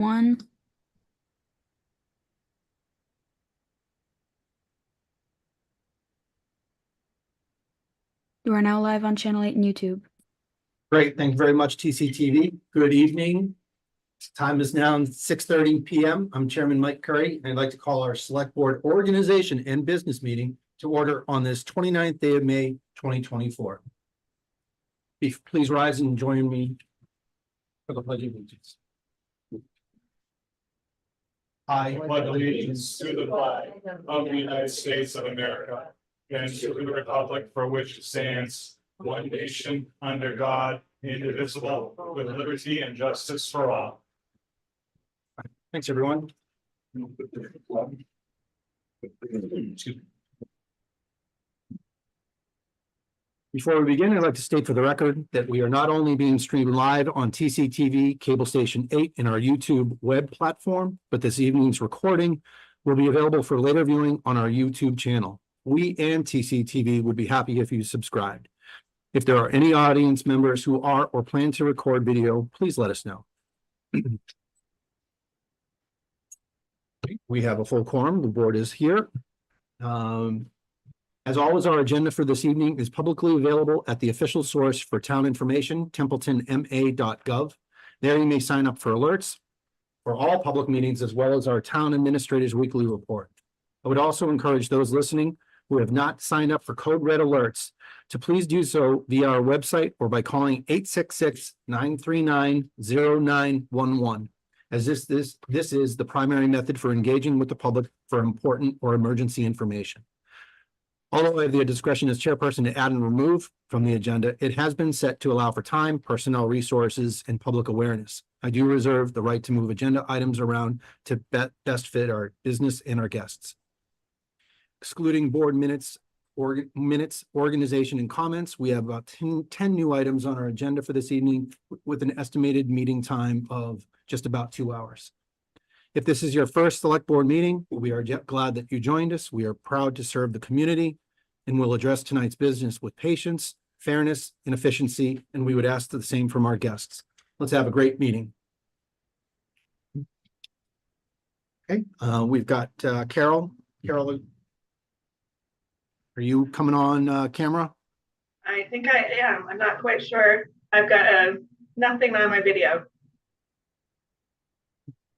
One. You are now live on Channel 8 and YouTube. Great, thank you very much, TCTV. Good evening. Time is now 6:30 p.m. I'm Chairman Mike Curry, and I'd like to call our Select Board Organization and Business Meeting to order on this 29th day of May, 2024. Please rise and join me for the Pledge of Allegiance. I pledge allegiance to the flag of the United States of America and to the republic for which it stands, one nation, under God, indivisible, with liberty and justice for all. Thanks, everyone. Excuse me. Before we begin, I'd like to state for the record that we are not only being streamed live on TCTV Cable Station 8 in our YouTube web platform, but this evening's recording will be available for later viewing on our YouTube channel. We and TCTV would be happy if you subscribed. If there are any audience members who are or plan to record video, please let us know. We have a full quorum. The board is here. As always, our agenda for this evening is publicly available at the official source for town information, templetonma.gov. There you may sign up for alerts for all public meetings, as well as our town administrator's weekly report. I would also encourage those listening who have not signed up for Code Red alerts to please do so via our website or by calling 866-939-0911. As this is the primary method for engaging with the public for important or emergency information. Although I have the discretion as chairperson to add and remove from the agenda, it has been set to allow for time, personnel resources, and public awareness. I do reserve the right to move agenda items around to best fit our business and our guests. Excluding board minutes, organization, and comments, we have about 10 new items on our agenda for this evening with an estimated meeting time of just about 2 hours. If this is your first select board meeting, we are glad that you joined us. We are proud to serve the community and will address tonight's business with patience, fairness, and efficiency, and we would ask the same from our guests. Let's have a great meeting. Okay, we've got Carol. Carol, are you coming on camera? I think I am. I'm not quite sure. I've got nothing on my video.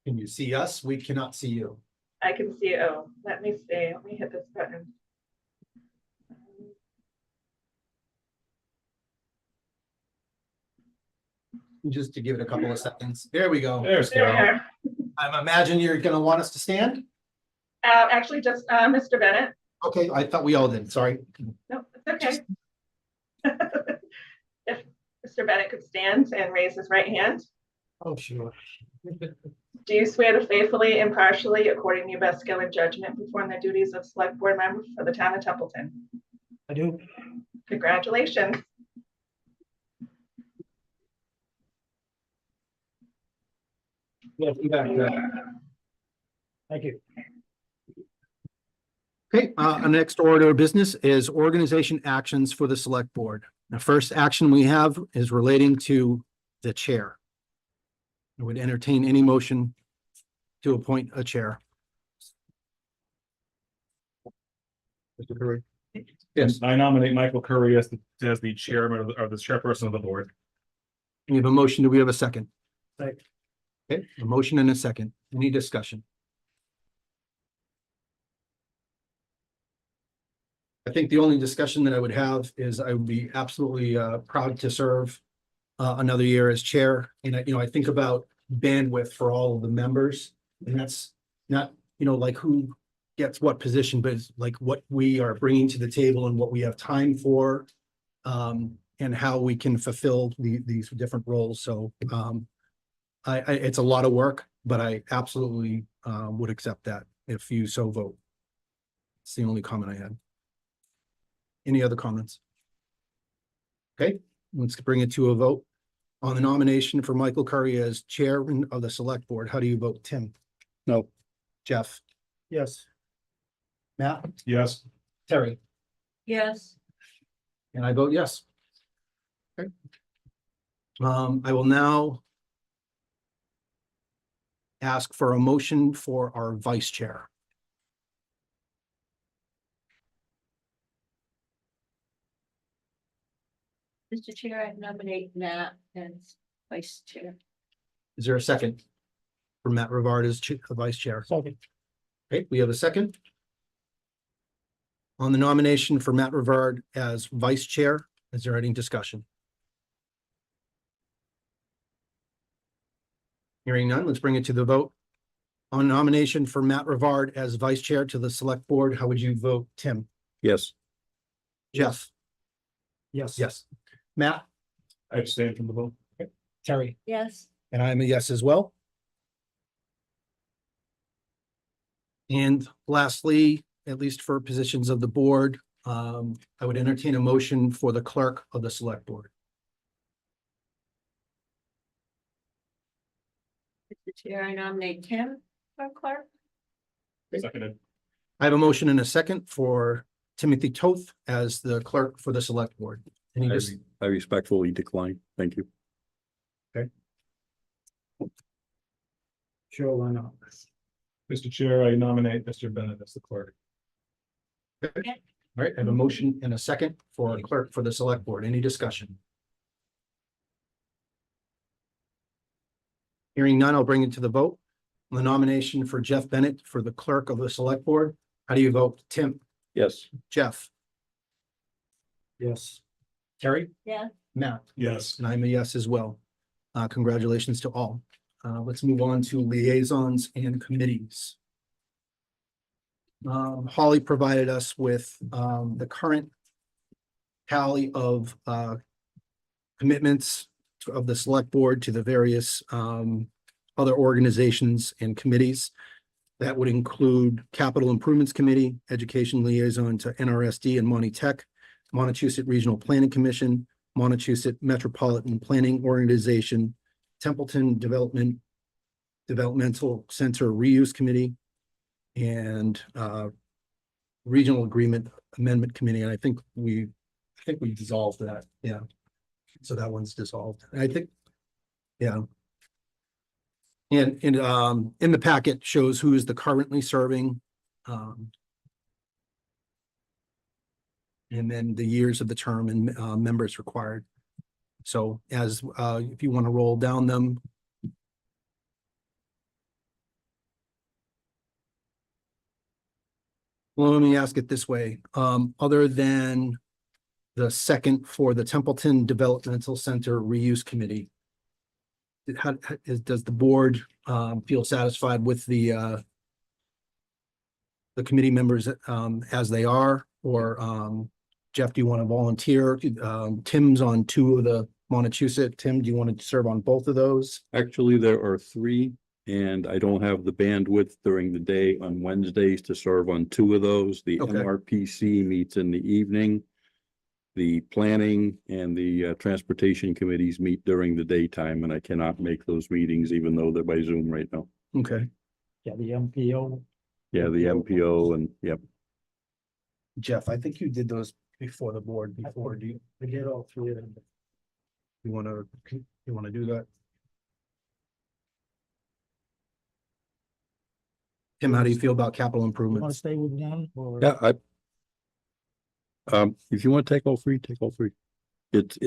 Can you see us? We cannot see you. I can see. Oh, let me see. Let me hit this button. Just to give it a couple of seconds. There we go. There's There we Carol. are. I imagine you're going to want us to stand. Actually, just Mr. Bennett. Okay, I thought we all did. Sorry. No, it's okay. If Mr. Bennett could stand and raise his right hand. Oh, sure. Do you swear to faithfully, impartially, according to your best skill and judgment, perform the duties of select board member for the town of Templeton? I do. Congratulations. Thank you. Okay, our next order of business is organization actions for the select board. The first action we have is relating to the chair. I would entertain any motion to appoint a chair. Mr. Curry. Yes, I nominate Michael Curry as the chairman of the chairperson of the board. we have a motion. Do we have a second? Okay, a motion and a second. Any discussion? I think the only discussion that I would have is I would be absolutely proud to serve another year as chair. And I think about bandwidth for all of the members, and that's not, like who gets what position, but it's like what we are bringing to the table and what we have time for, and how we can fulfill these different roles. So it's a lot of work, but I absolutely would accept that if you so vote. It's the only comment I had. Any other comments? Okay, let's bring it to a vote. On the nomination for Michael Curry as chairman of the select board, how do you vote? Tim? No. Jeff? Yes. Matt? Yes. Terry? Yes. And I vote yes. Okay. I will now ask for a motion for our vice chair. Mr. Chair, I nominate Matt as vice chair. Is there a second for Matt Rivard as vice chair? Second. Okay, we have a second. On the nomination for Matt Rivard as vice chair, is there any discussion? Hearing none, let's bring it to the vote. On nomination for Matt Rivard as vice chair to the select board, how would you vote, Tim? Yes. Jeff? Yes. Yes. Matt? I abstain from the vote. Terry? Yes. And I'm a yes as well. And lastly, at least for positions of the board, I would entertain a motion for the clerk of the select board. Mr. Chair, I nominate Tim for clerk. Seconded. I have a motion and a second for Timothy Toth as the clerk for the select board. Any dis- I respectfully decline. Thank you. Sure, why not? Mr. Chair, I nominate Mr. Bennett as the clerk. All right, I have a motion and a second for clerk for the select board. Any discussion? Hearing none, I'll bring it to the vote. The nomination for Jeff Bennett for the clerk of the select board. How do you vote? Tim? Yes. Jeff? Yes. Terry? Yeah. Matt? Yes. And I'm a yes as well. Congratulations to all. Let's move on to liaisons and committees. Holly provided us with the current tally of commitments of the select board to the various other organizations and committees. That would include Capital Improvements Committee, Education Liaison to NRSD and Monty Tech, Montechusett Regional Planning Commission, Montechusett Metropolitan Planning Organization, Templeton Developmental Center Reuse Committee, and Regional Agreement Amendment Committee. And I think we dissolved that. Yeah. So that one's dissolved. And I think, yeah. And in the packet shows who is the currently serving. And then the years of the term and members required. So as if you want to roll down them. Well, let me ask it this way. Other than the second for the Templeton Developmental Center Reuse Committee, does the board feel satisfied with the committee members as they are? Or Jeff, do you want to volunteer? Tim's on two of the Montechusett. Tim, do you want to serve on both of those? Actually, there are three, and I don't have the bandwidth during the day on Wednesdays to serve on two of those. The Okay. MRPC meets in the evening. The planning and the transportation committees meet during the daytime, and I cannot make those meetings even though they're by Zoom right now. Okay. Yeah, the MPO. Yeah, the MPO and, yep. Jeff, I think you did those before the board before. Do I did all three of them. you want to do that? Tim, how do you feel about capital You want to improvements? stay with one or? Yeah, if you want to take all three, take all three. It's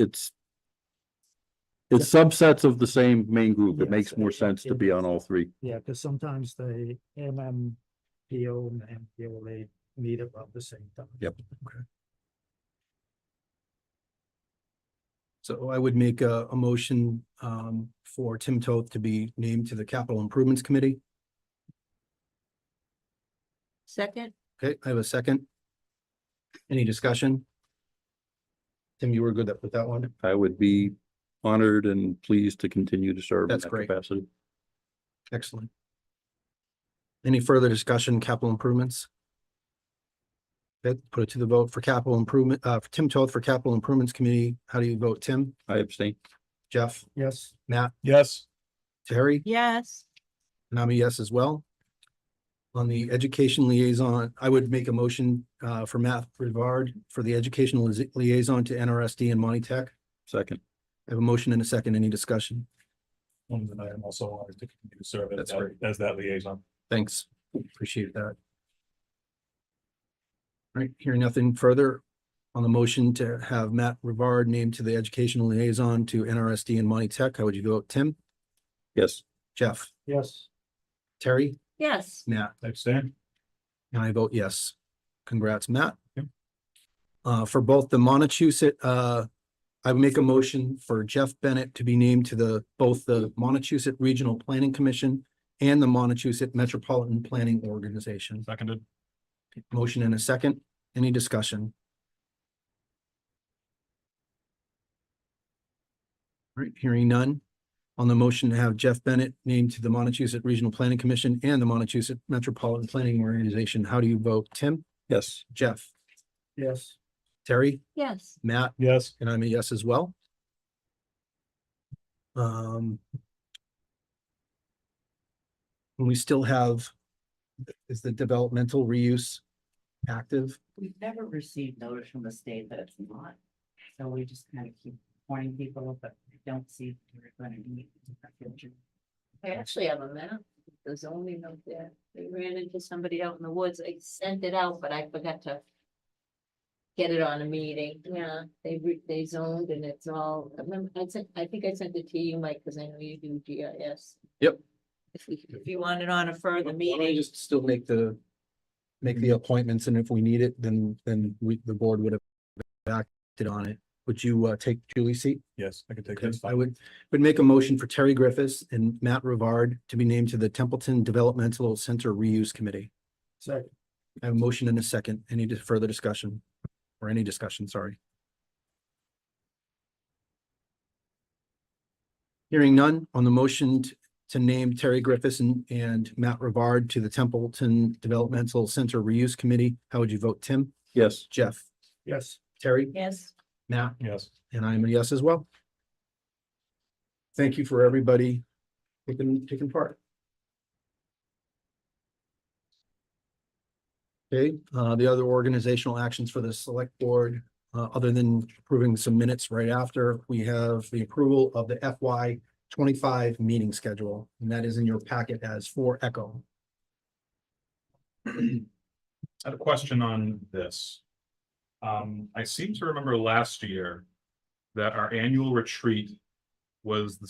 subsets of the same main group. It Yes, makes more sense to be on all three. Yeah, because sometimes the MMPO and the MPO, they meet about the same time. Yep. So I would make a motion for Tim Toth to be named to the Capital Improvements Committee. Second. Okay, I have a second. Any discussion? Tim, you were good with that one. I would be honored and pleased to continue to serve in That's that great. capacity. Excellent. Any further discussion, capital improvements? Okay, put it to the vote for capital improvement, for Tim Toth for Capital Improvements Committee. How do you vote, Tim? I abstain. Jeff? Yes. Matt? Yes. Terry? Yes. And I'm a yes as well. On the education liaison, I would make a motion for Matt Rivard for the educational liaison to NRSD and Monty Tech. Second. I have a motion and a second. Any discussion? And I am also honored to continue to serve That's great. as that liaison. Thanks. Appreciate that. All right, hearing nothing further on the motion to have Matt Rivard named to the educational liaison to NRSD and Monty Tech, how would you vote? Tim, Yes. Jeff, Yes. Terry, Yes, Matt, Abstain. and I vote yes. Congrats, Matt. Yep. For both the Montechusett, I would make a motion for Jeff Bennett to be named to both the Montechusett Regional Planning Commission and the Montechusett Metropolitan Planning Organization. Seconded. Motion and a second. Any discussion? All right, hearing none. On the motion to have Jeff Bennett named to the Montechusett Regional Planning Commission and the Montechusett Metropolitan Planning Organization, how do you vote? Tim, Yes. Jeff, Yes. Terry, yes, Matt, Yes. and I'm a yes as well. We still have, is the developmental reuse active? We've never received notice from the state that it's not. So we just kind of keep warning people, but I don't see if we're gonna need in the future. I actually have a map, the zoning out there, they ran into somebody out in the woods, I sent it out, but I forgot to. Get it on a meeting, yeah, they zoned and it's all, I think I sent it to you, Mike, because I know you do GIS. Yep. If you want it on a further Why don't I meeting, just still make the appointments, and if we need it, then the board would have acted on it. Would you take Julie's seat? Yes, I can take Okay, this. I would make a motion for Terry Griffiths and Matt Rivard to be named to the Templeton Developmental Center Reuse Committee. Second. I have a motion and a second. Any further discussion? Or any discussion, sorry. Hearing none on the motion to name Terry Griffiths and Matt Rivard to the Templeton Developmental Center Reuse Committee, how would you vote? Tim, Yes. Jeff, Yes. Terry, yes, Matt, Yes. and I'm a yes as well. Thank you for everybody taking part. Okay, the other organizational actions for the select board, other than approving some minutes right after, we have the approval of the FY 25 meeting schedule, and that is in your packet as for Echo. I had a question on this. I seem to remember last year that our annual retreat was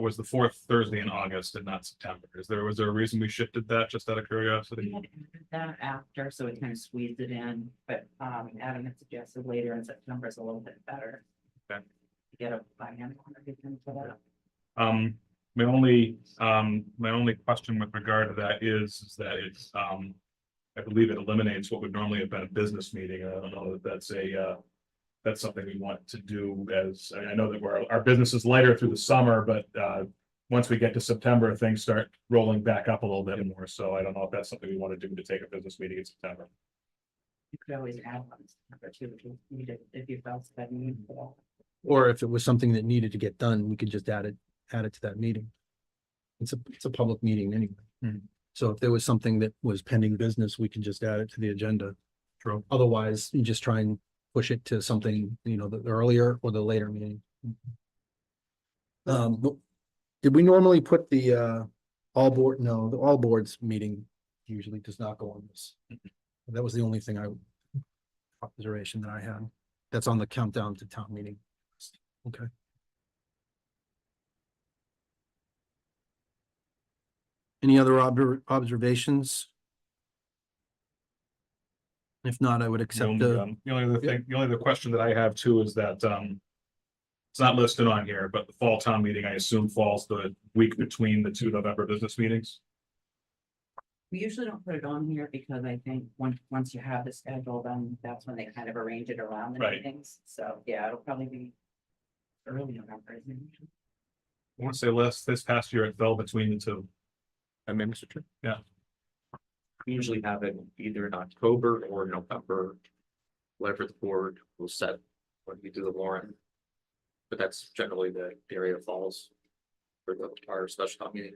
was the fourth Thursday in August and not September. Was there a reason we shifted that, just out of We curiosity? had added that after, so it kind of squeezed it in, but Adam had suggested later in September is a little bit better. Okay. To get a financial on everything for that. My only question with regard to that is that it's, I believe it eliminates what would normally have been a business meeting. I don't know if that's something we want to do I know that our business is lighter through the summer, but once we get to September, things start rolling back up a little bit more. So I don't know if that's something we want to do to take a business meeting in September. You could always add one in September too, if you needed, if you felt that need for that. Or if it was something that needed to get done, we could just add it to that meeting. It's a public meeting anyway. Hmm. So if there was something that was pending business, we can just add it to the agenda. True. Otherwise, you just try and push it to something, the earlier or the later meeting. But did we normally put the all boards meeting usually does not go on this. That was the only thing observation that I had. That's on the countdown to town meeting. Okay. Any other observations? If not, I would accept The only other question that I have too is that, it's not listed on here, but the fall town meeting, I assume, falls the week between the two November business meetings. We usually don't put it on here because I think once you have the schedule, then that's when they kind of arrange it around the Right. meetings. So, yeah, it'll probably be early November. Isn't it? I want to say this past year it fell between the two. I mean, Mr. Chair. Yeah. We usually have it either in October or November. Whatever the board will set when we do the warrant. But that's generally the area falls for our special town meeting.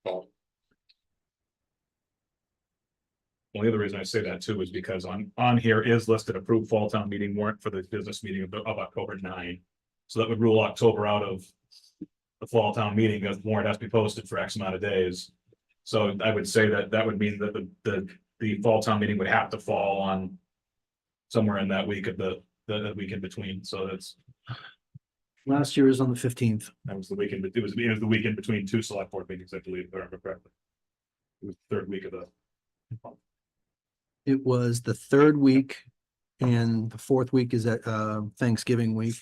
Fall. Well, the other reason I say that too is because on here is listed approved fall town meeting warrant for the business meeting of October 9. So that would rule October out of the fall town meeting, the warrant has to be posted for X amount of days. So I would say that that would mean that the fall town meeting would have to fall on somewhere in that week of the week in between. So that's, Last year is on the 15th. that was the weekend, it was the weekend between two select board meetings, I believe, if I remember correctly. It was the third week of the. It was the third week and the fourth week is at Thanksgiving week.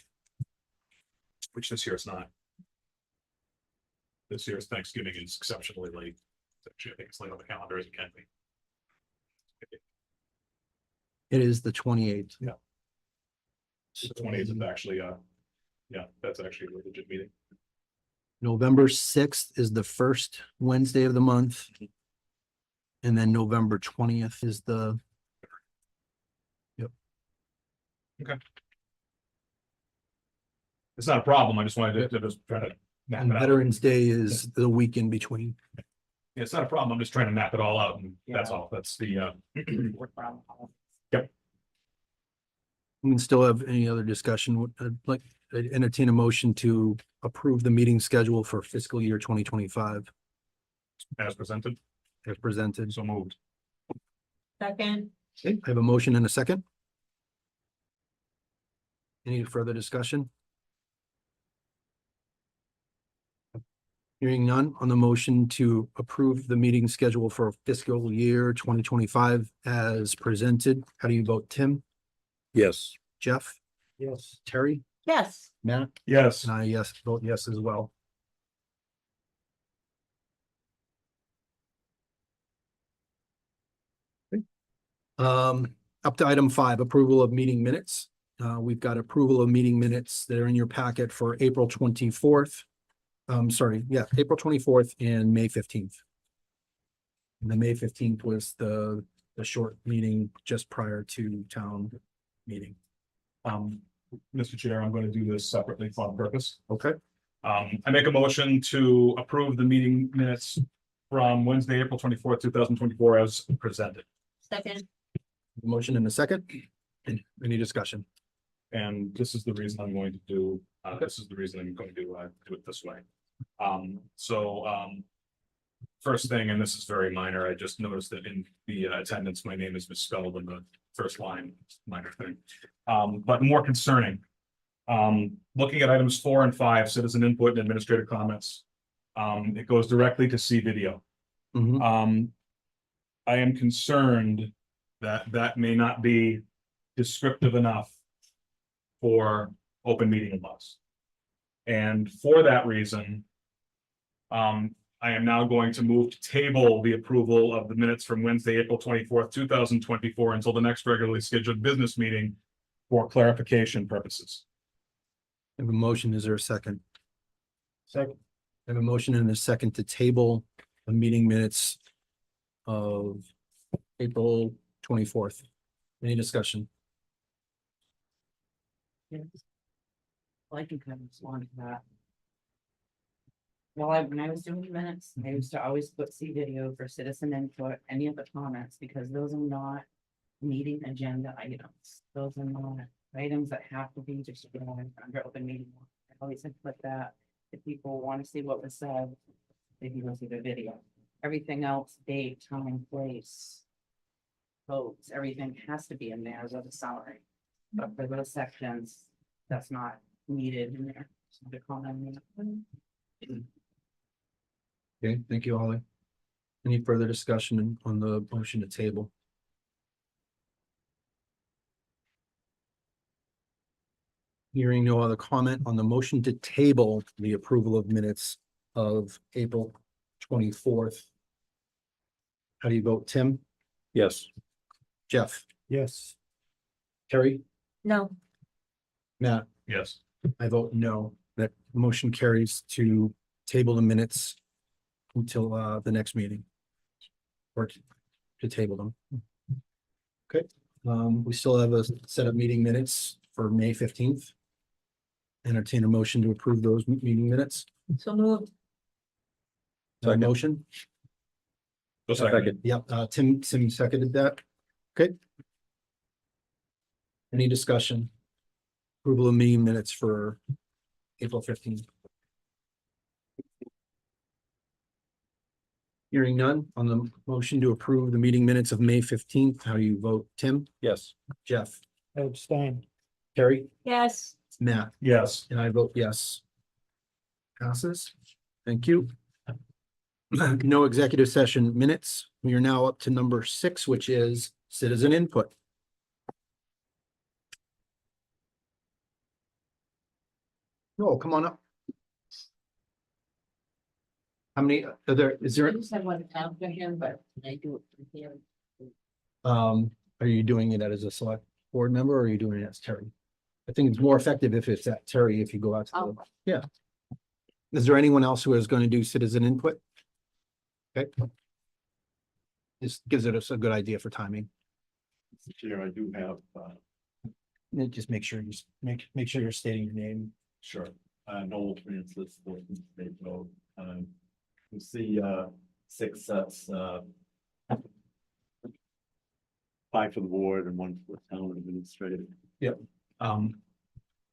Which this year it's not. This year's Thanksgiving is exceptionally late. Actually, I think it's late on the calendar as it can be. It is the 28th. The 20th is actually, yeah, that's actually a legit meeting. November 6th is the first Wednesday of the month. And then November 20th is the, It's not a problem. I just wanted to just try to. map and it out. Veterans Day is the week in between. Yeah, it's not a problem. I'm just trying to map it all out and that's Yeah. all. That's the, Work around all. We can still have any other discussion. I'd like to entertain a motion to approve the meeting schedule for fiscal year 2025 as presented, as presented. so moved. Second, Okay, I have a motion and a second. Any further discussion? Hearing none on the motion to approve the meeting schedule for fiscal year 2025 as presented. How do you vote, Tim, Yes. Jeff, Yes. Terry, yes, Matt? Yes. And I, yes, vote yes as well. Up to item 5, approval of meeting minutes. We've got approval of meeting minutes that are in your packet for April 24th. April 24th and May 15th. And the May 15th was the short meeting just prior to town meeting. Mr. Chair, I'm going to do this separately for purpose. Okay, I make a motion to approve the meeting minutes from Wednesday, April 24th, 2024 as presented. second, motion in a second. Any discussion? And this is the reason I'm going to do, this is the reason I'm going to do it this way. First thing, and this is very minor, I just noticed that in the attendance, my name is misspelled in the first line, minor thing. But more concerning, looking at items 4 and 5, citizen input and administrative comments. It goes directly to see video. Mhm. I am concerned that that may not be descriptive enough for open meeting laws. And for that reason, I am now going to move to table the approval of the minutes from Wednesday, April 24th, 2024 until the next regularly scheduled business meeting for clarification purposes. I have a motion. Is there a second? Second. I have a motion and a second to table the meeting minutes of April 24th. Any discussion? Yes. Well, I can kind of respond to that. Well, when I was doing minutes, I used to always put see video for citizen input, any of the comments, because those are not meeting agenda items. Those are not items that have to be described under open meeting law. I always have put that, if people want to see what was said, they can go see the video. Everything else, date, time, place, votes, everything has to be in there as a summary. But for those sections, that's not needed in there. So the comment. Okay, thank you, Holly. Any further discussion on the motion to table? Hearing no other comment on the motion to table the approval of minutes of April 24th. How do you vote, Tim, Yes. Jeff, Yes. Terry, no, Matt? Yes. I vote no. That motion carries to table the minutes until the next meeting. Or to table them. Okay, we still have a set of meeting minutes for May 15th. Entertain a motion to approve those meeting minutes. so moved, Second. Motion? So second. Yep, Tim seconded that. Okay. Any discussion? Approval of meeting minutes for April 15th. Hearing none on the motion to approve the meeting minutes of May 15th, how do you vote? Tim? Yes. Jeff? Abstain. Terry? Yes, Matt? Yes. And I vote yes. Passes. Thank you. No executive session minutes. We are now up to number 6, which is citizen input. No, come on up. How many, are there, is I there, just have one after him, but I do it from here. are you doing it as a select board member or are you doing it as Terry? I think it's more effective if it's at Terry, if you go out to the, Oh. yeah. Is there anyone else who is going to do citizen input? Okay. This gives us a good idea for timing. Mr. Chair, I do have, And just make sure you make sure you're stating your name. sure, Noel Francis, Bolton State Road. You see, 6 sets, 5 for the board and 1 for the town administrator.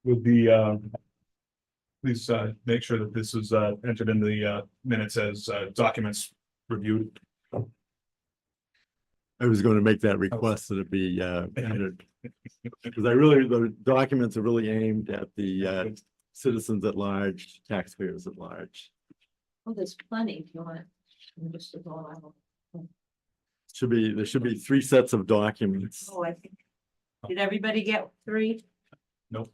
Would the, please, make sure that this is, entered in the, minutes as, documents reviewed. I was going to make that request that it be entered. Because the documents are really aimed at the citizens at large, taxpayers at large. Oh, there's plenty if you want. I'm just a go out. There should be 3 sets of documents. Oh, I think. Did everybody get 3? Nope.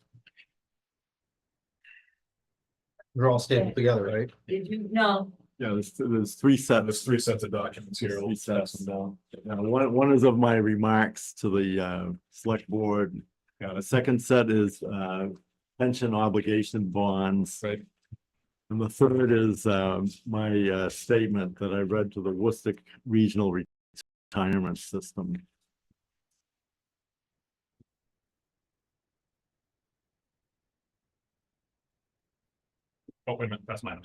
We're all stapled together, right? Did you? No. Yeah, there's 3 sets. There's 3 sets of documents here. Three sets. Now, one is of my remarks to the select board. The second set is pension obligation bonds. Right. And the third is my statement that I read to the Worcester Regional Retirement System. Oh, wait a minute, that's mine.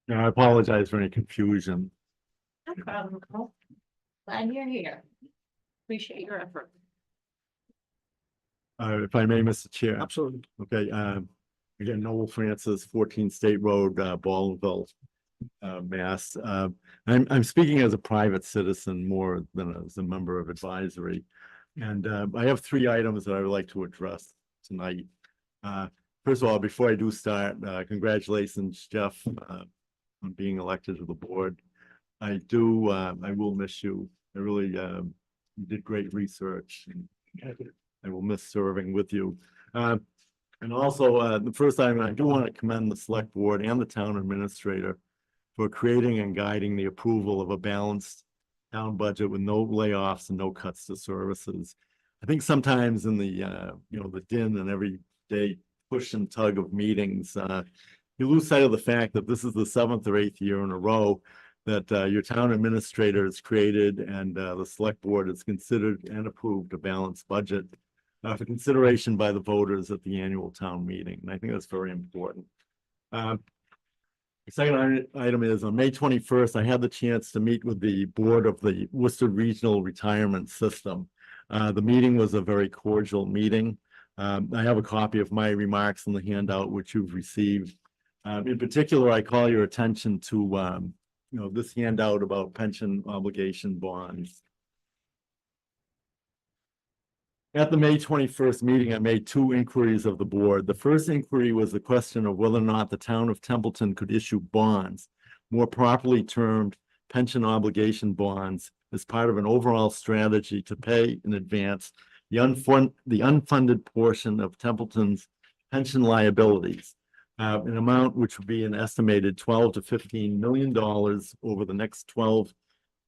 Now, I apologize for any confusion. No problem, Nicole. Glad you're here. Appreciate your effort. If I may, Mr. Chair. Absolutely. Okay, again, Noel Francis, 14 State Road, Ballinville, Mass. I'm speaking as a private citizen more than as a member of advisory. And I have 3 items that I would like to address tonight. First of all, before I do start, congratulations, Jeff, on being elected to the board. I will miss you. I really, you did great research. And I will miss serving with you. And also, the first time, I do want to commend the select board and the town administrator for creating and guiding the approval of a balanced town budget with no layoffs and no cuts to services. I think sometimes in the, the din and every day push and tug of meetings, you lose sight of the fact that this is the 7th or 8th year in a row that your town administrator has created and the select board has considered and approved a balanced budget for consideration by the voters at the annual town meeting. And I think that's very important. The second item is on May 21st, I had the chance to meet with the board of the Worcester Regional Retirement System. The meeting was a very cordial meeting. I have a copy of my remarks in the handout, which you've received. In particular, I call your attention to, this handout about pension obligation bonds. At the May 21st meeting, I made 2 inquiries of the board. The first inquiry was the question of whether or not the town of Templeton could issue bonds, more properly termed pension obligation bonds, as part of an overall strategy to pay in advance the unfunded portion of Templeton's pension liabilities, an amount which would be an estimated $12 to $15 million over the next 12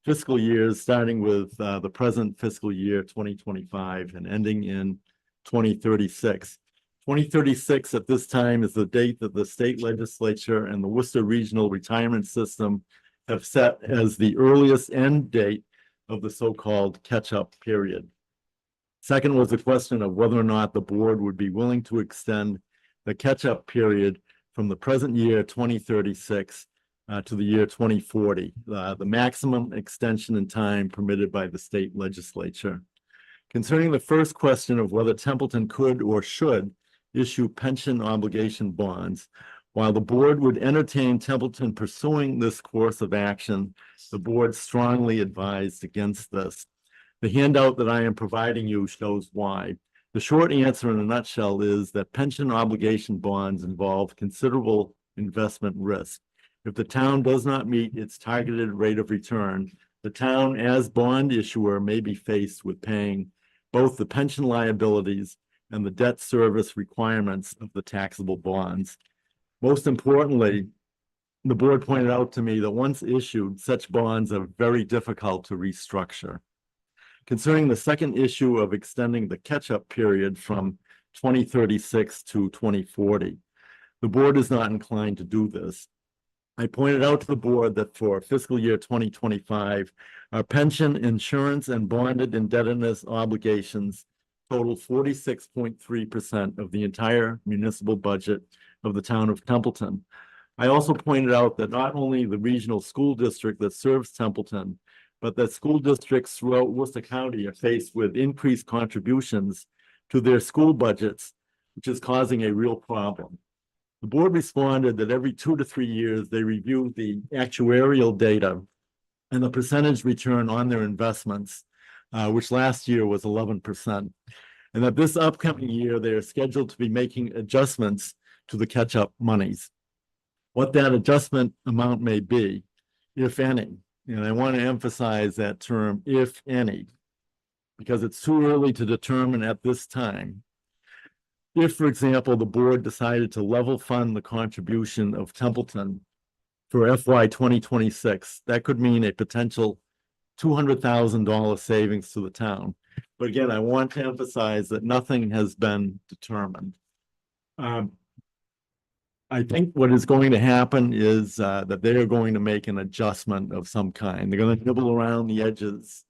fiscal years, starting with the present fiscal year 2025 and ending in 2036. 2036 at this time is the date that the state legislature and the Worcester Regional Retirement System have set as the earliest end date of the so-called catch-up period. Second was the question of whether or not the board would be willing to extend the catch-up period from the present year 2036 to the year 2040, the maximum extension in time permitted by the state legislature. Concerning the first question of whether Templeton could or should issue pension obligation bonds, While the board would entertain Templeton pursuing this course of action, the board strongly advised against this. The handout that I am providing you shows why. The short answer in a nutshell is that pension obligation bonds involve considerable investment risk. If the town does not meet its targeted rate of return, the town as bond issuer may be faced with paying both the pension liabilities and the debt service requirements of the taxable bonds. Most importantly, the board pointed out to me that once issued, such bonds are very difficult to restructure. Concerning the second issue of extending the catch-up period from 2036 to 2040, the board is not inclined to do this. I pointed out to the board that for fiscal year 2025, our pension, insurance, and bonded indebtedness obligations total 46.3% of the entire municipal budget of the town of Templeton. I also pointed out that not only the regional school district that serves Templeton, but that school districts throughout Worcester County are faced with increased contributions to their school budgets, which is causing a real problem. The board responded that every 2 to 3 years, they review the actuarial data and the percentage return on their investments, which last year was 11%. And that this upcoming year, they are scheduled to be making adjustments to the catch-up monies. What that adjustment amount may be, if any, and I want to emphasize that term, if any, because it's too early to determine at this time. If, for example, the board decided to level fund the contribution of Templeton for FY 2026, that could mean a potential $200,000 savings to the town. But again, I want to emphasize that nothing has been determined. I think what is going to happen is that they are going to make an adjustment of some kind. They're going to nibble around the edges.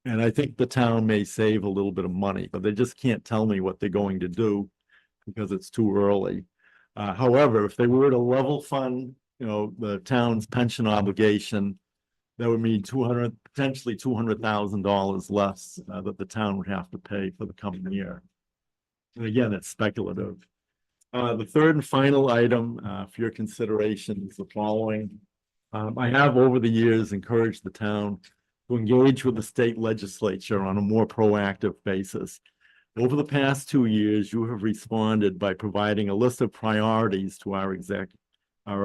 And I think the town may save a little bit of money, but they just can't tell me what they're going to do because it's too early. However, if they were to level fund, the town's pension obligation, that would mean potentially $200,000 less that the town would have to pay for the coming year. And again, it's speculative. The third and final item for your consideration is the following. I have over the years encouraged the town to engage with the state legislature on a more proactive basis. Over the past 2 years, you have responded by providing a list of priorities to our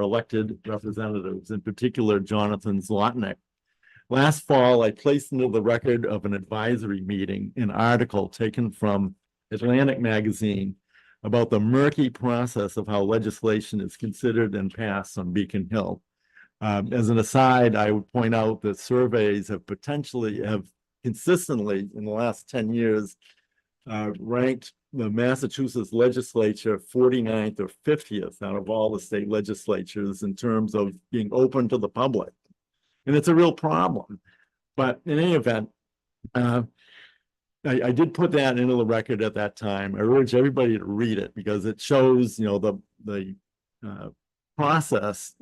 elected representatives, in particular, Jonathan Zlotnick. Last fall, I placed into the record of an advisory meeting an article taken from Atlantic Magazine about the murky process of how legislation is considered and passed on Beacon Hill. As an aside, I would point out that surveys have consistently in the last 10 years ranked the Massachusetts legislature 49th or 50th out of all the state legislatures in terms of being open to the public. And it's a real problem. But in any event, I did put that into the record at that time. I urge everybody to read it because it shows, the process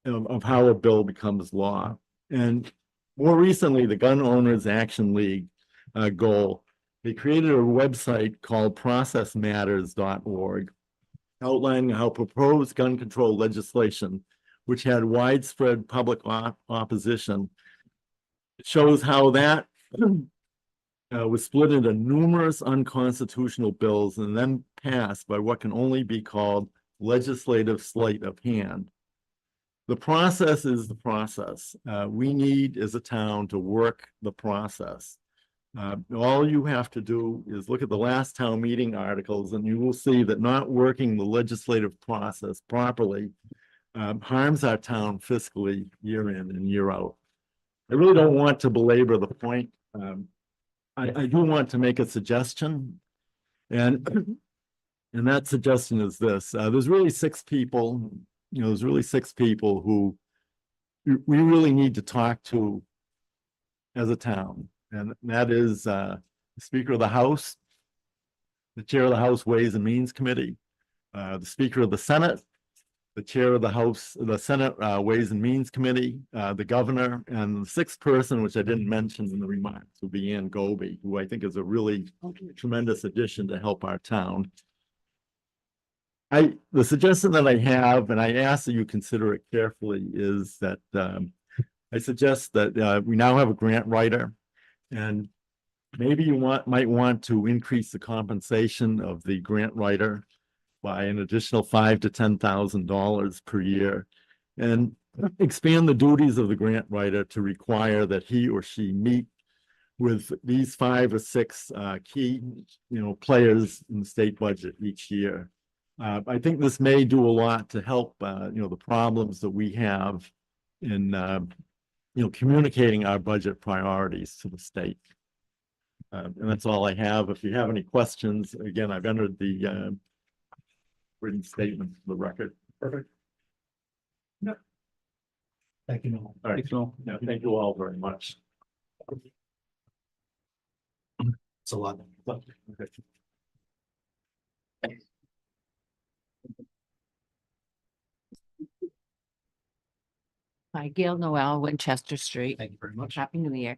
of how a bill becomes law. And more recently, the Gun Owners Action League goal, they created a website called processmatters.org, outlining how proposed gun control legislation, which had widespread public opposition, it shows how that was split into numerous unconstitutional bills and then passed by what can only be called legislative sleight of hand. The process is the process. We need as a town to work the process. All you have to do is look at the last town meeting articles and you will see that not working the legislative process properly harms our town fiscally year in and year out. I really don't want to belabor the point. I do want to make a suggestion, and that suggestion is this. There's really 6 people, who we really need to talk to as a town. And that is the Speaker of the House, the Chair of the House Ways and Means Committee, the Speaker of the Senate, the Chair of the Senate Ways and Means Committee, the Governor, and the 6th person, which I didn't mention in the remarks, will be Ann Goby, who I think is a really tremendous addition to help our town. the suggestion that I have, and I ask that you consider it carefully, is that, I suggest that, we now have a grant writer. And maybe you might want to increase the compensation of the grant writer by an additional $5,000 to $10,000 per year. And expand the duties of the grant writer to require that he or she meet with these 5 or 6 key, players in the state budget each year. I think this may do a lot to help, the problems that we have in, communicating our budget priorities to the state. And that's all I have. If you have any questions, again, I've entered the written statement for the record. Perfect. Thank you, Noel. All right. Yeah, thank you all very much. It's a lot. Hi, Gail Noel, Winchester Street. Thank you very much. Happy New Year.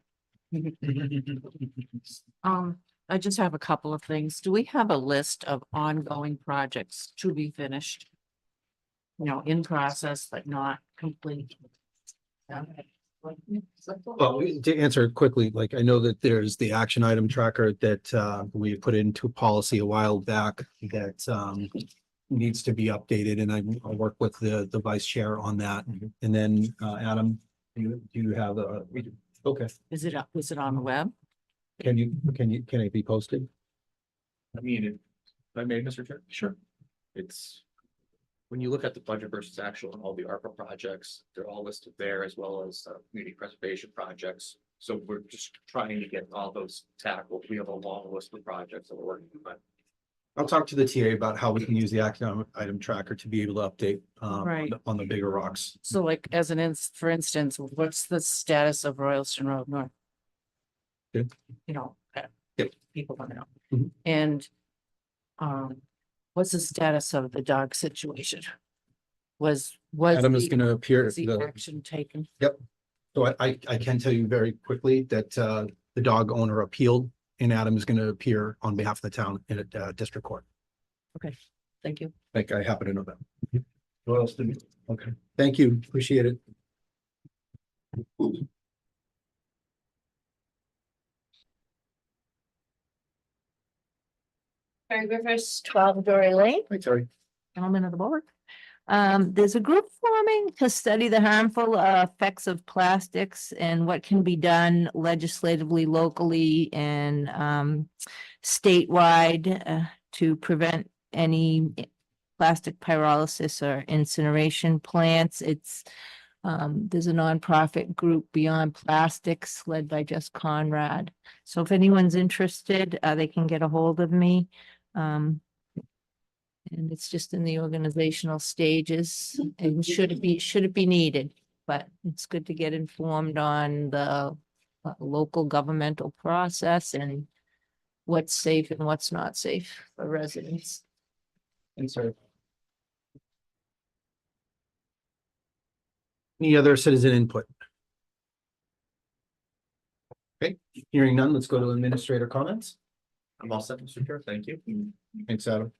I just have a couple of things. Do we have a list of ongoing projects to be finished? In process, but not complete. Well, to answer it quickly, like I know that there's the action item tracker that we put into policy a while back that needs to be updated, and I'll work with the vice chair on that. And then Adam, do you have a? Okay, Is it on the web? can it be posted? I mean, if I may, Mr. Chair? Sure. It's, when you look at the budget versus actual and all the ARPA projects, they're all listed there, as well as community preservation projects. So we're just trying to get all those tackled. We have a long list of projects that we're working on. I'll talk to the TA about how we can use the action item tracker to be able to update Right. on the bigger rocks. So like as for instance, what's the status of Royalston Road North? Good. Yep. People want to know. Mhm. And what's the status of the dog situation? Was Adam is the- going to appear. was the action taken? So I can tell you very quickly that the dog owner appealed, and Adam is going to appear on behalf of the town in a district court. Thank you. Like I happen to know that. What else did we? Okay, thank you. Appreciate it. Mary Rivers, 12 Dory Lane. Wait, sorry. Gentlemen of the board. There's a group forming to study the harmful effects of plastics and what can be done legislatively, locally, and statewide to prevent any plastic pyrolysis or incineration plants. There's a nonprofit group Beyond Plastics led by Jess Conrad. So if anyone's interested, they can get a hold of me. And it's just in the organizational stages and should it be needed, but it's good to get informed on the local governmental process and what's safe and what's not safe for residents. And sorry. Any other citizen input? Okay, hearing none, let's go to administrator comments. I'm all set, Mr. Chair. Thank you. Thanks, Adam.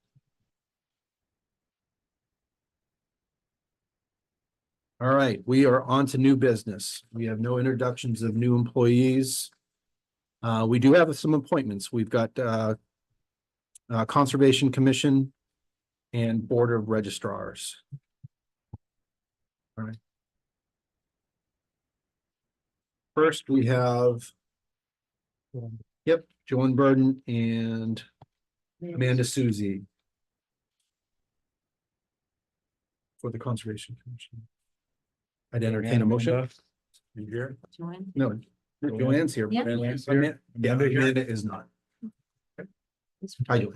All right, we are on to new business. We have no introductions of new employees. We do have some appointments. We've got Conservation Commission and Board of Registrars. All right. First, we have Joan Burdin and Amanda Suzzi for the Conservation Commission. I'd entertain a motion. You here? Joanne? No, Joanne's here. Yeah. Yeah, Amanda is not. I do.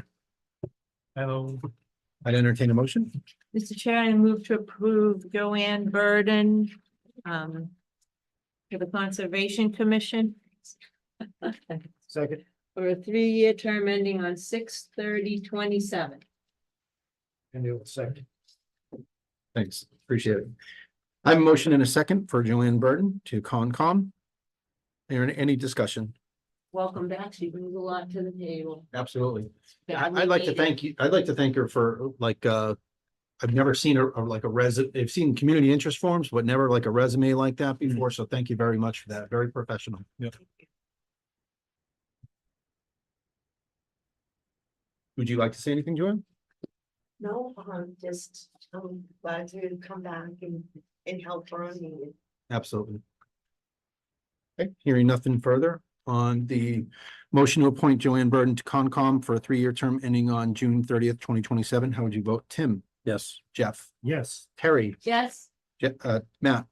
Hello. I'd entertain a motion. Mr. Chair, I move to approve Joanne Burdin for the Conservation Commission Second. for a 3-year term ending on 6/30/27. And you'll second. Thanks, appreciate it. I have a motion and a second for Joanne Burdin to Concom. Any discussion? Welcome back. She brings a lot to the table. Absolutely. I'd like to thank you. I'd like to thank her for I've never seen like a I've seen community interest forms, but never like a resume like that before. So thank you very much for that. Very professional. Yep. Would you like to say anything, Joanne? No, just, glad to come back and help for our meeting. Absolutely. Okay, hearing nothing further on the motion to appoint Joanne Burdin to Concom for a 3-year term ending on June 30th, 2027. How would you vote? Tim? Yes. Jeff? Yes. Terry? Yes, Matt?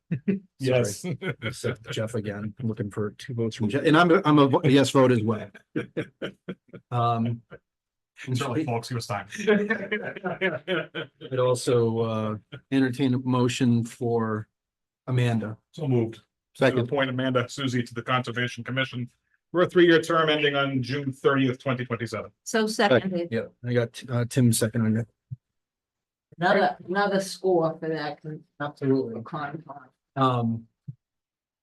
Yes. Sorry. I said Jeff again. I'm looking for 2 votes from Jeff, and I'm a yes vote as well. Certainly, folks, he was time. I'd also entertain a motion for Amanda. So moved. To Second. appoint Amanda Suzzi to the Conservation Commission for a 3-year term ending on June 30th, 2027. so seconded, Yeah, I got Tim seconding it. another score for that. Absolutely. Concom.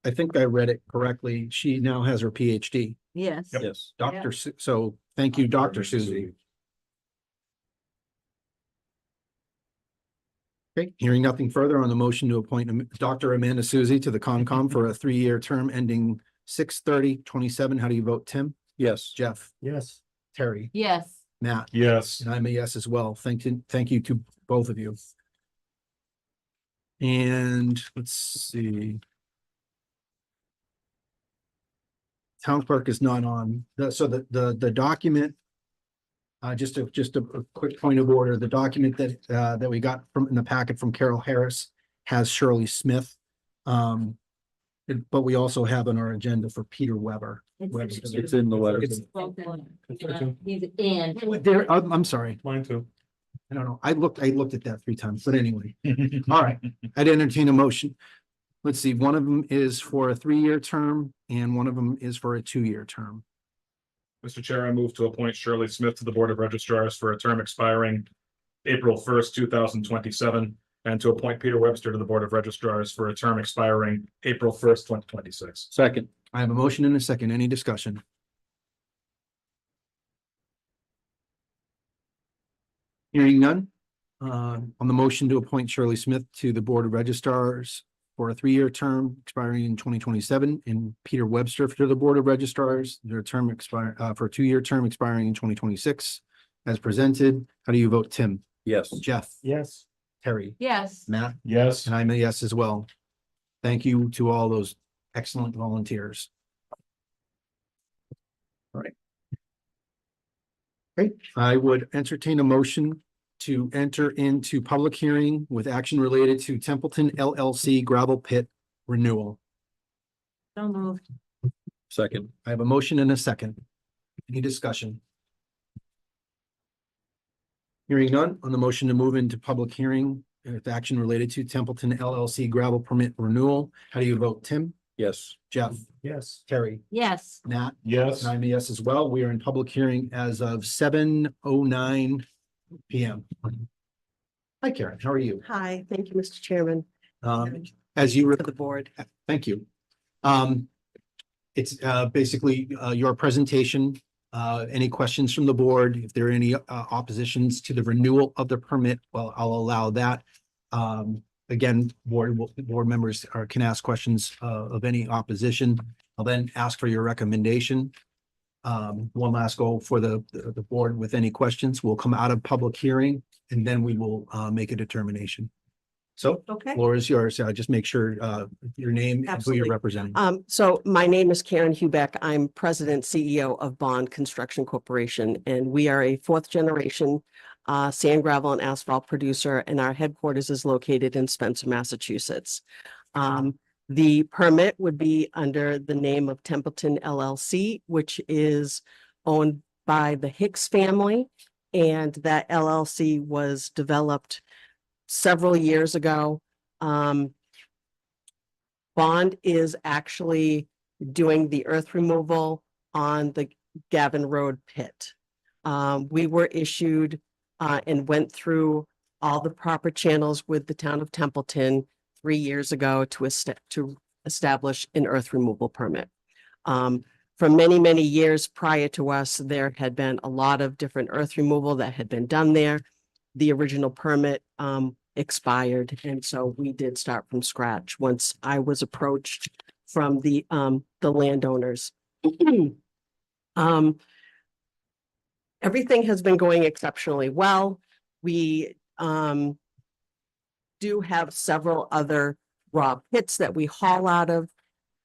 I think I read it correctly. She now has her PhD. Yes. Yep. Yes. Dr. So thank you, Dr. Susie. Okay, hearing nothing further on the motion to appoint Dr. Amanda Susie to the Concom for a 3-year term ending 6/30/27. How do you vote, Tim? Yes. Jeff? Yes. Terry? Yes, Matt? Yes. And I'm a yes as well. Thank you to both of you. And let's see. Town clerk is not on, so the document. Just a quick point of order, the document that we got from in the packet from Carol Harris has Shirley Smith. But we also have on our agenda for Peter Weber. It's in the letter. It's- he's in. There, I'm sorry, Mine too. I don't know, I looked at that 3 times, but anyway, all right, I'd entertain a motion. Let's see, one of them is for a 3-year term and one of them is for a 2-year term. Mr. Chair, I move to appoint Shirley Smith to the Board of Registrars for a term expiring April 1st, 2027, and to appoint Peter Webster to the Board of Registrars for a term expiring April 1st, 2026. Second. I have a motion and a second. Any discussion? Hearing none. On the motion to appoint Shirley Smith to the Board of Registrars for a 3-year term expiring in 2027 and Peter Webster to the Board of Registrars, their term expire for a 2-year term expiring in 2026 as presented. How do you vote, Tim? Yes. Jeff? Yes. Terry? Yes, Matt? Yes. And I'm a yes as well. Thank you to all those excellent volunteers. All right. Great. I would entertain a motion to enter into public hearing with action related to Templeton LLC gravel pit renewal. so moved. Second. I have a motion and a second. Any discussion? Hearing none on the motion to move into public hearing with action related to Templeton LLC gravel permit renewal. How do you vote, Tim? Yes. Jeff? Yes. Terry? Yes, Nat? Yes. And I'm a yes as well. We are in public hearing as of 7:09 PM. Hi, Karen. How are you? Hi, thank you, Mr. Chairman, As you, for the board. thank you. It's basically your presentation. Any questions from the board? If there are any oppositions to the renewal of the permit, well, I'll allow that. Again, board members can ask questions of any opposition. I'll then ask for your recommendation. One last go for the board with any questions. We'll come out of public hearing and then we will make a determination. So Okay. floor is yours. Just make sure your name and who Absolutely. you're representing. So my name is Karen Hubeck. I'm President, CEO of Bond Construction Corporation, and we are a 4th generation sand, gravel, and asphalt producer, and our headquarters is located in Spencer, Massachusetts. The permit would be under the name of Templeton LLC, which is owned by the Hicks family, and that LLC was developed several years ago. Bond is actually doing the earth removal on the Gavin Road pit. We were issued and went through all the proper channels with the town of Templeton 3 years ago to establish an earth removal permit. For many, many years prior to us, there had been a lot of different earth removal that had been done there. the original permit expired, and so we did start from scratch once I was approached from the landowners. Everything has been going exceptionally well. We do have several other raw pits that we haul out of.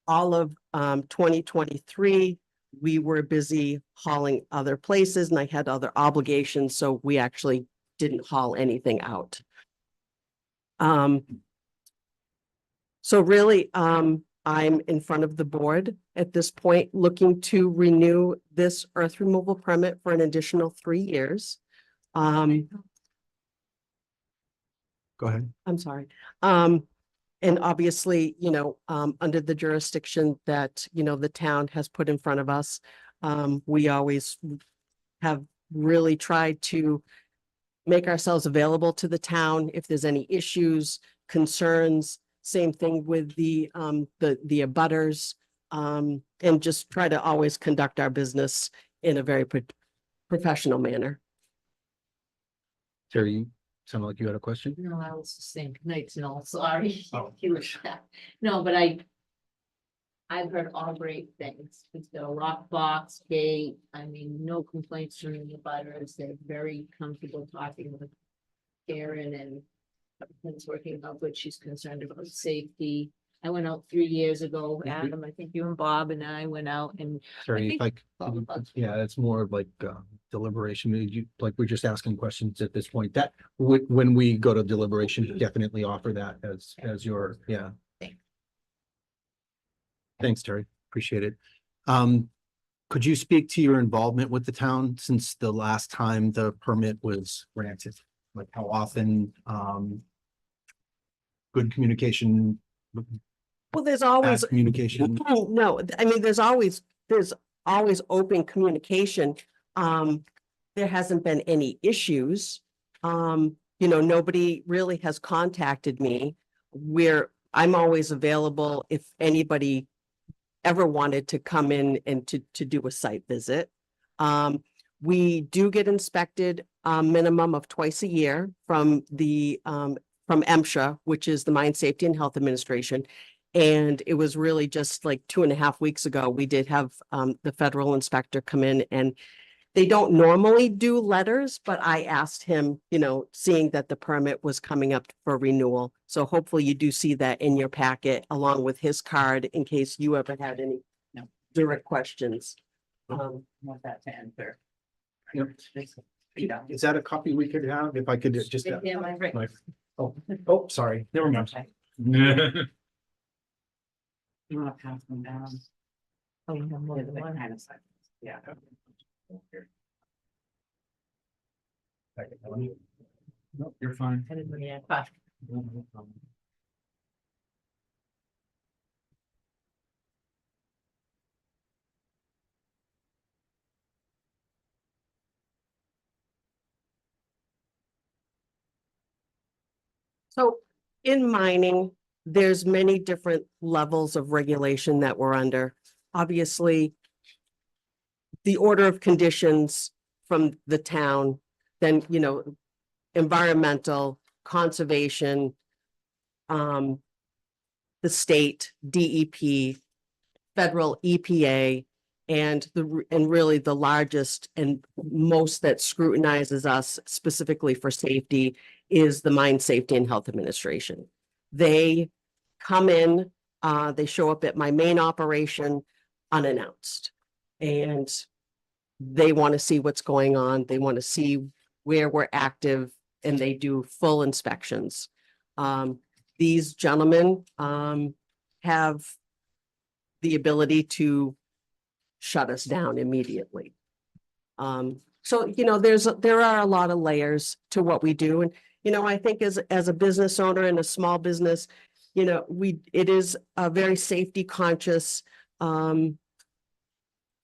All of 2023, we were busy hauling other places, and I had other obligations, so we actually didn't haul anything out. So really, I'm in front of the board at this point, looking to renew this earth removal permit for an additional 3 years. Go ahead. I'm sorry. And obviously, under the jurisdiction that, the town has put in front of us, we always have really tried to make ourselves available to the town if there's any issues, concerns. Same thing with the abutters, and just try to always conduct our business in a very professional manner. Terry, you sounded like you had a question. No, I was just saying good night and all, sorry. Oh. No, but I've heard all great things. It's the lock box gate. I mean, no complaints from the butters. They're very comfortable talking with Karen, and everything's working out good. She's concerned about safety. I went out 3 years ago, Adam, I think you and Bob and I went out, and Terry, think- like, yeah, it's more of like deliberation. Like, we're just asking questions at this point. That when we go to deliberation, definitely offer that as your, yeah. Thanks. Thanks, Terry. Appreciate it. Could you speak to your involvement with the town since the last time the permit was granted? Like how often, good communication, Well, there's bad always, communication? no, I mean, there's always open communication. There hasn't been any issues. Nobody really has contacted me I'm always available if anybody ever wanted to come in and to do a site visit. We do get inspected a minimum of twice a year from from MSHA, which is the Mine Safety and Health Administration. And it was really just like 2.5 weeks ago, we did have the federal inspector come in, and they don't normally do letters, but I asked him, seeing that the permit was coming up for renewal. So hopefully you do see that in your packet along with his card in case you ever had any No. direct questions. Want that to enter. Yep. Yeah. Is that a copy we could have? If I could just. Yeah, my- Oh, sorry. Never mind. Okay. You wanna pass them down? Oh, you have more Yeah, than they one. kind of size. Yeah. Nope, you're fine. I didn't really have questions. So in mining, there's many different levels of regulation that we're under. Obviously, the order of conditions from the town, then, environmental, conservation, the state, DEP, federal EPA, and really the largest and most that scrutinizes us specifically for safety is the Mine Safety and Health Administration. They come in, they show up at my main operation unannounced. And they want to see what's going on. They want to see where we're active, and they do full inspections. These gentlemen have the ability to shut us down immediately. So, there are a lot of layers to what we do. And, I think as a business owner in a small business, it is a very safety conscious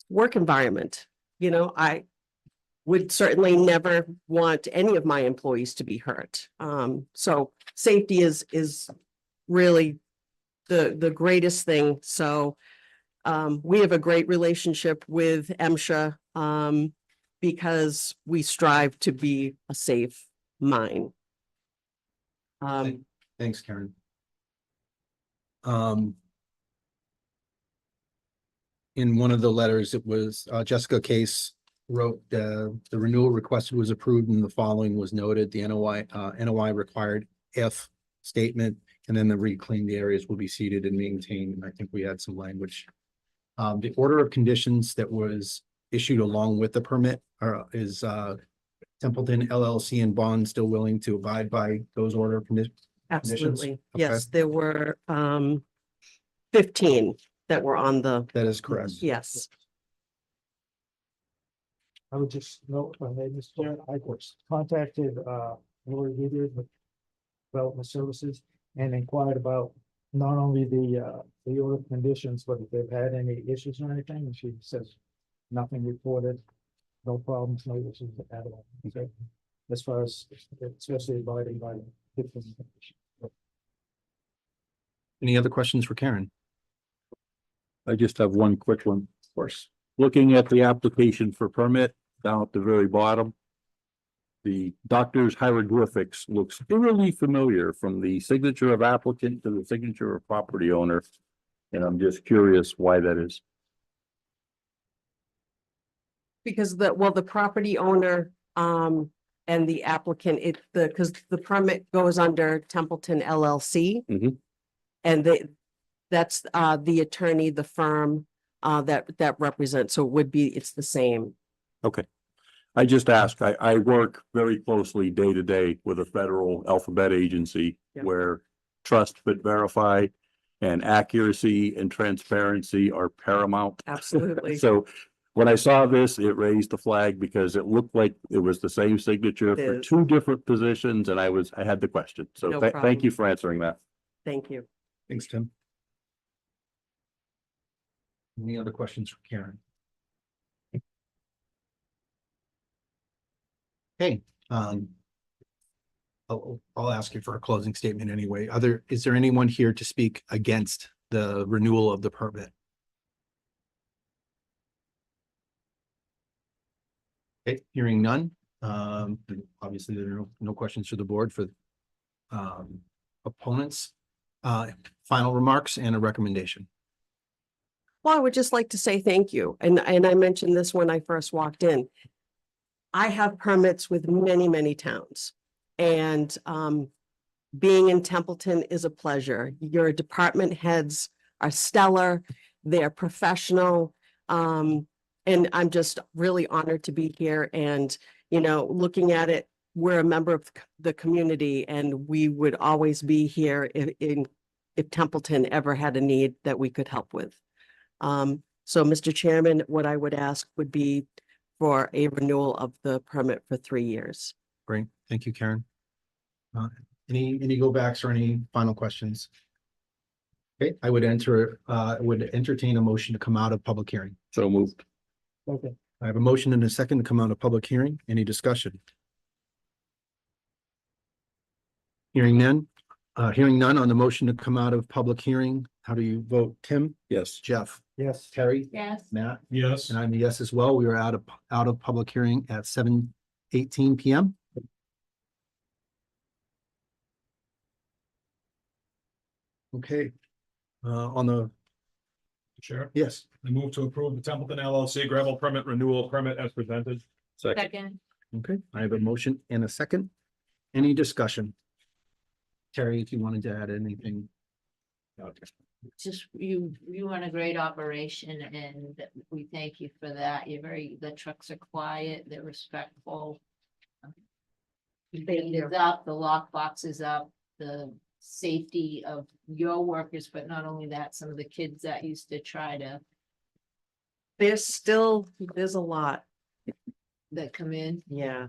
work environment. I would certainly never want any of my employees to be hurt. So safety is really the greatest thing. So we have a great relationship with MSHA because we strive to be a safe mine. Thanks, Karen. In one of the letters, it was Jessica Case wrote, the renewal requested was approved and the following was noted. The NOI required if statement, and then the reclaimed areas will be seeded and maintained. And I think we had some language. The order of conditions that was issued along with the permit is Templeton LLC and Bond still willing to abide by those order of conditions? Absolutely. Okay. Yes, there were 15 that were on the, That is correct. yes. I would just note, Mr. Chair, I was contacted, Lori Woodard with Development Services and inquired about not only the order of conditions, but if they've had any issues or anything, and she says nothing reported, no problems, no issues at all. Okay, as far as especially abiding by different conditions. Any other questions for Karen? I just have one quick one. Of course. Looking at the application for permit down at the very bottom. The doctor's hieroglyphics looks eerily familiar from the signature of applicant to the signature of property owner. And I'm just curious why that is. Because the property owner, and the applicant, because the permit goes under Templeton LLC. Mhm. And that's the attorney, the firm, that represents, so it's the same. Okay. I just ask, I work very closely day to day with a federal alphabet agency Yeah. where trust but verify and accuracy and transparency are paramount. Absolutely. So when I saw this, it raised the flag because it looked like it was the same signature It for is. two different positions and I had the question. So No thank problem. you for answering that. Thank you. Thanks, Tim. Any other questions for Karen? Okay, I'll ask you for a closing statement anyway. Is there anyone here to speak against the renewal of the permit? Okay, hearing none. Obviously, there are no questions for the board for opponents. Final remarks and a recommendation. Well, I would just like to say thank you. And I mentioned this when I first walked in. I have permits with many, many towns. And being in Templeton is a pleasure. Your department heads are stellar. They're professional. And I'm just really honored to be here. And, looking at it, we're a member of the community and we would always be here if Templeton ever had a need that we could help with. So, Mr. Chairman, what I would ask would be for a renewal of the permit for 3 years. Great, thank you, Karen. Any go backs or any final questions? Okay, I would entertain a motion to come out of public hearing. So moved. Okay. I have a motion and a second to come out of public hearing. Any discussion? Hearing none on the motion to come out of public hearing. How do you vote? Tim? Yes. Jeff? Yes. Terry? Yes. Matt? Yes. And I'm a yes as well. We are out of public hearing at 7:18 PM. Okay. On the, Chair, yes, I move to approve the Templeton LLC gravel permit renewal permit as presented. Second, okay, I have a motion and a second. Any discussion? Terry, if you wanted to add anything. just you run a great operation and we thank you for that. The trucks are quiet, they're respectful. It's up, the lock box is up, the safety of your workers, but not only that, some of the kids that used to try to, There's a lot. that come in. Yeah.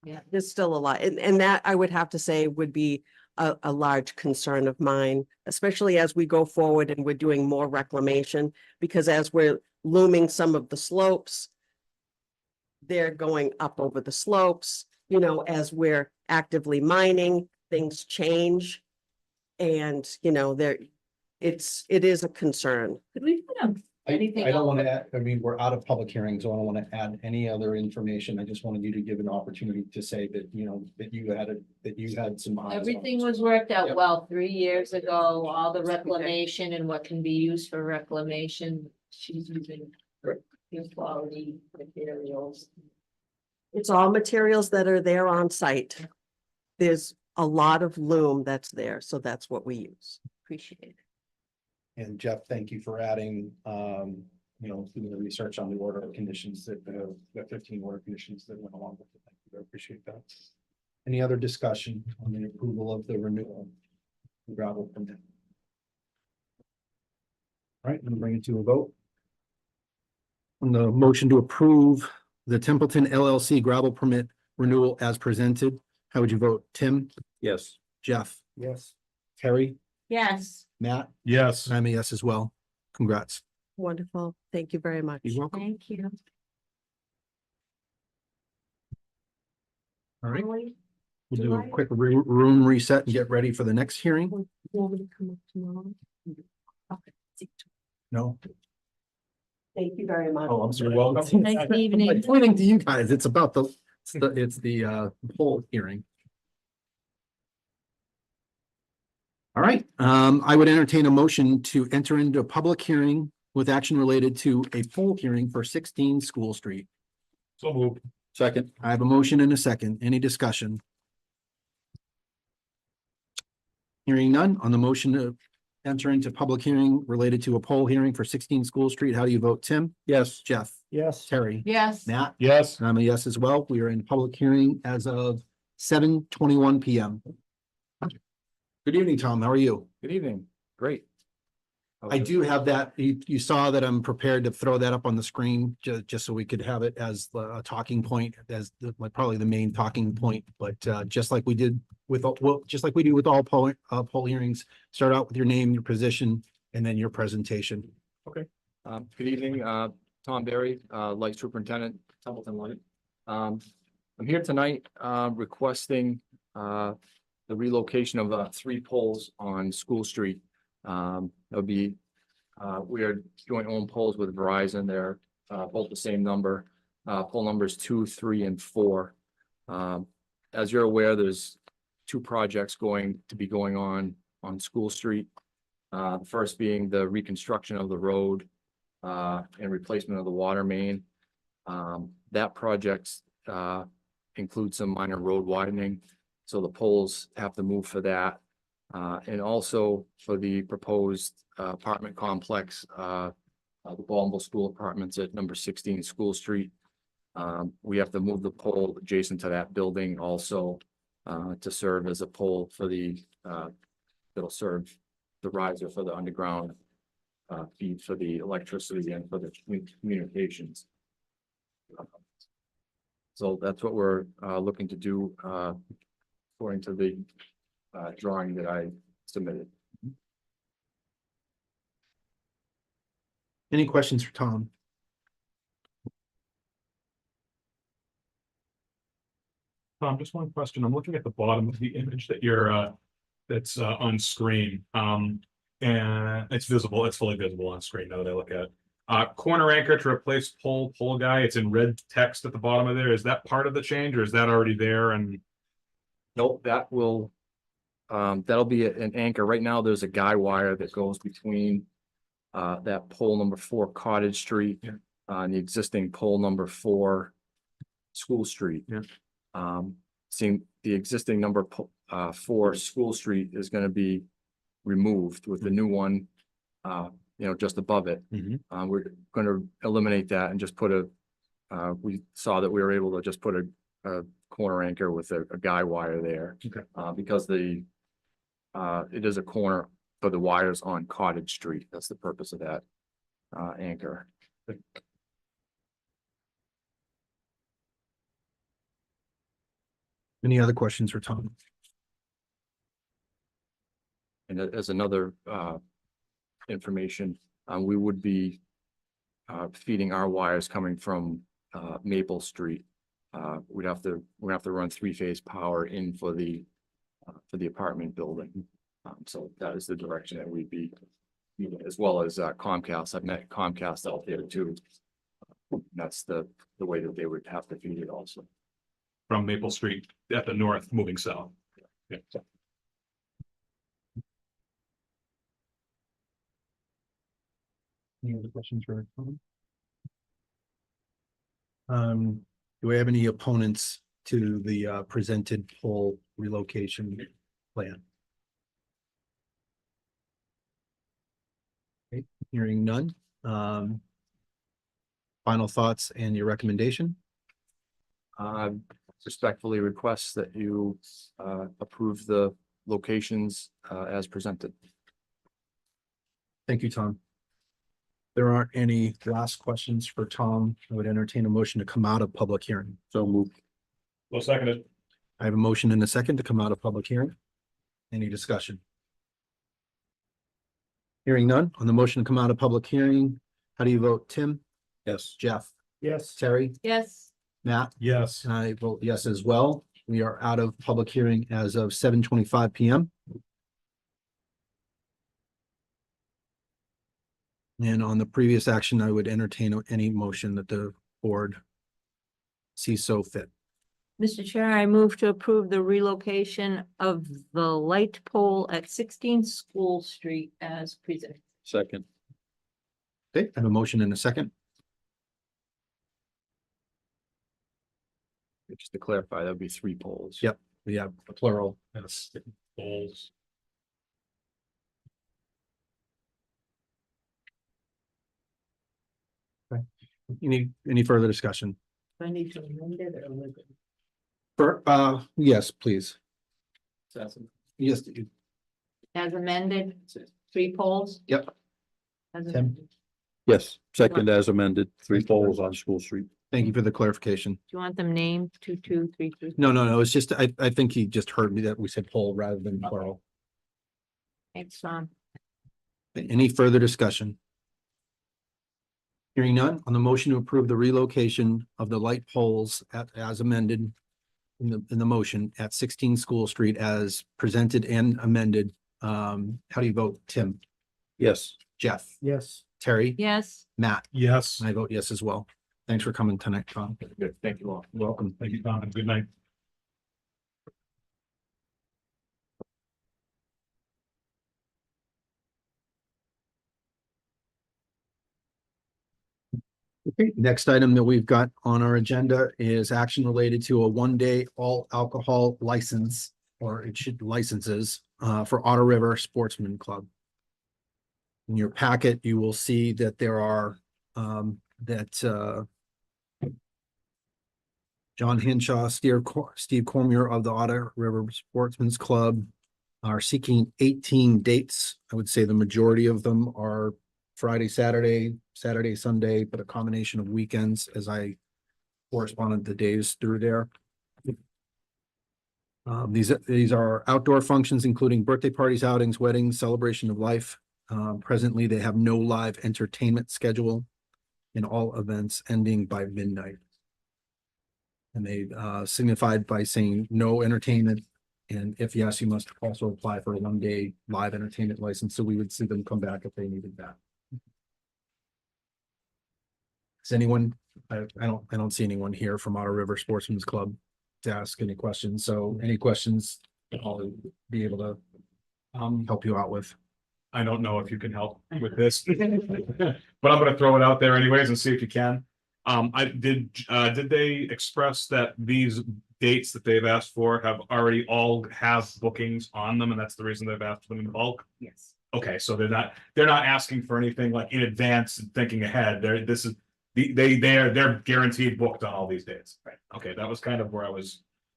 Yeah. There's still a lot. And that I would have to say would be a large concern of mine, especially as we go forward and we're doing more reclamation, because as we're looming some of the slopes, they're going up over the slopes, as we're actively mining, things change. And, it is a concern. Could we put Anything I don't want else? to add, I mean, we're out of public hearing, so I don't want to add any other information. I just wanted you to give an opportunity to say that, you know, that you had some. eyes on Everything this. was worked out Yep. well 3 years ago, all the reclamation and what can be used for reclamation. She's using good quality materials. It's all materials that are there on site. There's a lot of loom that's there, so that's what we use. Appreciate it. And Jeff, thank you for adding, you know, doing the research on the order of conditions that the 15 order conditions that went along with it. Thank you. I appreciate that. Any other discussion on the approval of the renewal? Gravel permit. All right, I'm gonna bring it to a vote. On the motion to approve the Templeton LLC gravel permit renewal as presented, how would you vote? Tim? Yes. Jeff? Yes. Terry? Yes, Matt? Yes. And I'm a yes as well. Congrats. Wonderful. Thank you very much. You're welcome. thank you. All right, Emily, we'll do do a I- quick room reset and get ready for the next hearing. you want me to come up tomorrow? Okay. No? Thank you very much. Oh, I'm sorry. Welcome. Nice I'm evening. like pointing to you guys. It's about it's the whole hearing. All right, I would entertain a motion to enter into a public hearing with action related to a poll hearing for 16 School Street. So moved. Second. I have a motion and a second. Any discussion? Hearing none on the motion to enter into public hearing related to a poll hearing for 16 School Street. How do you vote? Tim? Yes. Jeff? Yes. Terry? Yes, Matt? Yes. And I'm a yes as well. We are in public hearing as of 7:21 PM. Good evening, Tom. How are you? Good evening. Great. I do have that. You saw that I'm prepared to throw that up on the screen just so we could have it as a talking point, as like probably the main talking point. But just like we did with, just like we do with all poll hearings, start out with your name, your position, and then your presentation. Good evening, Tom Berry, Light Superintendent, Templeton Light. I'm here tonight, requesting, the relocation of, 3 poles on School Street. That'll be, we are joint owned poles with Verizon. They're, both the same number, pole numbers 2, 3, and 4. As you're aware, there's 2 projects going on School Street. The first being the reconstruction of the road, and replacement of the water main. That project includes some minor road widening, so the poles have to move for that. And also for the proposed apartment complex, the Ballinville School Apartments at number 16 School Street. We have to move the pole adjacent to that building also to serve as a pole for the, that'll serve the riser for the underground feed for the electricity and for the communications. So that's what we're looking to do according to the drawing that I submitted. Any questions for Tom? Tom, just one question. I'm looking at the bottom of the image that you're, that's on screen. And it's visible, it's fully visible on screen now that I look at it. Corner anchor to replace pole guy. It's in red text at the bottom of there. Is that part of the change or is that already there? And Nope, that will, that'll be an anchor. Right now, there's a guy wire that goes between that pole number 4 Cottage Street and the existing pole number 4 School Street. Yeah. Seeing the existing number 4 School Street is gonna be removed with the new one, just above it. We're gonna eliminate that and just put we saw that we were able to just put a corner anchor with a guy wire there. Okay. Because it is a corner for the wires on Cottage Street. That's the purpose of that anchor. Any other questions for Tom? And as another information, we would be feeding our wires coming from Maple Street. We're gonna have to run 3-phase power in for the apartment building. So that is the direction that we'd be as well as Comcast. I've met Comcast out there too. That's the way that they would have to feed it also. From Maple Street at the north, moving south. Yeah. Any other questions for Tom? Do we have any opponents to the presented pole relocation plan? Okay, hearing none. Final thoughts and your recommendation? Respectfully request that you approve the locations as presented. Thank you, Tom. There aren't any last questions for Tom. I would entertain a motion to come out of public hearing. So moved. Well, seconded. I have a motion and a second to come out of public hearing. Any discussion? Hearing none on the motion to come out of public hearing. How do you vote? Tim? Yes. Jeff? Yes. Terry? Yes, Matt? Yes. And I vote yes as well. We are out of public hearing as of 7:25 PM. And on the previous action, I would entertain any motion that the board sees so fit. Mr. Chair, I move to approve the relocation of the light pole at 16 School Street as presented. Second. Okay, I have a motion and a second. Just to clarify, that'd be 3 polls. Yep. We have a plural. Yes. Poles. Any further discussion? Do I need to amend it or leave it? Yes, please. Yes, As amended, 3 polls? Yep. As Tim? amended. Yes, second as amended, 3 polls on School Street. thank you for the clarification. Do you want them named 2, 2, 3, 3? No, it's just, I think he just heard me that we said poll rather than plural. Thanks, Tom. Any further discussion? Hearing none on the motion to approve the relocation of the light poles as amended in the motion at 16 School Street as presented and amended. How do you vote? Tim? Yes. Jeff? Yes. Terry? Yes, Matt? Yes. I vote yes as well. Thanks for coming tonight, Tom. Good, thank you all. Welcome. Thank you, Tom, and good night. Okay, next item that we've got on our agenda is action related to a 1-day all alcohol license, or it should licenses, for Otter River Sportsman Club. In your packet, you will see that there are, John Henshaw, Steve Cormier of the Otter River Sportsman's Club are seeking 18 dates. I would say the majority of them are Friday, Saturday, Sunday, but a combination of weekends as I corresponded the days through there. These are outdoor functions, including birthday parties, outings, weddings, celebration of life. Presently, they have no live entertainment schedule in all events ending by midnight. And they signified by saying no entertainment. And if yes, you must also apply for a 1-day live entertainment license. So we would see them come back if they needed that. Is anyone, I don't see anyone here from Otter River Sportsman's Club to ask any questions. So any questions I'll be able to help you out with. I don't know if you can help with this, but I'm gonna throw it out there anyways and see if you can. Did they express that these dates that they've asked for have already all have bookings on them, and that's the reason they've asked for them in bulk? Yes. Okay, so they're not asking for anything like in advance and thinking ahead. They're guaranteed booked on all these dates. Right. Okay, that was kind of where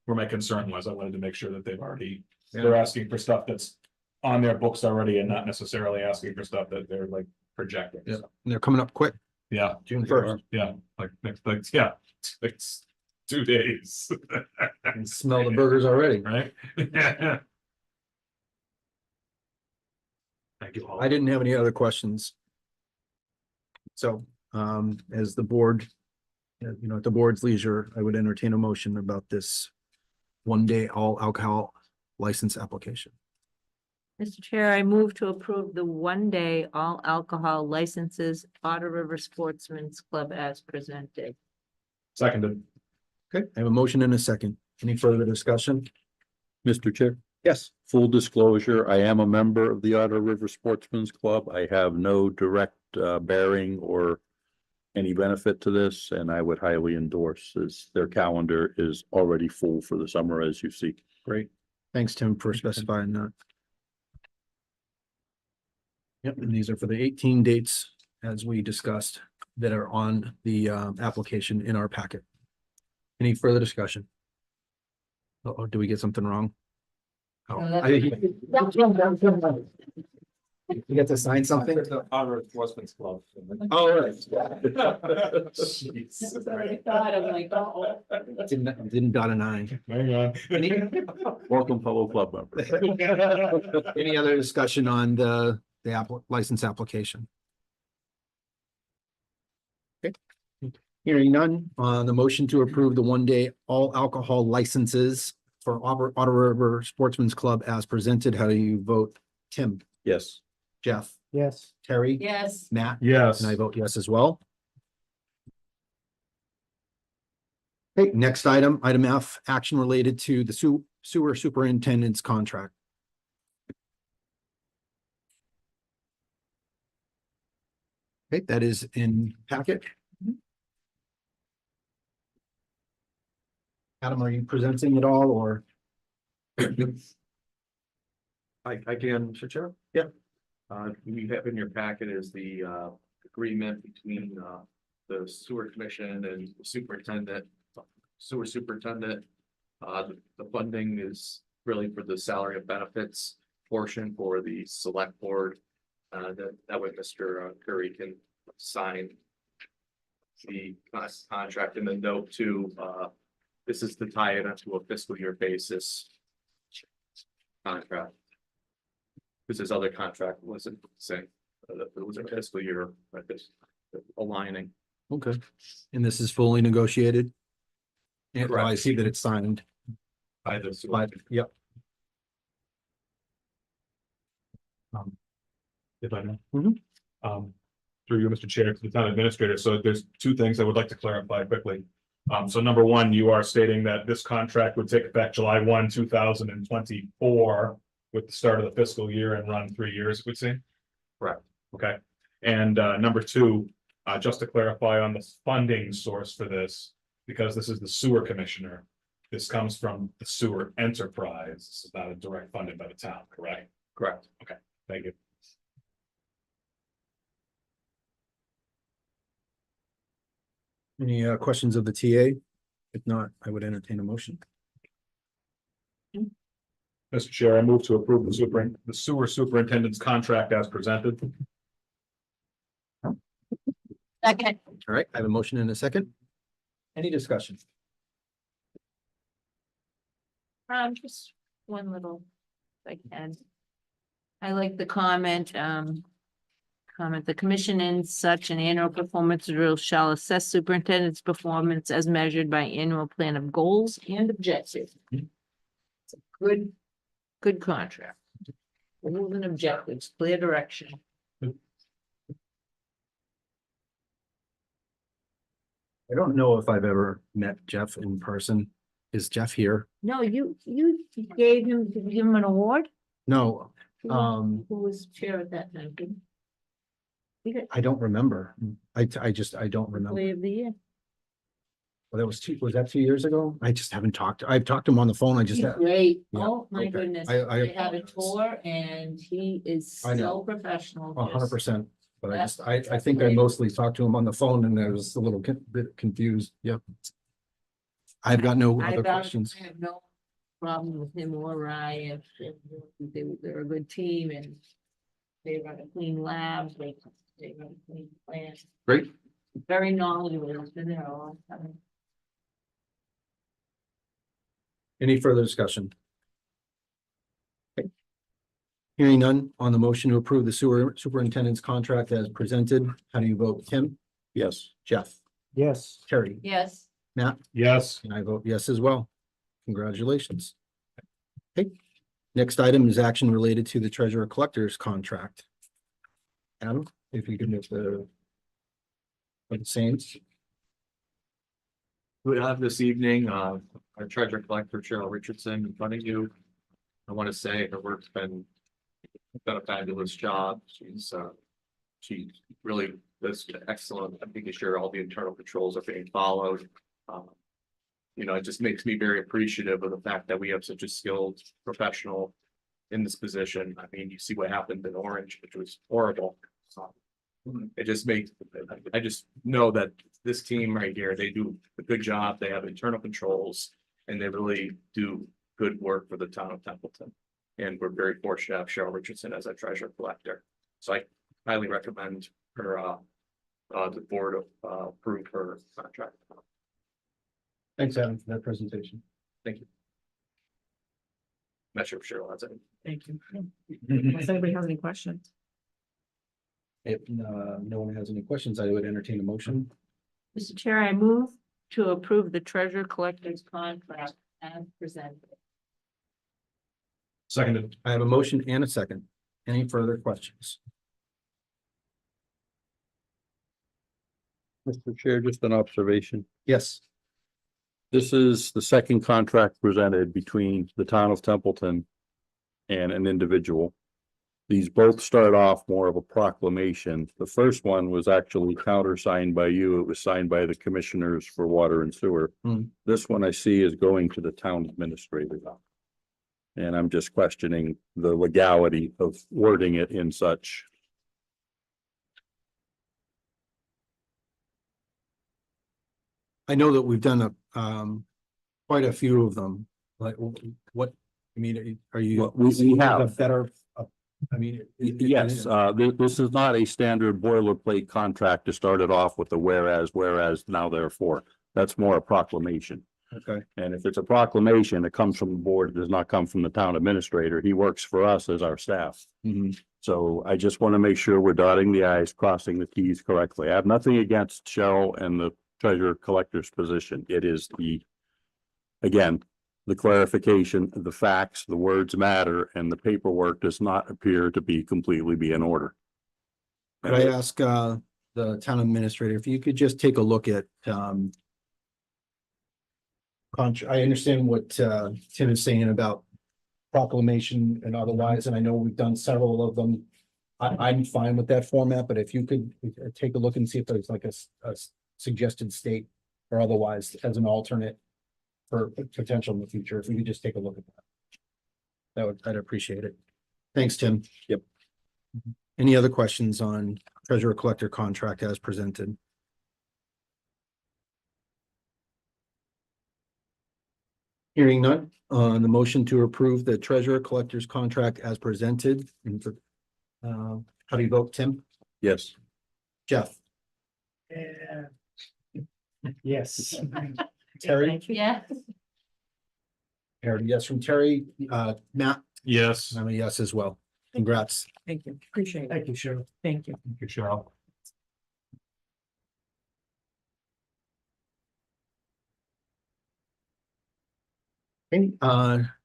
my concern was. I wanted to make sure that they're asking for stuff that's on their books already and not necessarily asking for stuff that they're like projecting. Yeah, So, and they're coming up quick, yeah, June 1st. yeah, like next, yeah, it's 2 days. I can smell the burgers already. Right? Thank you all. I didn't have any other questions. So, as the board, at the board's leisure, I would entertain a motion about this 1-day all alcohol license application. Mr. Chair, I move to approve the one-day all alcohol licenses, Otter River Sportsman's Club as presented. Seconded. Okay, I have a motion and a second. Any further discussion? Mr. Chair, Yes. full disclosure, I am a member of the Otter River Sportsman's Club. I have no direct bearing or any benefit to this, and I would highly endorse as their calendar is already full for the summer, as you see. Great. Thanks, Tim, for specifying that. Yep, and these are for the 18 dates, as we discussed, that are on the application in our packet. Any further discussion? Oh, do we get something wrong? Oh, you get to sign something? The Honor Enforcement Club. Oh, right. That's what I thought, I'm like, oh. Didn't dot an I. Hang on. Welcome, fellow club members. Any other discussion on the license application? Okay. Hearing none, on the motion to approve the one-day all alcohol licenses for Otter River Sportsman's Club as presented, how do you vote? Tim, Yes. Jeff, Yes. Terry? Yes, Matt? Yes. And I vote yes as well. Okay, next item, item F, action related to the sewer superintendent's contract. Okay, that is in packet. Adam, are you presenting it all or? I can, Mr. Chair? Yeah. You have in your packet is the agreement between the sewer commission and the superintendent, sewer superintendent. The funding is really for the salary and benefits portion for the select board. That way Mr. Curry can sign the contract and then note to this is to tie it into a fiscal year basis contract. Because his other contract wasn't the same. It was a fiscal year, like this, aligning. Okay, and this is fully negotiated? And I Correct. see that it's signed, By the. but, yep. If I may. Mhm. Through you, Mr. Chair, to the town administrator. So there's two things I would like to clarify quickly. So number one, you are stating that this contract would take effect July 1, 2024 with the start of the fiscal year and run 3 years, it would seem? Correct. Okay. And number two, just to clarify on the funding source for this, because this is the sewer commissioner, this comes from the sewer enterprise. This is not a direct funded by the town, correct? Correct. Okay, thank you. Any questions of the TA? If not, I would entertain a motion. Mr. Chair, I move to approve the sewer superintendent's contract as presented. second, All right, I have a motion and a second. Any discussion? just one little, if I can. I like the comment, the commission in such an annual performance drill shall assess superintendent's performance as measured by annual plan of goals and objectives. It's a good contract. Goals and objectives, clear direction. I don't know if I've ever met Jeff in person. Is Jeff here? No, you gave him, did you give him an award? No, Who was chair at that time? He got I don't remember. I don't remember. employee of the year. Well, that was was that 2 years ago? I just haven't talked. I've talked to him on the phone. I just, He's great. Yeah, Oh, my okay. goodness. I They have a tour and he is I know. so professional. 100%. But That's- I that's think I great. mostly talked to him on the phone and I was a little bit confused. Yeah. I've got no other questions. I have no problem with him or Ryan. They're a good team and they run a clean lab. They run a clean plant. Great. Very knowledgeable. He's been there a long time. Any further discussion? Okay. Hearing none on the motion to approve the sewer superintendent's contract as presented, how do you vote? Tim, Yes. Jeff, Yes. Terry, Yes, Matt, Yes. and I vote yes as well. Congratulations. Okay. Next item is action related to the treasurer collector's contract. Adam, if you can, for the Saints. We have this evening, our treasurer collector Cheryl Richardson in front of you. I want to say her work's been done a fabulous job. She really does excellent at making sure all the internal controls are being followed. You know, it just makes me very appreciative of the fact that we have such a skilled professional in this position. I mean, you see what happened in Orange, which was horrible. It just makes, I just know that this team right here, they do a good job. They have internal controls and they really do good work for the town of Templeton. And we're very fortunate to have Cheryl Richardson as a treasurer collector. So I highly recommend her, the board approve her contract. Thanks, Adam, for that presentation. Thank you. Not sure if Cheryl has any. Thank you. Unless anybody has any questions. If no one has any questions, I would entertain a motion. Mr. Chair, I move to approve the treasurer collector's contract as presented. Seconded. I have a motion and a second. Any further questions? Mr. Chair, just an observation. Yes. This is the second contract presented between the town of Templeton and an individual. These both start off more of a proclamation. The first one was actually countersigned by you. It was signed by the commissioners for water and sewer. Hmm. This one I see is going to the town administrator. And I'm just questioning the legality of wording it in such. I know that we've done quite a few of them. Like what, I mean, are you? Well, we have. A better, I mean. Yes, this is not a standard boilerplate contract to start it off with the whereas, now therefore. That's more a proclamation. Okay, And if it's a proclamation, it comes from the board, it does not come from the town administrator. He works for us as our staff. mhm. So I just want to make sure we're dotting the i's, crossing the t's correctly. I have nothing against Cheryl and the treasurer collector's position. It is again, the clarification, the facts, the words matter, and the paperwork does not appear to be completely in order. Could I ask the town administrator if you could just take a look at I understand what Tim is saying about proclamation and otherwise, and I know we've done several of them. I'm fine with that format, but if you could take a look and see if there's like a suggested state or otherwise as an alternate for potential in the future, if we could just take a look at that. I'd appreciate it. Thanks, Tim. Yep. Any other questions on treasurer collector contract as presented? Hearing none, on the motion to approve the treasurer collector's contract as presented. And for, how do you vote, Tim? Yes. Jeff? Yes. Terry? Yeah. Terry, yes from Terry. Matt? Yes. I'm a yes as well. Congrats. Thank you. Appreciate it. Thank you, Cheryl. Thank you. Thank you, Cheryl. Okay,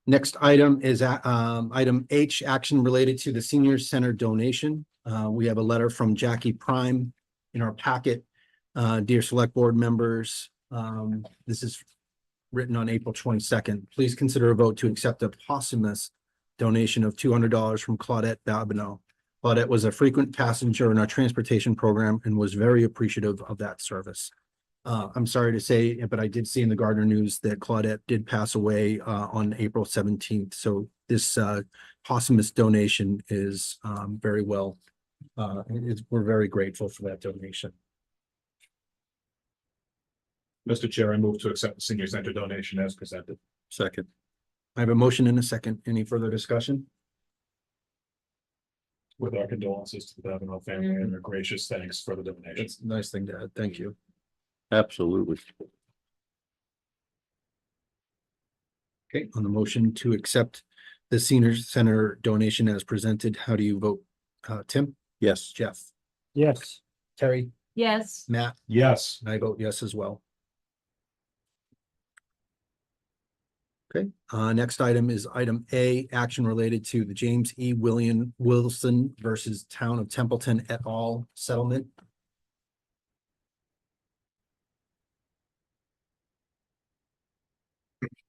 next item is item H, action related to the senior center donation. We have a letter from Jackie Prime in our packet. Dear select board members, this is written on April 22nd. Please consider a vote to accept a posthumous donation of $200 from Claudette Babineau. Claudette was a frequent passenger in our transportation program and was very appreciative of that service. I'm sorry to say, but I did see in the Gardner News that Claudette did pass away on April 17th. So this posthumous donation is very well. We're very grateful for that donation. Mr. Chair, I move to accept the senior center donation as presented. Second. I have a motion and a second. Any further discussion? With our condolences to the Babineau family and their gracious thanks for the donation. That's a nice thing to add. Thank you. Absolutely. Okay, on the motion to accept the senior center donation as presented, how do you vote? Tim? Yes. Jeff? Yes. Terry? Yes. Matt? Yes. And I vote yes as well. Okay, next item is item A, action related to the James E. Wilson versus Town of Templeton et al. Settlement.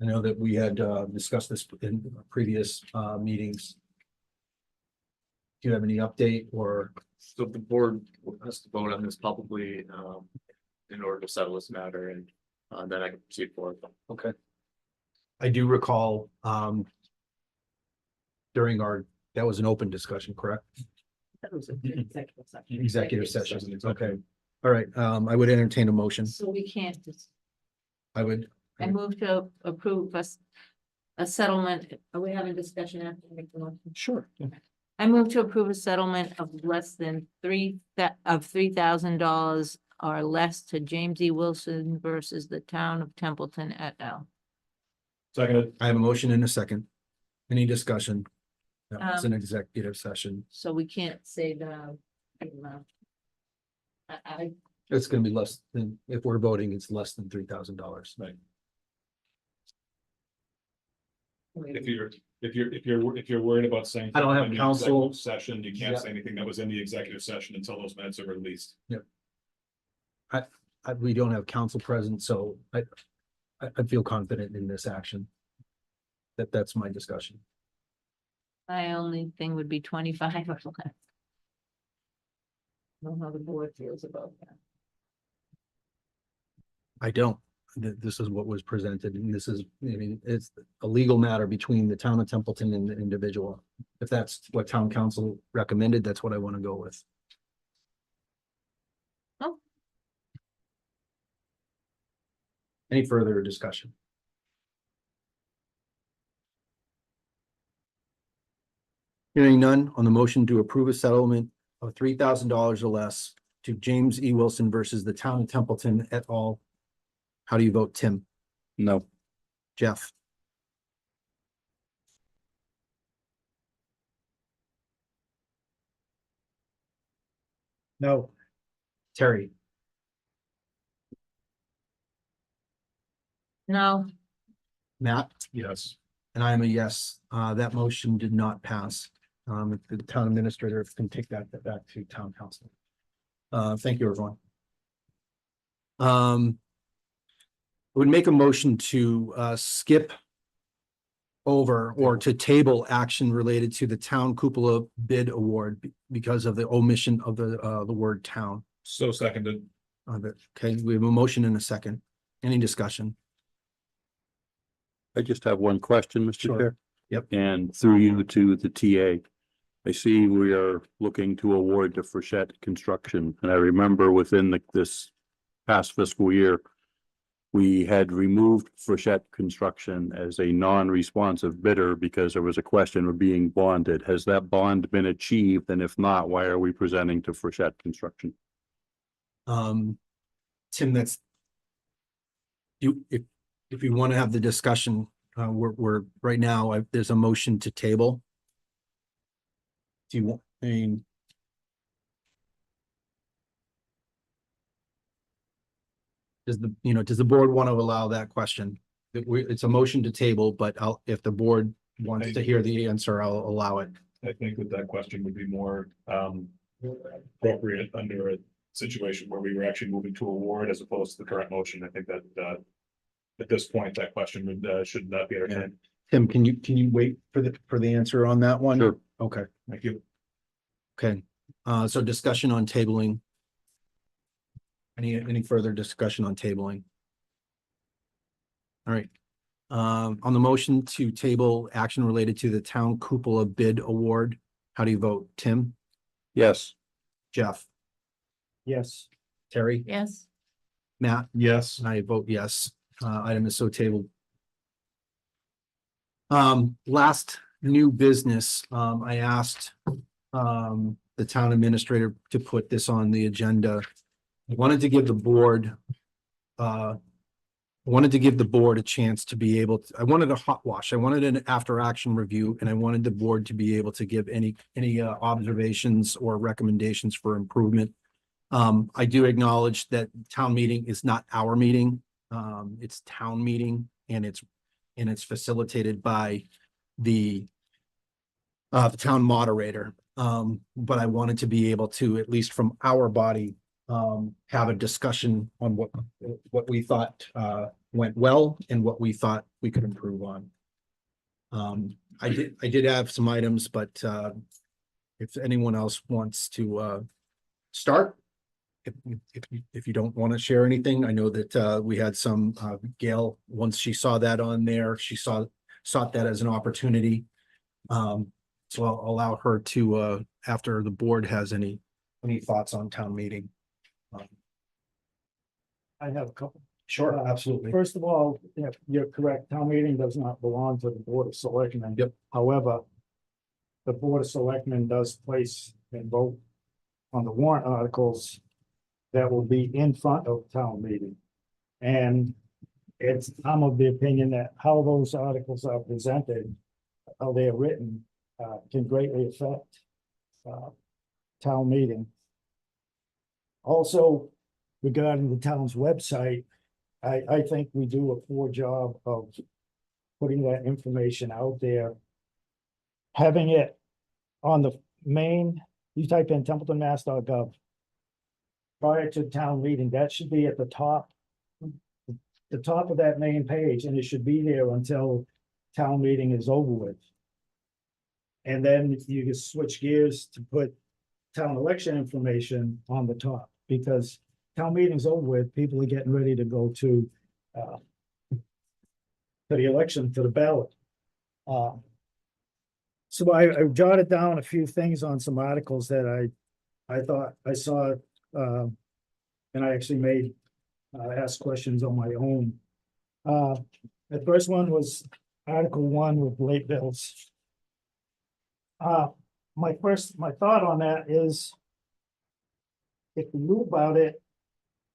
I know that we had discussed this in previous meetings. Do you have any update or? So the board has to vote on this publicly, in order to settle this matter and, then I can proceed forward. Okay. I do recall, during that was an open discussion, correct? That was an executive session. Executive session, okay. All right, I would entertain a motion. So we can't just, I would, I move to approve us a settlement. Are we having discussion after we make the motion? sure. I move to approve a settlement of less than $3,000 or less to James E. Wilson versus the Town of Templeton et al. Seconded. I have a motion and a second. Any discussion? That was an Um, executive session. So we can't say the amount. I, It's gonna be less than, if we're voting, it's less than $3,000. Right. If you're worried about saying. I don't have in the counsel. executive Session, you can't say anything that was in the executive session until those minutes are released. We don't have council present, so I feel confident in this action. That's my discussion. my only thing would be 25 or less. I don't know how the board feels about that. I don't. This is what was presented, and this is, I mean, it's a legal matter between the town of Templeton and the individual. If that's what town council recommended, that's what I want to go with. Oh. Any further discussion? Hearing none on the motion to approve a settlement of $3,000 or less to James E. Wilson versus the town of Templeton et al. How do you vote, Tim? No. Jeff? No, Terry? No, Matt? Yes. And I am a yes. That motion did not pass. The town administrator can take that back to town council. Thank you, everyone. Would make a motion to skip over or to table action related to the town cupola bid award because of the omission of the word town. So seconded. Okay, we have a motion and a second. Any discussion? I just have one question, Mr. Sure. Chair. Yep. And through you to the TA. I see we are looking to award to Frechette Construction, and I remember within this past fiscal year, we had removed Frechette Construction as a non-responsive bidder because there was a question of being bonded. Has that bond been achieved? And if not, why are we presenting to Frechette Construction? Tim, that's if you want to have the discussion, we're right now, there's a motion to table. Do you want, I mean, does the board want to allow that question? It's a motion to table, but if the board wants to hear the answer, I'll allow it. I think that question would be more appropriate under a situation where we were actually moving to award as opposed to the current motion. I think that at this point, that question should not be entertained. Tim, can you wait for the answer on that one? Sure. Okay, Thank you. okay. So discussion on tabling. Any further discussion on tabling? All right. On the motion to table action related to the town cupola bid award, how do you vote? Tim? Yes. Jeff? yes, Terry? yes, Matt? Yes. And I vote yes. Item is so tabled. Last new business, I asked the town administrator to put this on the agenda. I wanted to give the board a chance to be able to, I wanted a hot wash. I wanted an after action review, and I wanted the board to be able to give any observations or recommendations for improvement. I do acknowledge that town meeting is not our meeting. It's town meeting, and and it's facilitated by the town moderator. But I wanted to be able to, at least from our body, have a discussion on what we thought went well and what we thought we could improve on. I did have some items, but if anyone else wants to start. If you don't want to share anything, I know that we had some Gail, once she saw that on there, she sought that as an opportunity. So I'll allow her to after the board has any thoughts on town meeting. I have a couple. Sure, absolutely. First of all, yeah, you're correct. Town meeting does not belong to the Board of Selectmen. Yep. However, the Board of Selectmen does place and vote on the warrant articles that will be in front of town meeting. And I'm of the opinion that how those articles are presented, how they are written, can greatly affect town meeting. Also, regarding the town's website, I think we do a poor job of putting that information out there. Having it on the main, you type in templetonmass.gov. Prior to town meeting, that should be at the top of that main page, and it should be there until town meeting is over with. And then you can switch gears to put town election information on the top, because town meeting's over with, people are getting ready to go to the election, to the ballot. So I jotted down a few things on some articles that I thought I saw, and I actually made asked questions on my own. The first one was Article 1 with late bills. My thought on that is, if we knew about it,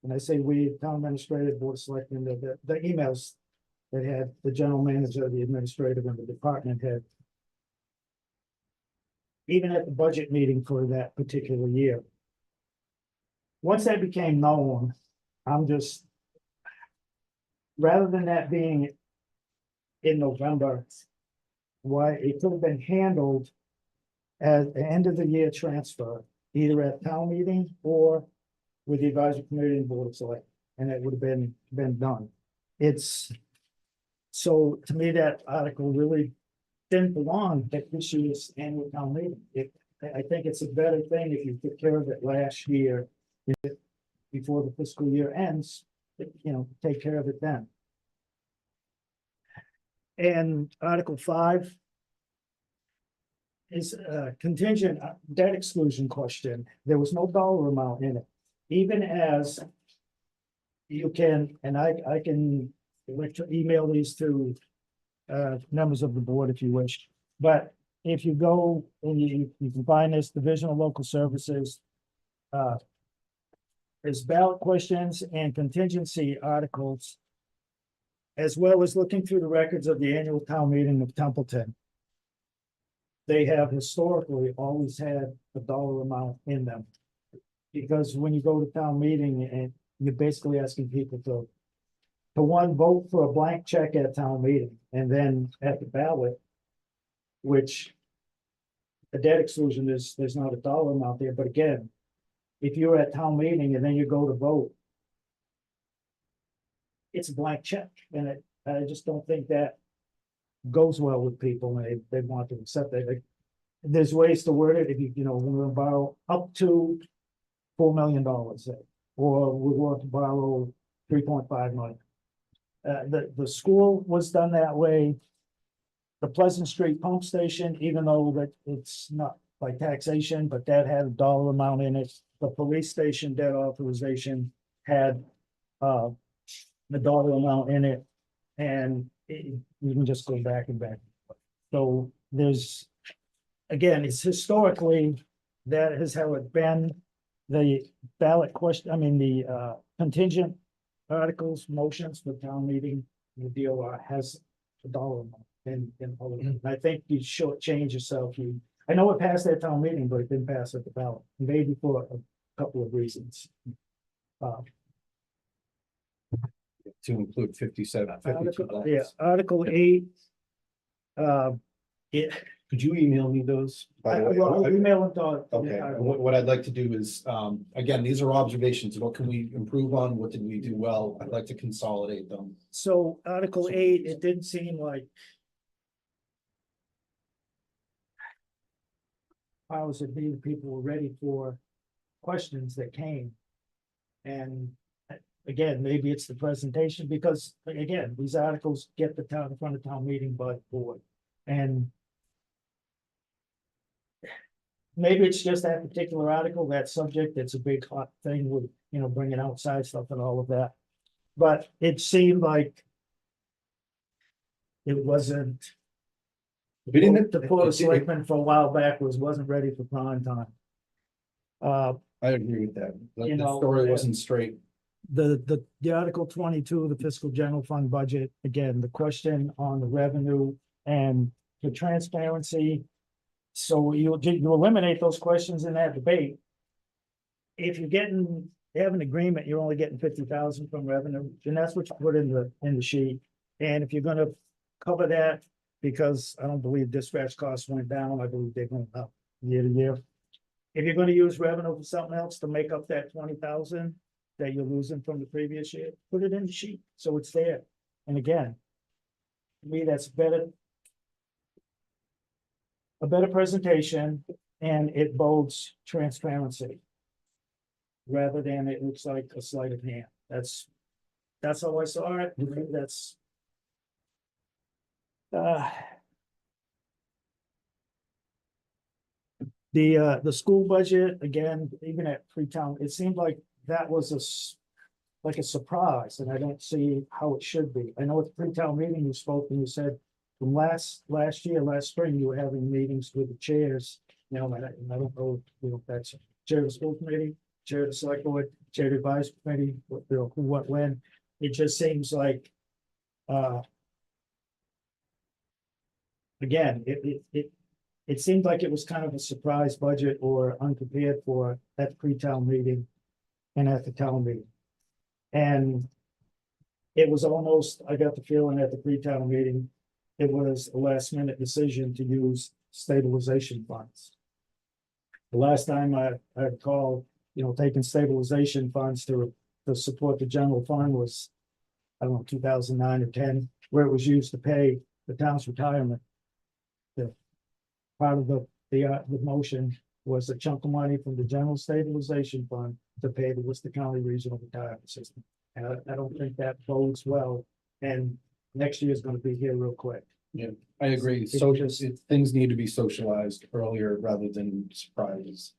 and I say we, town administrator, board of selectmen, the emails that had the general manager, the administrative, and the department head, even at the budget meeting for that particular year. Once that became known, I'm just, rather than that being in November, why it could have been handled as an end of the year transfer, either at town meeting or with the advisory committee and board of select, and it would have been done. So to me, that article really didn't belong at this year's annual town meeting. I think it's a better thing if you took care of it last year, before the fiscal year ends, take care of it then. And Article 5 is a contingent debt exclusion question. There was no dollar amount in it, even as you can, and I can email these to members of the board if you wish. But if you go and you can find this Division of Local Services, there's ballot questions and contingency articles, as well as looking through the records of the annual town meeting of Templeton. They have historically always had a dollar amount in them. Because when you go to town meeting and you're basically asking people to one, vote for a blank check at town meeting, and then at the ballot, which the debt exclusion is, there's not a dollar amount there, but again, if you're at town meeting and then you go to vote, it's a blank check, and I just don't think that goes well with people, and they want to accept it. There's ways to word it. If we're going to borrow up to $4 million, or we want to borrow 3.5 million. The school was done that way. The Pleasant Street pump station, even though that it's not by taxation, but that had a dollar amount in it. The police station debt authorization had the dollar amount in it, and you can just go back and back. So there's, again, it's historically, that is how it's been. The ballot question, the contingent articles, motions for town meeting, the DOR has a dollar amount in all of it. And I think you shortchange yourself. I know it passed at town meeting, but it didn't pass at the ballot, maybe for a couple of reasons. to include 57, 52 Article, yeah, blanks. Article 8. It, Could you email me those? by the way? I'll email it to. Okay, what I'd like to do is, again, these are observations. What can we improve on? What did we do well? I'd like to consolidate them. So Article 8, it didn't seem like. Powers that be, the people were ready for questions that came. And again, maybe it's the presentation, because again, these articles get the town in front of town meeting by the board. And maybe it's just that particular article, that subject, it's a big hot thing with, bringing outside stuff and all of that. But it seemed like it wasn't. We didn't- The Board of Selectmen for a while back wasn't ready for prime time. I agree with that. You The know, story wasn't straight. The Article 22, the fiscal general fund budget, again, the question on the revenue and the transparency. So you eliminate those questions in that debate. If you have an agreement, you're only getting 50,000 from revenue, and that's what you put in the sheet. And if you're gonna cover that, because I don't believe dispatch costs went down, I believe they're going up year to year. If you're gonna use revenue for something else to make up that 20,000 that you're losing from the previous year, put it in the sheet, so it's there. And again, to me, that's better. A better presentation, and it bodes transparency. Rather than it looks like a sleight of hand. That's how I saw it. That's. The school budget, again, even at Freetown, it seemed like that was like a surprise, and I don't see how it should be. I know at the Freetown meeting you spoke and you said from last spring, you were having meetings with the chairs. I don't know, if that's chair of the school committee, chair of the select board, chair of the advisory committee, who, what, when. It just seems like, again, it seemed like it was kind of a surprise budget or unprepared for at the pre-town meeting and at the town meeting. And it was almost, I got the feeling at the pre-town meeting, it was a last minute decision to use stabilization funds. The last time I called, taking stabilization funds to support the general fund was, I don't know, 2009 or 10, where it was used to pay the town's retirement. The part of the motion was a chunk of money from the general stabilization fund to pay the Worcester County Regional Retirement System. And I don't think that bodes well, and next year is gonna be here real quick. Yeah, I agree. So things need to be socialized earlier rather than surprises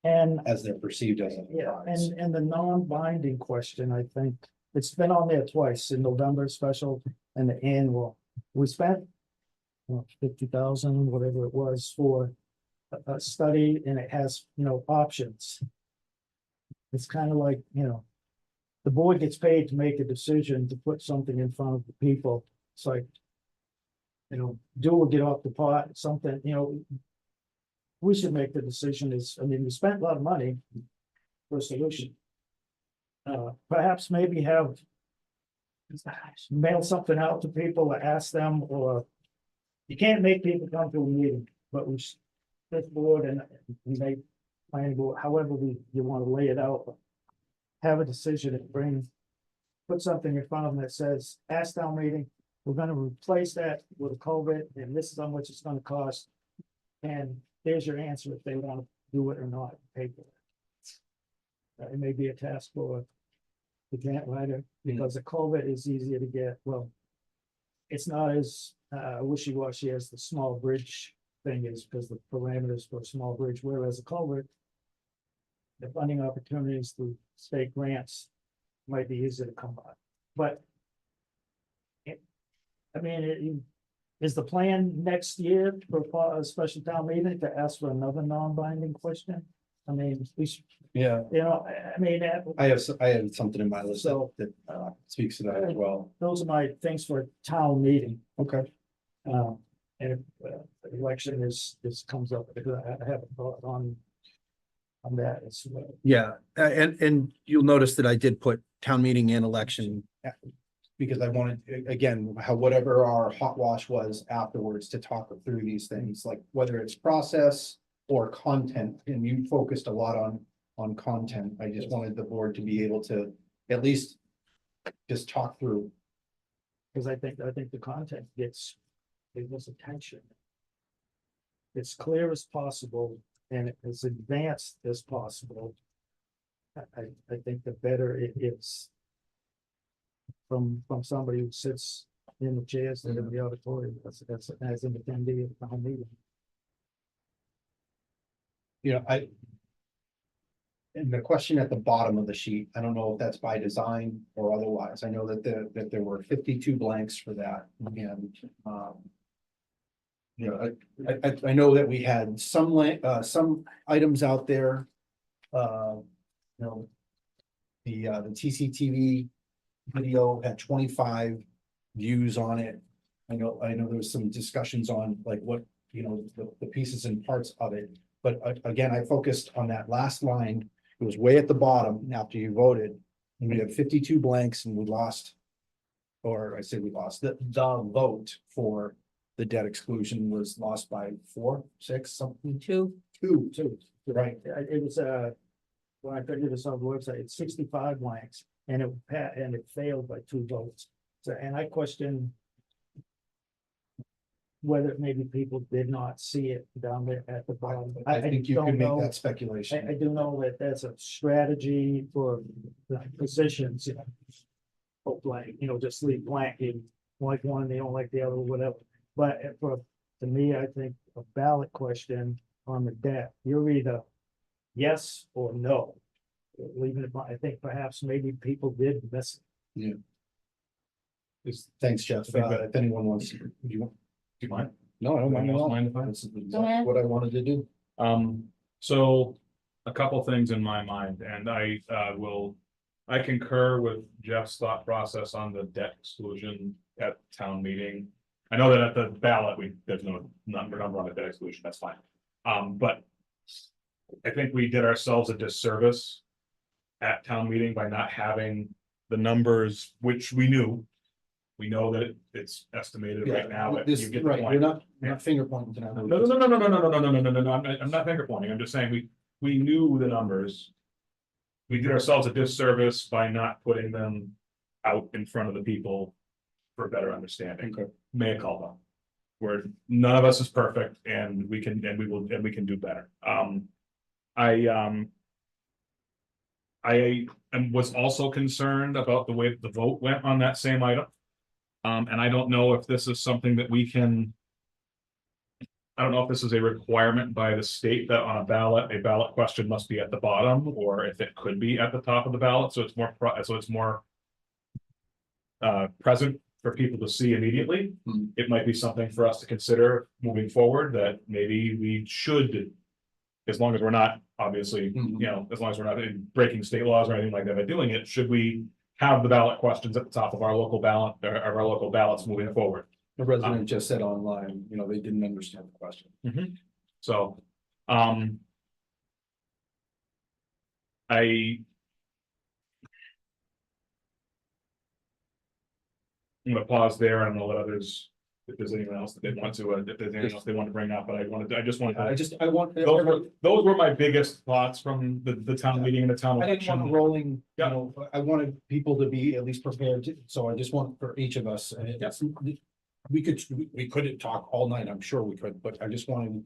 And as they're perceived as a yeah, surprise. and the non-binding question, I think, it's been on there twice, in November special and the annual. We spent 50,000, whatever it was, for a study, and it has, options. It's kind of like, the board gets paid to make a decision to put something in front of the people. It's like, do or get off the pot, something, we should make the decision. We spent a lot of money for a solution. Perhaps maybe have mail something out to people or ask them, or you can't make people come to a meeting, but this board and they planning board, however you want to lay it out. Have a decision and put something in front of them that says, ask town meeting, we're gonna replace that with a culvert, and this is how much it's gonna cost. And there's your answer if they want to do it or not, pay for it. It may be a task for the grant writer, because a culvert is easier to get, well. It's not as wishy-washy as the small bridge thing is, because the parameters for a small bridge, whereas a culvert. The funding opportunities through state grants might be easier to come by, but. Is the plan next year for a special town meeting to ask for another non-binding question? We should, Yeah, I I have something in my list So- that speaks to that as well. those are my things for a town meeting. Okay. And if the election comes up, I have a thought on that as well. Yeah, and you'll notice that I did put town meeting and election. Because I wanted, again, whatever our hot wash was afterwards to talk through these things, like whether it's process or content, and you focused a lot on content. I just wanted the board to be able to at least just talk through. Because I think the content gets attention. It's clear as possible and as advanced as possible. I think the better it is. From somebody who sits in the chairs and in the auditorium, that's as an attendee at the whole meeting. You know, and the question at the bottom of the sheet, I don't know if that's by design or otherwise. I know that there were 52 blanks for that, and you know, I know that we had some items out there. You know, the TCTV video had 25 views on it. I know there was some discussions on like what, you know, the pieces and parts of it. But again, I focused on that last line. It was way at the bottom after you voted. And we had 52 blanks and we lost, or I say we lost, the vote for the debt exclusion was lost by 4, 6, something. Two, right. It was when I figured this on the website, it's 65 blanks and it failed by 2 votes. So, and I question whether maybe people did not see it down there at the bottom. I think you don't can make know. that speculation. I do know that that's a strategy for the positions, you know. Oh, blank, you know, just leave blank, you like one, they don't like the other, whatever. But to me, I think a ballot question on the debt, you're either yes or no. Leaving it, I think perhaps maybe people did miss it. Thanks, Jeff. If anyone wants, do you mind? No, I don't mind at all. Mind if I- This is Go ahead. what I wanted to do. So a couple things in my mind, and I concur with Jeff's thought process on the debt exclusion at town meeting. I know that at the ballot, there's no number on the debt exclusion, that's fine. But I think we did ourselves a disservice at town meeting by not having the numbers, which we knew. We know that it's estimated right now, but This, you get the right, point. you're not finger pointing tonight. No, I'm not finger pointing. I'm just saying we knew the numbers. We did ourselves a disservice by not putting them out in front of the people for a better understanding. Okay. Mea culpa. Where none of us is perfect and we can do better. I was also concerned about the way that the vote went on that same item. And I don't know if this is something that we can. I don't know if this is a requirement by the state that on a ballot question must be at the bottom, or if it could be at the top of the ballot, so it's more present for people to see immediately. It might be something for us to consider moving forward, that maybe we should, as long as we're not, obviously, you know, as long as we're not breaking state laws or anything like that by doing it, should we have the ballot questions at the top of our local ballot, or our local ballots moving forward? The resident just said online, you know, they didn't understand the question. So, I'm gonna pause there and I'm gonna let others, if there's anyone else that they want to, if there's anything else they want to bring up, but I want, those were my biggest thoughts from the town meeting and the town I didn't want election. rolling, you know, I wanted people to be at least prepared, so I just want for each of us, and it's. We couldn't talk all night, I'm sure we could, but I just wanted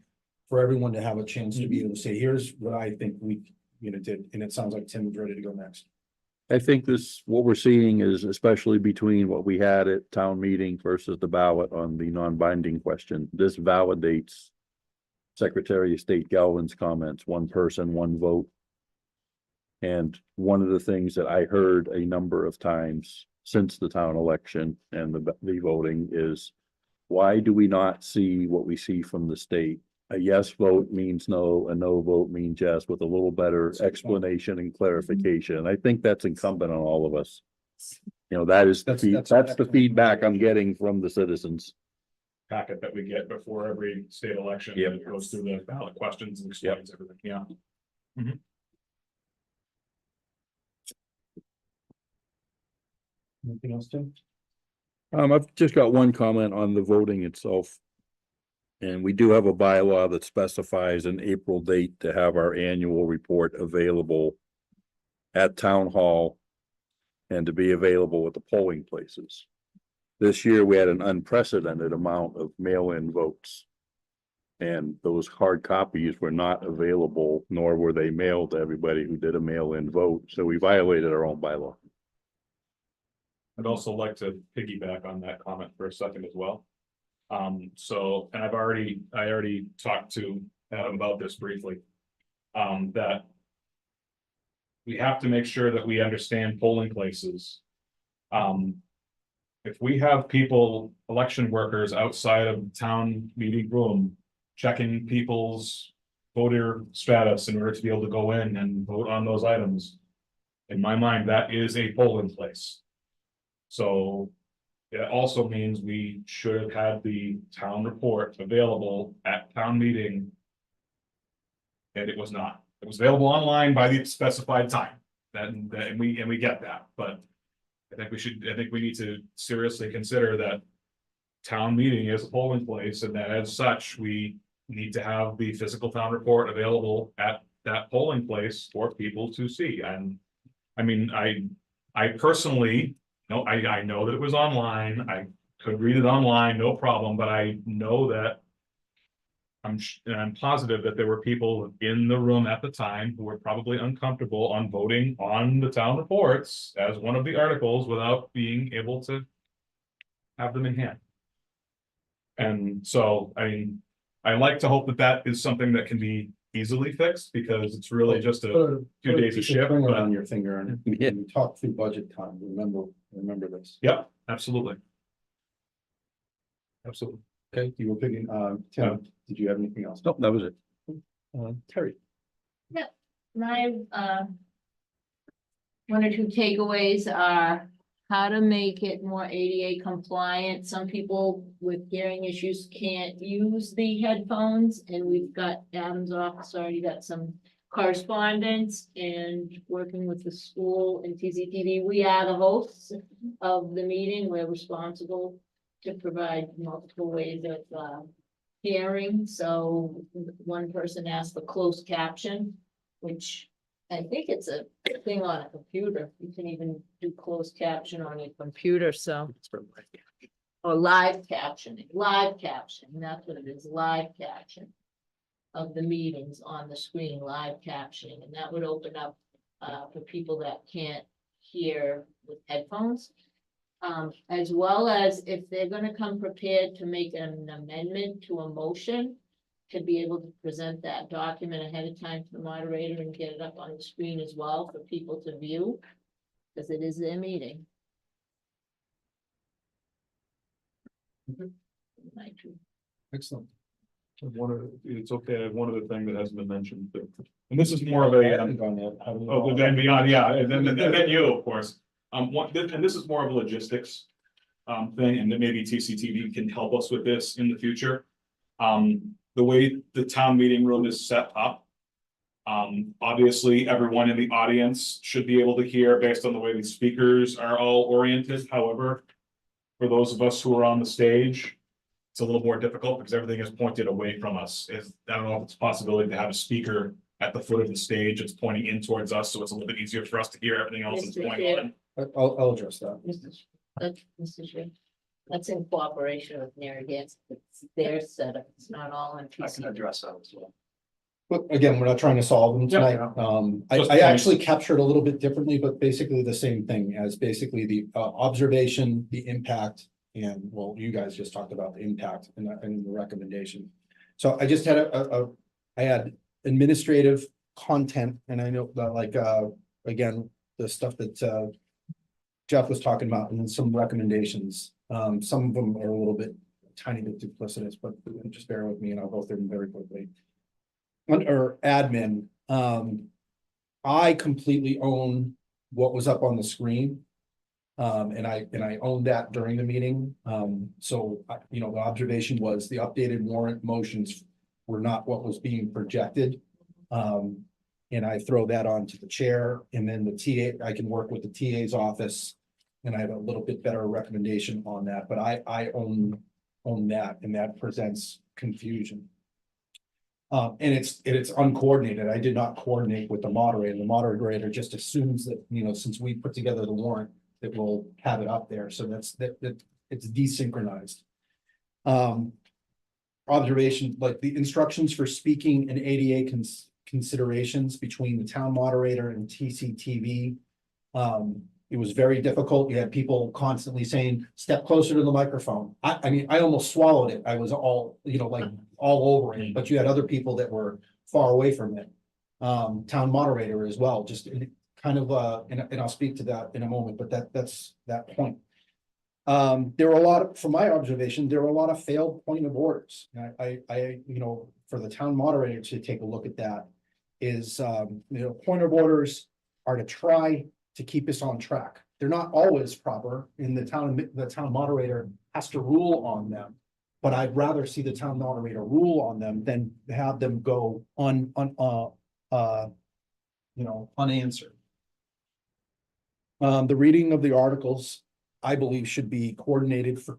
for everyone to have a chance to be able to say, here's what I think we, you know, did, and it sounds like Tim's ready to go next. I think what we're seeing is, especially between what we had at town meeting versus the ballot on the non-binding question, this validates Secretary of State Galvin's comments, 1 person, 1 vote. And one of the things that I heard a number of times since the town election and the voting is, why do we not see what we see from the state? A yes vote means no, a no vote means yes, with a little better explanation and clarification. And I think that's incumbent on all of us. You know, that's the feedback I'm getting from the citizens. Packet that we get before every state election. Yep. It goes through the ballot questions and explains everything, yeah. Anything else, Tim? I've just got one comment on the voting itself. And we do have a bylaw that specifies an April date to have our annual report available at town hall and to be available at the polling places. This year, we had an unprecedented amount of mail-in votes. And those hard copies were not available, nor were they mailed to everybody who did a mail-in vote. So we violated our own bylaw. I'd also like to piggyback on that comment for a second as well. So, and I already talked to Adam about this briefly. That we have to make sure that we understand polling places. If we have people, election workers outside of the town meeting room, checking people's voter status in order to be able to go in and vote on those items. In my mind, that is a polling place. So it also means we should have had the town report available at town meeting. And it was not. It was available online by the specified time. And we get that, but I think we need to seriously consider that town meeting is a polling place, and that as such, we need to have the physical town report available at that polling place for people to see. And I mean, I personally, no, I know that it was online. I could read it online, no problem, but I know that I'm positive that there were people in the room at the time who were probably uncomfortable on voting on the town reports as one of the articles without being able to have them in hand. And so, I mean, I like to hope that that is something that can be easily fixed, because it's really just a few days of shift. Finger But on your finger, and when we talk through budget time, remember this. yep, absolutely. Absolutely. Okay, you were picking, Tim, did you have anything else? Nope, that was it. Terry. My, one or two takeaways are how to make it more ADA compliant. Some people with hearing issues can't use the headphones, and we've got Adam's office already got some correspondence, and working with the school and TCTV. We are the hosts of the meeting. We're responsible to provide multiple ways of hearing. So one person asked for closed caption, which I think it's a thing on a computer. You can even do closed caption on your computer, so. Or live captioning, that's what it is, live caption of the meetings on the screen, live captioning, and that would open up for people that can't hear with headphones. As well as if they're gonna come prepared to make an amendment to a motion, to be able to present that document ahead of time to the moderator and get it up on the screen as well for people to view, because it is their meeting. Excellent. It's okay, one other thing that hasn't been mentioned, and this is more of a, oh, then beyond, yeah, and then you, of course. And this is more of a logistics thing, and then maybe TCTV can help us with this in the future. The way the town meeting room is set up. Obviously, everyone in the audience should be able to hear based on the way the speakers are all oriented. However, for those of us who are on the stage, it's a little more difficult because everything is pointed away from us. I don't know if it's a possibility to have a speaker at the foot of the stage. It's pointing in towards us, so it's a little bit easier for us to hear everything else that's going on. I'll address that. Mr. Chair, that's in cooperation with Narragansett. It's their setup. It's not all on I can PC. address that as well. But again, we're not trying to solve them tonight. Just I nice. actually captured a little bit differently, but basically the same thing as basically the observation, the impact, and well, you guys just talked about the impact and the recommendation. So I just had I had administrative content, and I know that like again, the stuff that Jeff was talking about, and then some recommendations. Some of them are a little bit tiny bit duplicitous, but just bear with me and I'll go through them very quickly. Under admin, I completely own what was up on the screen. And I owned that during the meeting. So, you know, the observation was the updated warrant motions were not what was being projected. And I throw that on to the chair, and then the TA, I can work with the TA's office and I have a little bit better recommendation on that, but I own that, and that presents confusion. And it's uncoordinated. I did not coordinate with the moderator. The moderator just assumes that, you know, since we put together the warrant, that we'll have it up there. So that's it's desynchronized. Observation, like the instructions for speaking and ADA considerations between the town moderator and TCTV. It was very difficult. You had people constantly saying, step closer to the microphone. I mean, I almost swallowed it. I was all, you know, like all over it, but you had other people that were far away from it. Town moderator as well, just kind of, and I'll speak to that in a moment, but that's that point. There were a lot of, from my observation, there were a lot of failed point of orders. I, you know, for the town moderator to take a look at that is, you know, point of orders are to try to keep us on track. They're not always proper, and the town moderator has to rule on them. But I'd rather see the town moderator rule on them than have them go you know, unanswered. The reading of the articles, I believe, should be coordinated for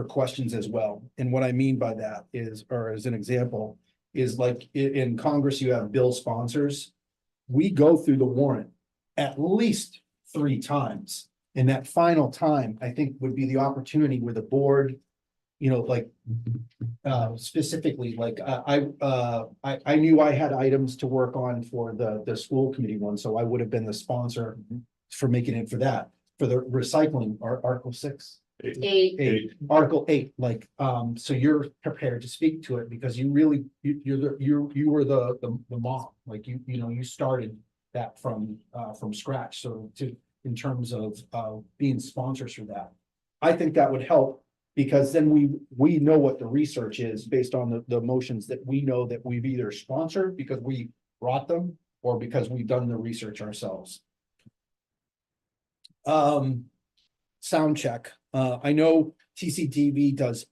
questions as well. And what I mean by that is, or as an example, is like in Congress, you have bill sponsors. We go through the warrant at least 3 times. And that final time, I think, would be the opportunity where the board, you know, like specifically, like I knew I had items to work on for the school committee one, so I would have been the sponsor for making it for that. For the recycling, Article 6. 8. Article 8, like, so you're prepared to speak to it because you really, you were the mom, like you know, you started that from scratch. So in terms of being sponsors for that, I think that would help because then we know what the research is based on the motions that we know that we've either sponsored because we brought them or because we've done the research ourselves. Sound check. I know TCTV does,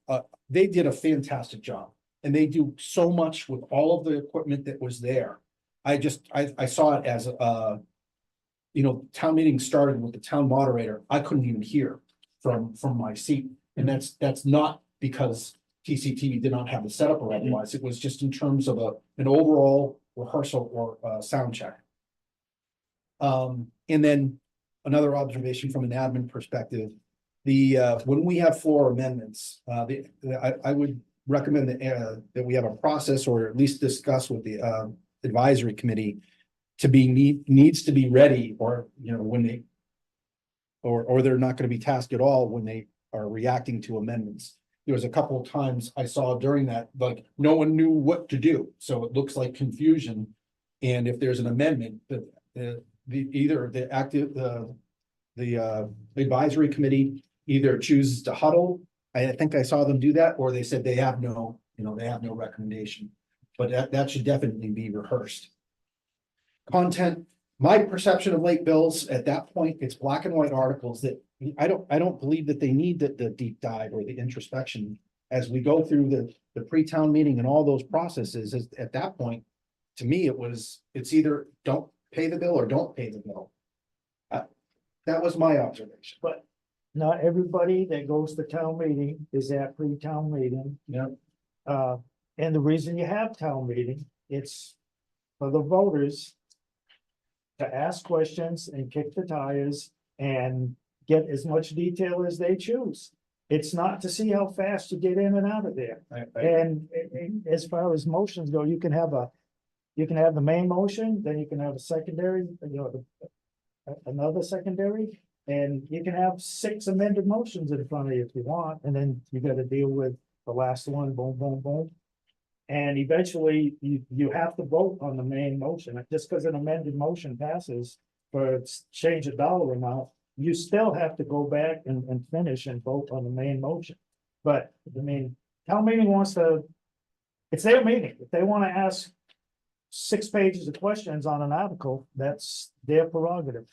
they did a fantastic job and they do so much with all of the equipment that was there. I saw it as you know, town meeting started with the town moderator. I couldn't even hear from my seat. And that's not because TCTV did not have the setup or otherwise. It was just in terms of an overall rehearsal or sound check. And then another observation from an admin perspective, when we have floor amendments, I would recommend that we have a process or at least discuss with the advisory committee to be needs to be ready, or you know, when they or they're not going to be tasked at all when they are reacting to amendments. There was a couple of times I saw during that, like no one knew what to do, so it looks like confusion. And if there's an amendment, either the advisory committee either chooses to huddle. I think I saw them do that, or they said they have no, you know, they have no recommendation. But that should definitely be rehearsed. Content, my perception of late bills at that point, it's black and white articles that I don't believe that they need the deep dive or the introspection as we go through the pre-town meeting and all those processes. At that point, to me, it's either don't pay the bill or don't pay the bill. That was my observation. But not everybody that goes to town meeting is at pre-town meeting. Yeah. And the reason you have town meeting, it's for the voters to ask questions and kick the tires and get as much detail as they choose. It's not to see how fast you get in and out of there. And as far as motions go, you can have the main motion, then you can have a secondary, you know, another secondary, and you can have 6 amended motions in front of you if you want, and then you got to deal with the last one, boom, boom, boom. And eventually you have to vote on the main motion. Just because an amended motion passes for change of dollar amount, you still have to go back and finish and vote on the main motion. But I mean, town meeting it's their meeting. If they want to ask 6 pages of questions on an article, that's their prerogative.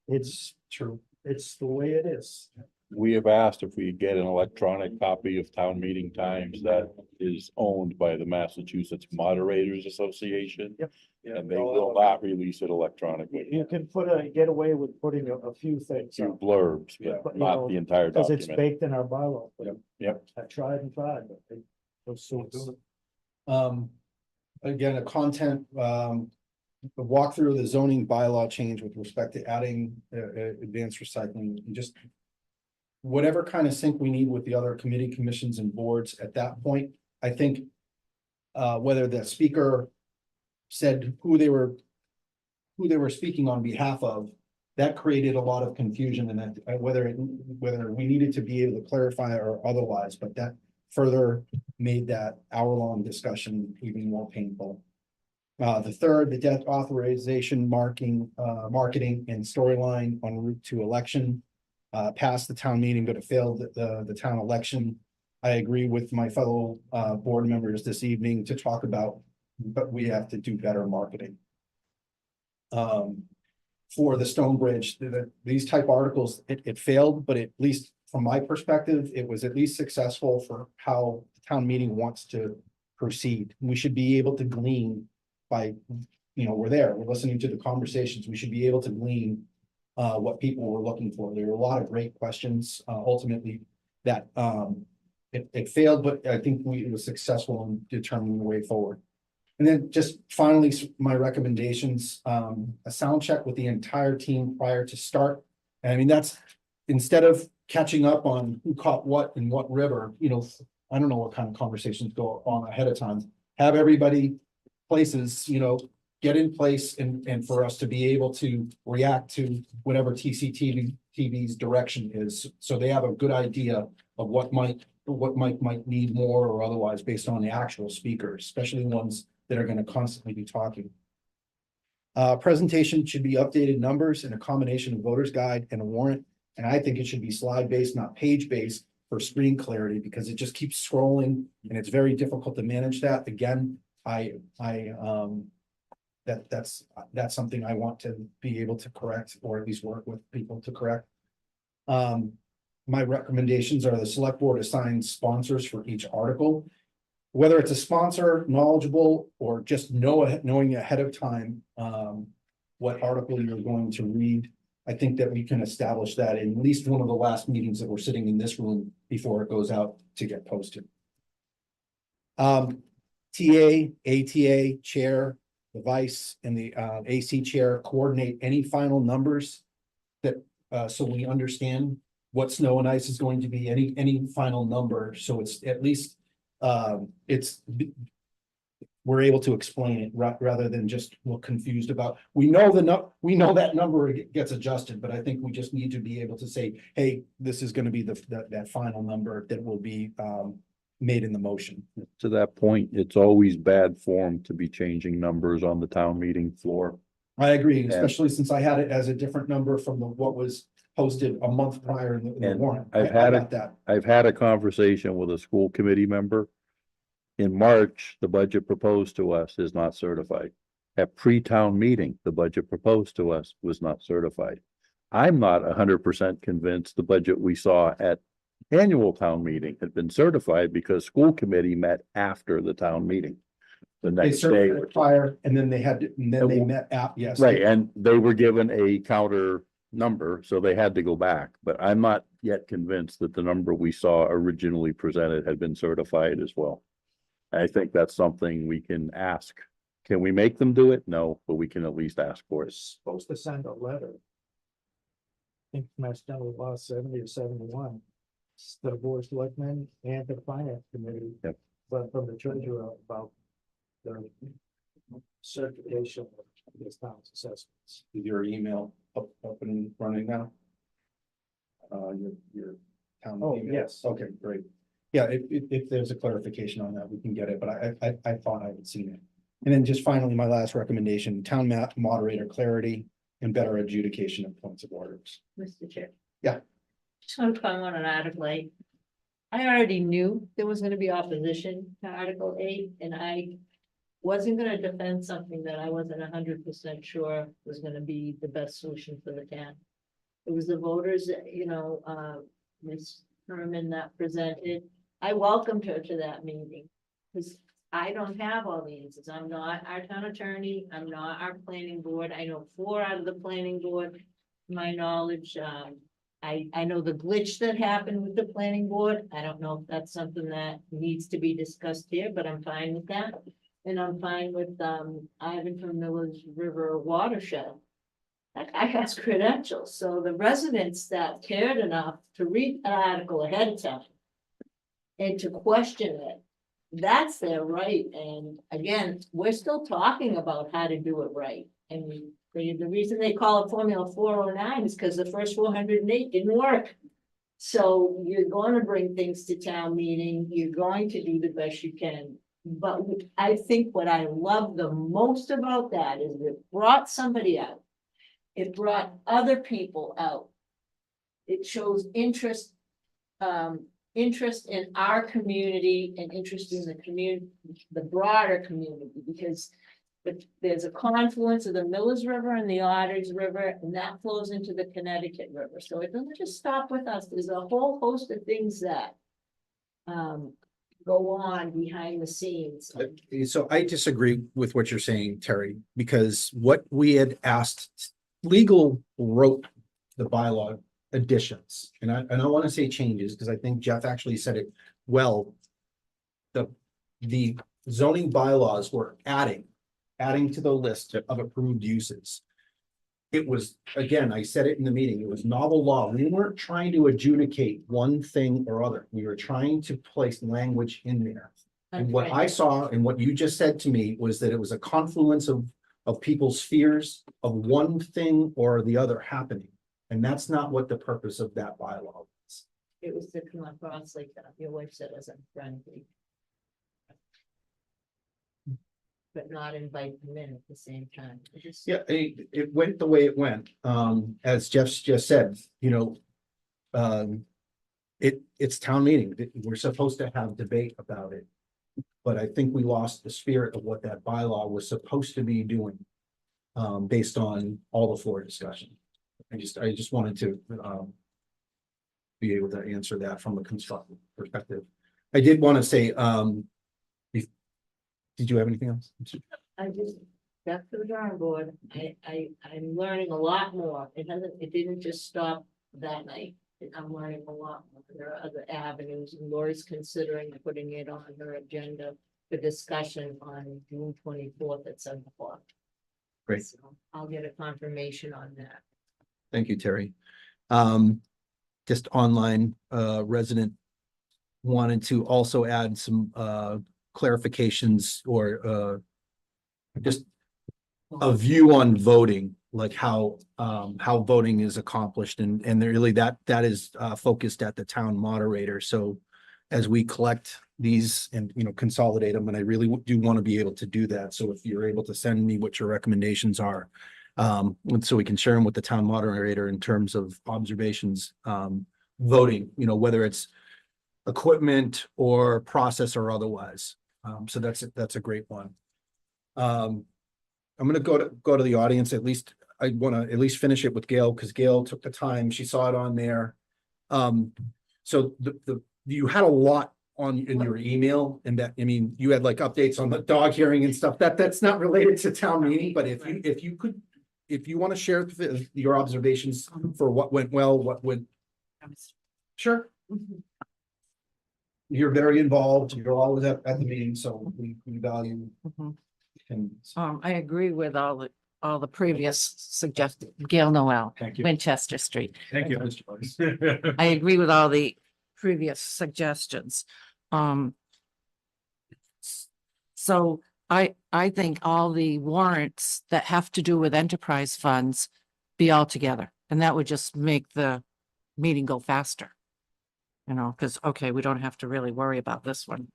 It's true. It's the way it is. We have asked if we get an electronic copy of town meeting times that is owned by the Massachusetts Moderators Association. Yep. And they will not release it electronically. You can get away with putting a few things, Few up, blurbs, But, but you not know, the entire because it's document. baked in our bylaw. Yep. I tried and tried, but they, those suits. Again, a content, the walkthrough of the zoning bylaw change with respect to adding, advanced recycling, and just whatever kind of sync we need with the other committee, commissions and boards at that point, I think, whether the speaker said who they were speaking on behalf of, that created a lot of confusion, and that whether we needed to be able to clarify or otherwise, but that further made that hour-long discussion even more painful. The third, the debt authorization marketing and storyline en route to election. Passed the town meeting, but it failed the town election. I agree with my fellow board members this evening to talk about, but we have to do better marketing. For the Stone Bridge, these type articles, it failed, but at least from my perspective, it was at least successful for how the town meeting wants to proceed. We should be able to glean by, we're there, we're listening to the conversations, we should be able to glean what people were looking for. There were a lot of great questions, ultimately, that it failed, but I think it was successful in determining the way forward. And then just finally, my recommendations, a sound check with the entire team prior to start. And I mean, that's instead of catching up on who caught what in what river, I don't know what kind of conversations go on ahead of time. Have everybody places, get in place and for us to be able to react to whatever TV's direction is. So they have a good idea of what Mike might need more or otherwise based on the actual speakers, especially ones that are going to constantly be talking. Presentation should be updated numbers and a combination of voter's guide and a warrant. And I think it should be slide based, not page based, for screen clarity, because it just keeps scrolling and it's very difficult to manage that. Again, that's something I want to be able to correct, or at least work with people to correct. My recommendations are the select board assigns sponsors for each article. Whether it's a sponsor, knowledgeable, or just knowing ahead of time what article you're going to read, I think that we can establish that in at least one of the last meetings that we're sitting in this room before it goes out to get posted. TA, ATA, chair, the vice, and the AC chair coordinate any final numbers that so we understand what snow and ice is going to be, any final number, so it's at least we're able to explain it rather than just look confused about. We know that number gets adjusted, but I think we just need to be able to say, hey, this is going to be that final number that will be made in the motion. To that point, it's always bad form to be changing numbers on the town meeting floor. I agree, especially since I had it as a different number from what was posted a month prior in the warrant. I've that. had a conversation with a school committee member. In March, the budget proposed to us is not certified. At pre-town meeting, the budget proposed to us was not certified. I'm not 100% convinced the budget we saw at annual town meeting had been certified, because school committee met after the town meeting. The They next day. certified prior, and then they met out, yes. Right, and they were given a counter number, so they had to go back, but I'm not yet convinced that the number we saw originally presented had been certified as well. I think that's something we can ask. Can we make them do it? No, but we can at least ask for it. Supposed to send a letter. I think Mass General Law 70 or 71. It's the board of selectmen and the finance committee. Yep. But from the treasurer about the certification of this town's assessments. Is your email up and running now? Your town email? Yes. Okay, great. Yeah, if there's a clarification on that, we can get it, but I thought I had seen it. And then just finally, my last recommendation, town moderator clarity and better adjudication of points of orders. Mr. Chair. Yeah. Just want to comment on Article 8. I already knew there was going to be opposition to Article 8, and I wasn't going to defend something that I wasn't 100% sure was going to be the best solution for the town. It was the voters, Ms. Herman that presented. I welcomed her to that meeting. Because I don't have all the answers. I'm not our town attorney. I'm not our planning board. I know 4 out of the planning board. To my knowledge, I know the glitch that happened with the planning board. I don't know if that's something that needs to be discussed here, but I'm fine with that. And I'm fine with, Ivan from Miller's River Watershed. That guy has credentials, so the residents that cared enough to read an article ahead of time and to question it, that's their right. And again, we're still talking about how to do it right. And the reason they call it Formula 409 is because the first 408 didn't work. So you're going to bring things to town meeting, you're going to do the best you can. But I think what I love the most about that is it brought somebody out. It brought other people out. It shows interest in our community and interest in the community, the broader community, because there's a confluence of the Miller's River and the Otters River, and that flows into the Connecticut River. So it doesn't just stop with us. There's a whole host of things that go on behind the scenes. So I disagree with what you're saying, Terry, because what we had asked, legal wrote the bylaw additions, and I want to say changes, because I think Jeff actually said it well. The zoning bylaws were adding to the list of approved uses. It was, again, I said it in the meeting, it was novel law. We weren't trying to adjudicate one thing or other. We were trying to place language in there. And what I saw and what you just said to me was that it was a confluence of people's fears of one thing or the other happening. And that's not what the purpose of that bylaw was. It was to come across like that. Your wife said as unfriendly. But not invite them in at the same time. Yeah, it went the way it went. As Jeff just said, it's town meeting. We're supposed to have debate about it. But I think we lost the spirit of what that bylaw was supposed to be doing. Based on all the floor discussion. I just wanted to be able to answer that from a constructive perspective. I did want to say, did you have anything else? I just, back to the drawing board, I'm learning a lot more. It didn't just stop that night. I'm learning a lot more. There are other avenues, and Lori's considering putting it on her agenda for discussion on June 24th at 7 o'clock. Great. So I'll get a confirmation on that. Thank you, Terry. Just online, resident wanted to also add some clarifications or just a view on voting, like how voting is accomplished, and really that is focused at the town moderator. So as we collect these and consolidate them, and I really do want to be able to do that. So if you're able to send me what your recommendations are, and so we can share them with the town moderator in terms of observations, voting, whether it's equipment or process or otherwise. So that's a great one. I'm going to go to the audience. At least I want to at least finish it with Gail, because Gail took the time. She saw it on there. So you had a lot in your email, and that, I mean, you had like updates on the dog hearing and stuff that's not related to town meeting, but if you want to share your observations for what went well, what went. Sure. You're very involved. You're always at the meeting, so we value. And I agree with all the previous suggested, Gail Noel, thank you. Winchester Street. Thank you, Mr. Vice. I agree with all the previous suggestions. So I think all the warrants that have to do with enterprise funds be all together, and that would just make the meeting go faster. Because, okay, we don't have to really worry about this one.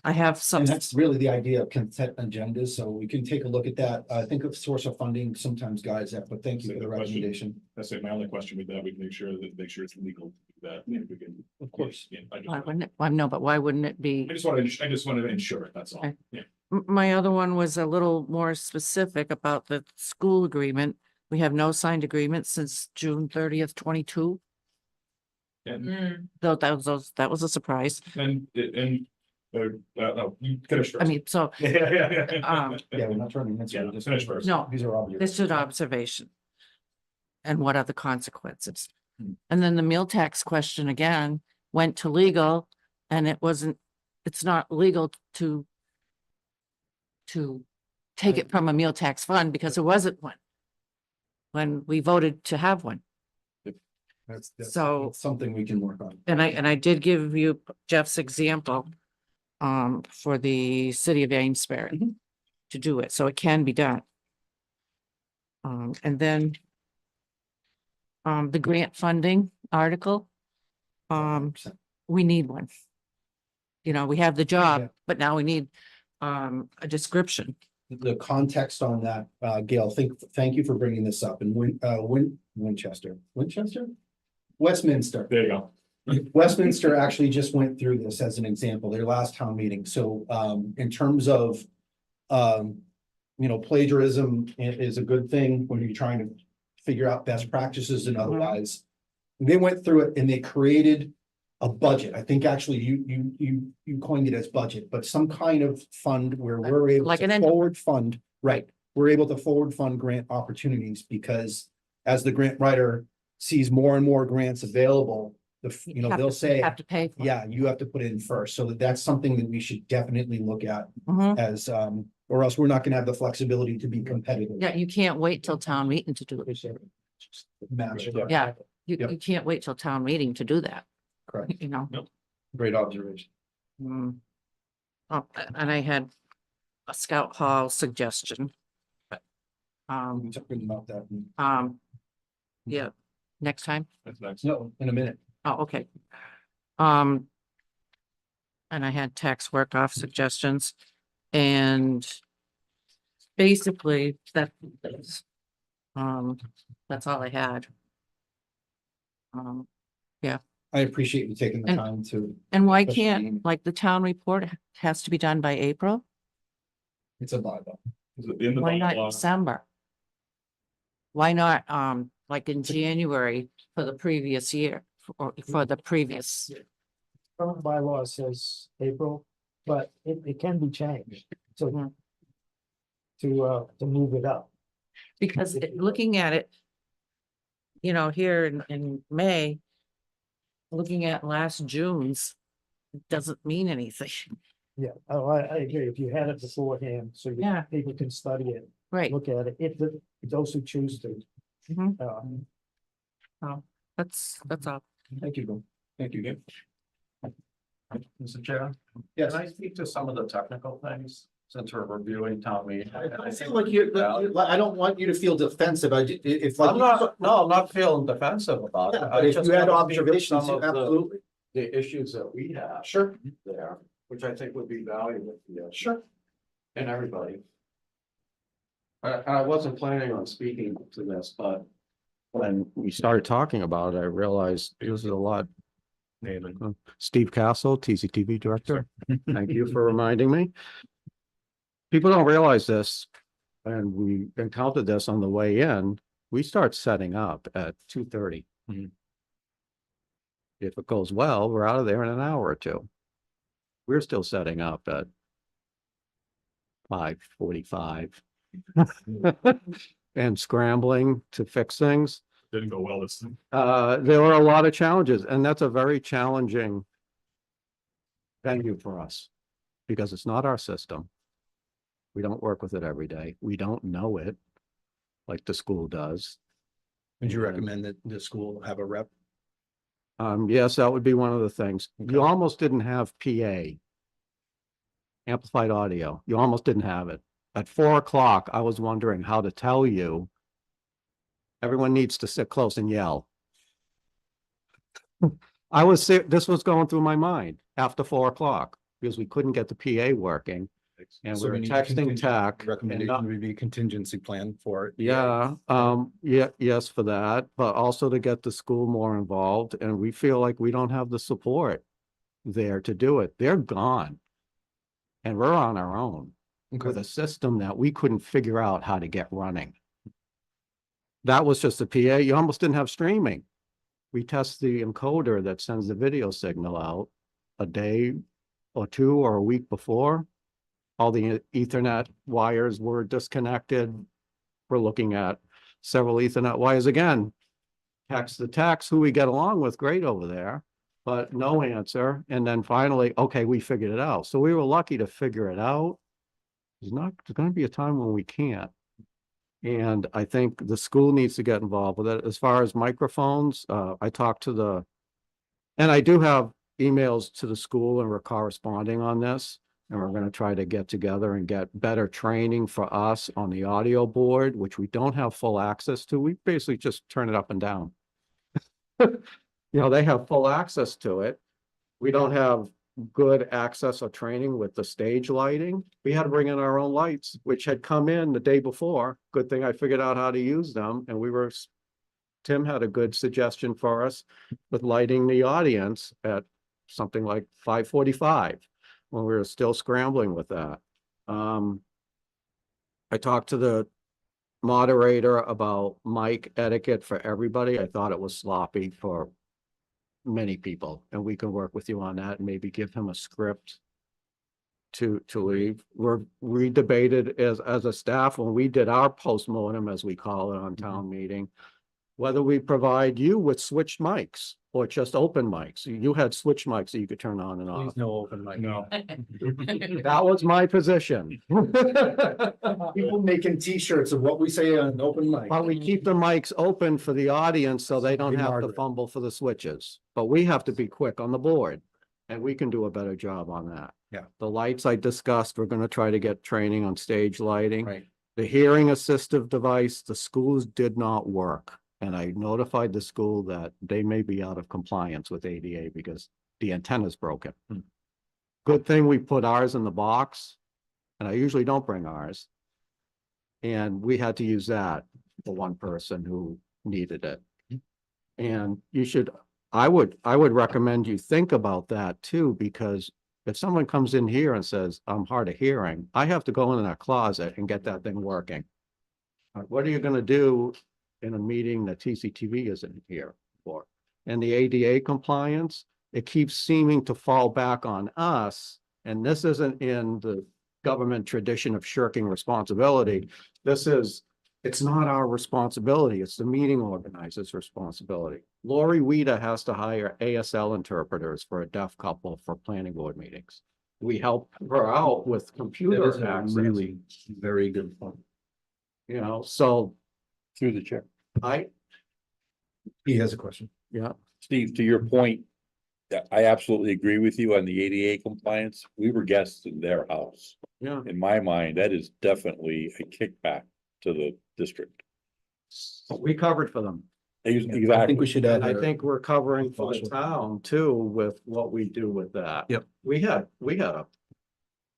I have some. And that's really the idea of consent agendas, so we can take a look at that. I think of source of funding sometimes guides that, but thank you for the recommendation. That's it. My only question with that, we can make sure it's legal to do that. If we can. Of course. Yeah, Why wouldn't it? Well, no, but why wouldn't it be? I just wanted to ensure it, that's all. Okay. Yeah. My other one was a little more specific about the school agreement. We have no signed agreement since June 30th, 22. And, Though that was a surprise. and, no, you finish first. I mean, so, Yeah. Yeah, we're not trying to answer. Yeah, just finish first. no, These are obvious. this is observation. And what are the consequences? Hmm. And then the meal tax question again went to legal and it's not legal to take it from a meal tax fund because there wasn't one when we voted to have one. That's So- something we can work on. And I did give you Jeff's example for the city of Amesbury Mhm. to do it, so it can be done. And then the grant funding article, we need one. You know, we have the Yeah. job, but now we need a description. The context on that, Gail, thank you for bringing this up. And Winchester? Westminster. There you go. Westminster actually just went through this as an example, their last town meeting. So in terms of plagiarism is a good thing when you're trying to figure out best practices and otherwise. They went through it and they created a budget. I think actually you coined it as budget, but some kind of fund where we're able Like to an forward fund, right? We're able to forward fund grant opportunities because as the grant writer sees more and more grants available, they'll say, Have to pay for it. yeah, you have to put it in first. So that's something that we should definitely look at Mhm. as, or else we're not gonna have the flexibility to be competitive. Yeah, you can't wait till town meeting to do it. Match. Yeah, you Yep. can't wait till town meeting to do that, Correct. you know? Great observation. Mm. Oh, and I had a scout hall suggestion. We talking about that. Yeah, next time. That's next. No, in a minute. Oh, okay. And I had tax work off suggestions and basically that's all I had. I appreciate you taking the And- time to, And why Especially- can't, like, the town report has to be done by April? it's a bylaw. Is it in the Why not bylaw? December? Why not, like in January for the previous year, or for the previous? Current bylaw says April, but it can be changed, so. Mhm. To move it up. Because looking at it, here in May, looking at last June's doesn't mean anything. Yeah, I agree, if you had it beforehand, so Yeah. people can study it, Right, look at it, if those who choose to. Mhm. that's all. Thank you, Bill. Thank you, Gabe. Mr. Chair, Yes. can I speak to some of the technical things since we're reviewing town meeting? I feel like I don't want you to feel defensive. If I'm not feeling defensive about it. Yeah, I but if just you had wanna speak to observations, some of absolutely. The issues that we have Sure, there, which I think would be valuable to you sure. and everybody. I wasn't planning on speaking to this, but when we started talking about it, I realized it was a lot. Steve Castle, TCTV Director. Thank you for reminding me. People don't realize this, and we encountered this on the way in. We start setting up at 2:30. Mhm. If it goes well, we're out of there in an hour or two. We're still setting up at 5:45. And scrambling to fix things. Didn't go well this time. There were a lot of challenges, and that's a very challenging venue for us because it's not our system. We don't work with it every day. We don't know it like the school does. Would you recommend that the school have a rep? Yes, that would be one of the things. You almost didn't have PA. Amplified audio. You almost didn't have it. At 4 o'clock, I was wondering how to tell you. Everyone needs to sit close and yell. This was going through my mind after 4 o'clock because we couldn't get the PA working. And So we were need texting contingent- tech. and Recommendation not- would be contingency plan for it. Yeah, yes, for that, but also to get the school more involved, and we feel like we don't have the support there to do it. They're gone. And we're on our own with Okay. a system that we couldn't figure out how to get running. That was just the PA. You almost didn't have streaming. we test the encoder that sends the video signal out a day or two or a week before. All the Ethernet wires were disconnected. We're looking at several Ethernet wires again. Text the text, who we get along with, great over there, but no answer. And then finally, okay, we figured it out. So we were lucky to figure it out. There's going to be a time when we can't. And I think the school needs to get involved with it. As far as microphones, I talked to and I do have emails to the school and we're corresponding on this. And we're going to try to get together and get better training for us on the audio board, which we don't have full access to. We basically just turn it up and down. They have full access to it. We don't have good access or training with the stage lighting. We had to bring in our own lights, which had come in the day before. Good thing I figured out how to use them. And Tim had a good suggestion for us with lighting the audience at something like 5:45 when we were still scrambling with that. I talked to the moderator about mic etiquette for everybody. I thought it was sloppy for many people, and we can work with you on that and maybe give him a script to leave. We debated as a staff when we did our postmortem, as we call it on town meeting, whether we provide you with switched mics or just open mics. You had switched mics that you could turn on and off. No open mic. No. That was my position. People making T-shirts of what we say on open mic. But we keep the mics open for the audience so they don't Hey, have to Margaret. fumble for the switches. But we have to be quick on the board and we can do a better job on that. Yeah. The lights I discussed, we're gonna try to get training on stage lighting. Right. The hearing assistive device, the schools did not work. And I notified the school that they may be out of compliance with ADA because the antenna's broken. Good thing we put ours in the box, and I usually don't bring ours. And we had to use that for one person who needed it. And I would recommend you think about that too, because if someone comes in here and says, I'm hard of hearing, I have to go in that closet and get that thing working. What are you gonna do in a meeting that TCTV isn't here for? And the ADA compliance, it keeps seeming to fall back on us. And this isn't in the government tradition of shirking responsibility. It's not our responsibility. It's the meeting organizer's responsibility. Lori Weta has to hire ASL interpreters for a deaf couple for planning board meetings. We help her out with That computer is a access. really very good point. So Through the chair. He has a question. yeah, Steve, to your point, I absolutely agree with you on the ADA compliance. We were guests in their house. yeah. In my mind, that is definitely a kickback to the district. We covered for them. I think Exactly. we should add. And I think we're covering for the Caution. town too with what we do with that. Yep. We had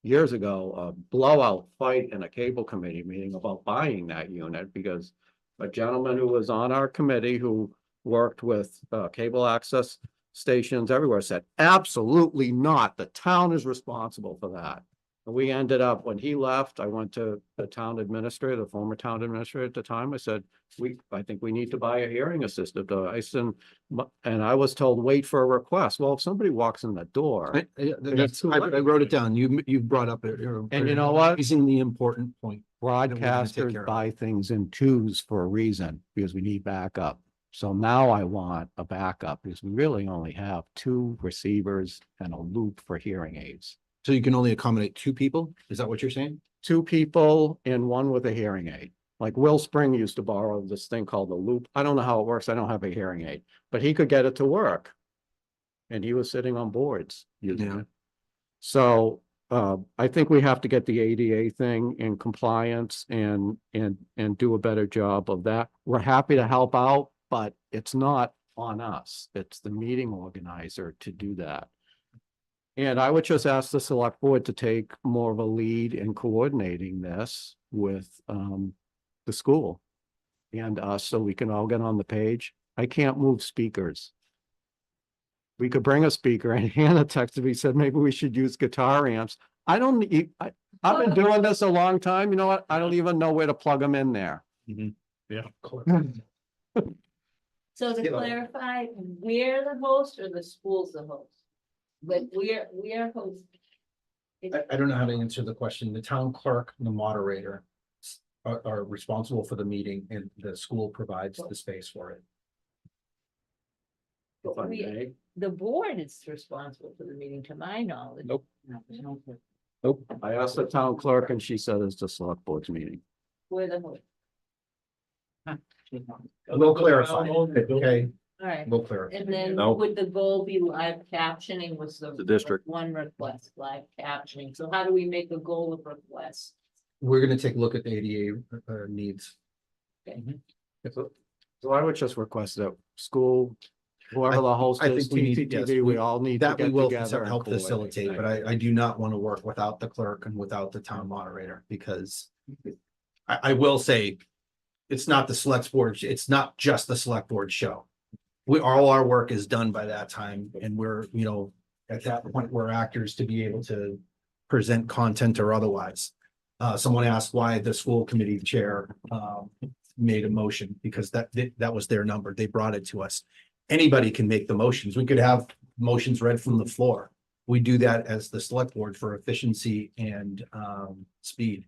years ago, a blowout fight in a cable committee meeting about buying that unit because a gentleman who was on our committee who worked with cable access stations everywhere said, absolutely not. The town is responsible for that. And we ended up, when he left, I went to the town administrator, the former town administrator at the time. I said, I think we need to buy a hearing assistive device. And I was told, wait for a request. Well, if somebody walks in the door, I wrote it down. You brought up it. And you know what? Raising the important point. take care broadcasters of. buy things in twos for a reason, because we need backup. So now I want a backup because we really only have 2 receivers and a loop for hearing aids. So you can only accommodate 2 people? Is that what you're saying? 2 people and 1 with a hearing aid. Like Will Spring used to borrow this thing called the loop. I don't know how it works. I don't have a hearing aid, but he could get it to work. And he was sitting on boards using Yeah. it. So I think we have to get the ADA thing in compliance and do a better job of that. We're happy to help out, but it's not on us. It's the meeting organizer to do that. And I would just ask the select board to take more of a lead in coordinating this with the school and us, so we can all get on the page. I can't move speakers. We could bring a speaker, and Hannah texted me, said maybe we should use guitar amps. I've been doing this a long time. You know what? I don't even know where to plug them in there. Yeah. So to You know. clarify, we're the host or the school's the host? But we're host. I don't know how to answer the question. The town clerk and the moderator are responsible for the meeting and the school provides the space for it. If I We- may. The board is responsible for the meeting, to my knowledge. Nope. Nope, I asked the town clerk and she said it's the select board's meeting. We're the host. We'll clarify, okay? All right. We'll clarify. And then No. would the goal be live captioning was The district. one request, live captioning. So how do we make a goal of requests? We're gonna take a look at the ADA needs. So I would just request that school, whoever the host I is, think we need- yes, TCTV, we all need to That we get will together. and help coordinate. facilitate, but I do not want to work without the clerk and without the town moderator because I will say it's not the select board, it's not just the select board show. All our work is done by that time and we're, at that point, we're actors to be able to present content or otherwise. Someone asked why the school committee chair made a motion because that was their number. They brought it to us. Anybody can make the motions. We could have motions read from the floor. We do that as the select board for efficiency and speed.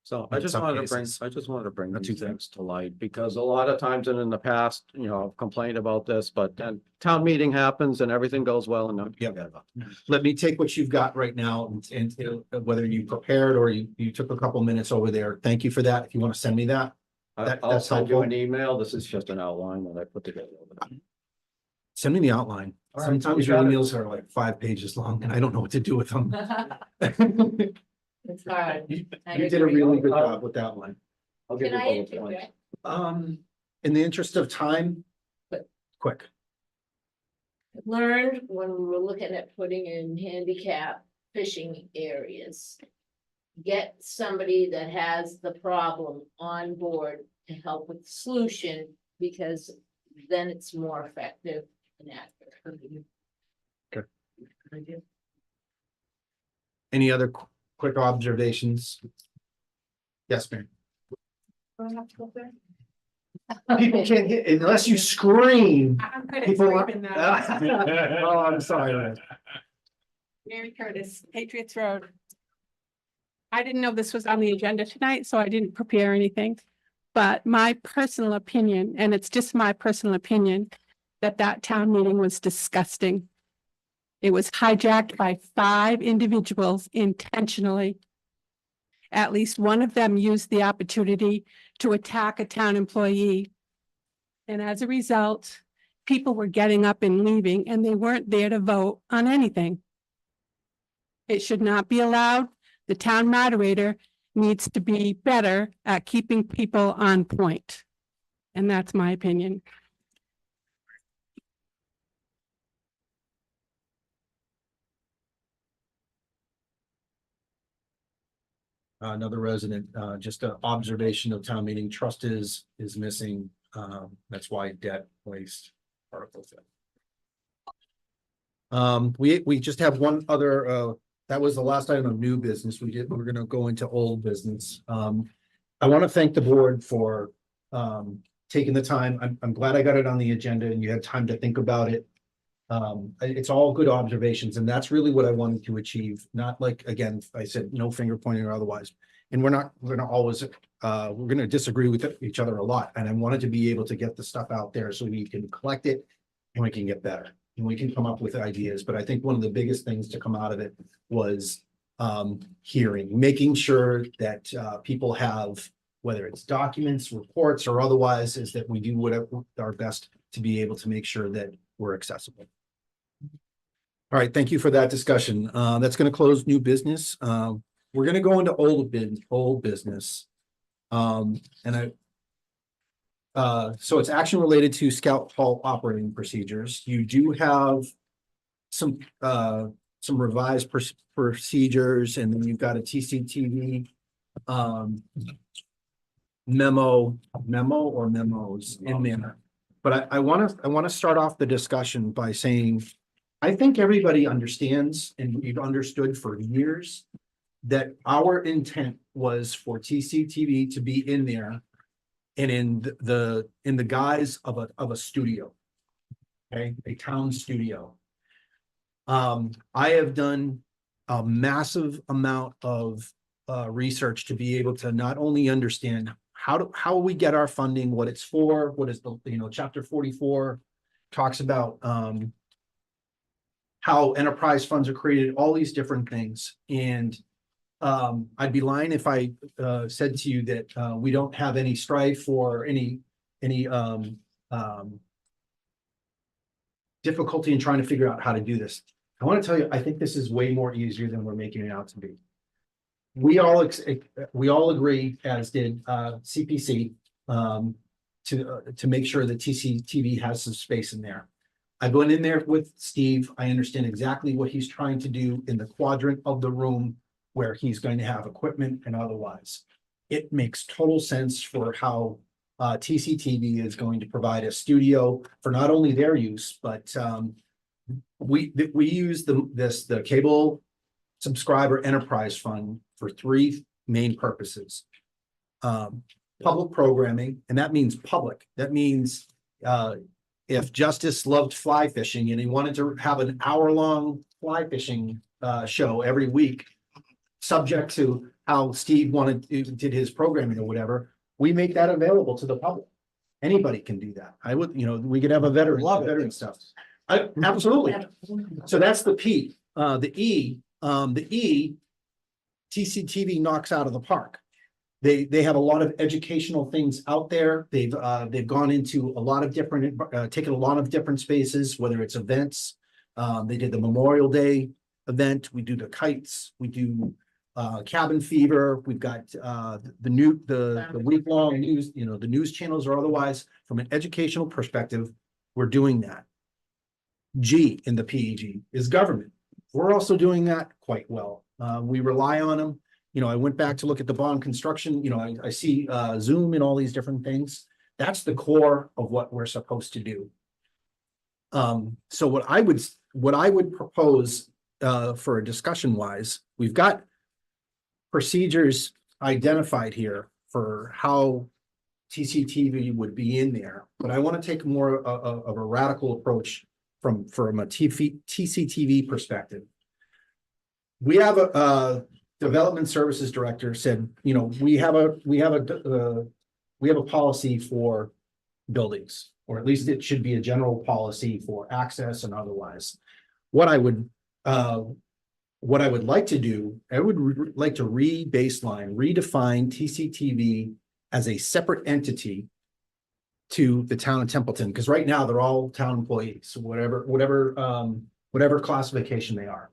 So in some cases. I just wanted to bring That's these two things to light, because a lot of times and in the past, I've complained about this, but then town meeting happens and everything goes well and then. Yep. Let me take what you've got right now and whether you prepared or you took a couple minutes over there. Thank you for that. If you want to send me that. I'll That's send you helpful. an email. This is just an outline that I put together. Send me the outline. All right, Sometimes you your got it. emails are like 5 pages long and I don't know what to do with them. It's hard. You I did a agree. really good job with that one. I'll give Can you I bullet points. interject? In the interest of time, But- quick. Learned when we were looking at putting in handicap fishing areas. Get somebody that has the problem on board to help with the solution, because then it's more effective and accurate. Okay. Any other quick observations? Yes, ma'am. People can't hit unless you scream. I'm good at People. screaming that. Oh, I'm sorry. Mary Curtis, Patriots Road. I didn't know this was on the agenda tonight, so I didn't prepare anything. But my personal opinion, and it's just my personal opinion, that town meeting was disgusting. It was hijacked by 5 individuals intentionally. At least one of them used the opportunity to attack a town employee. And as a result, people were getting up and leaving, and they weren't there to vote on anything. It should not be allowed. The town moderator needs to be better at keeping people on point. And that's my opinion. Another resident, just an observation of town meeting, trust is missing. That's why debt waste articles. We just have one other, that was the last item of new business. We're gonna go into old business. I want to thank the board for taking the time. I'm glad I got it on the agenda and you had time to think about it. It's all good observations, and that's really what I wanted to achieve. Not like, again, I said, no finger pointing or otherwise. And we're gonna always, we're gonna disagree with each other a lot. And I wanted to be able to get the stuff out there so we can collect it and we can get better and we can come up with ideas. But I think one of the biggest things to come out of it was hearing, making sure that people have, whether it's documents, reports, or otherwise, is that we do whatever our best to be able to make sure that we're accessible. All right, thank you for that discussion. That's going to close new business. We're going to go into old business. So it's action related to Scout Hall operating procedures. You do have some revised procedures, and then you've got a TCTV memos in there. But I want to start off the discussion by saying, I think everybody understands, and we've understood for years, that our intent was for TCTV to be in there and in the guise of a studio. Okay, a town studio. I have done a massive amount of research to be able to not only understand how we get our funding, what it's for, what is the, chapter 44 talks about how enterprise funds are created, all these different things. And I'd be lying if I said to you that we don't have any strife or any difficulty in trying to figure out how to do this. I want to tell you, I think this is way more easier than we're making it out to be. We all agree, as did CPC, to make sure that TCTV has some space in there. I went in there with Steve. I understand exactly what he's trying to do in the quadrant of the room where he's going to have equipment and otherwise. It makes total sense for how TCTV is going to provide a studio for not only their use, but we use the cable subscriber enterprise fund for three main purposes. Public programming, and that means public. That means if Justice loved fly fishing and he wanted to have an hour-long fly fishing show every week, subject to how Steve did his programming or whatever, we make that available to the public. Anybody can do that. I would, we could have a veteran stuff. Absolutely. So that's the P. The E, TCTV knocks out of the park. They have a lot of educational things out there. They've gone into a lot of different, taken a lot of different spaces, whether it's events. They did the Memorial Day event. We do the kites. We do cabin fever. We've got the week-long news, the news channels or otherwise. From an educational perspective, we're doing that. G in the PEG is government. We're also doing that quite well. We rely on them. I went back to look at the bond construction. I see Zoom and all these different things. That's the core of what we're supposed to do. So what I would propose for a discussion wise, we've got procedures identified here for how TCTV would be in there, but I want to take more of a radical approach from a TCTV perspective. We have a development services director said, we have a policy for buildings, or at least it should be a general policy for access and otherwise. What I would like to do, I would like to redefine TCTV as a separate entity to the town of Templeton, because right now they're all town employees, whatever classification they are.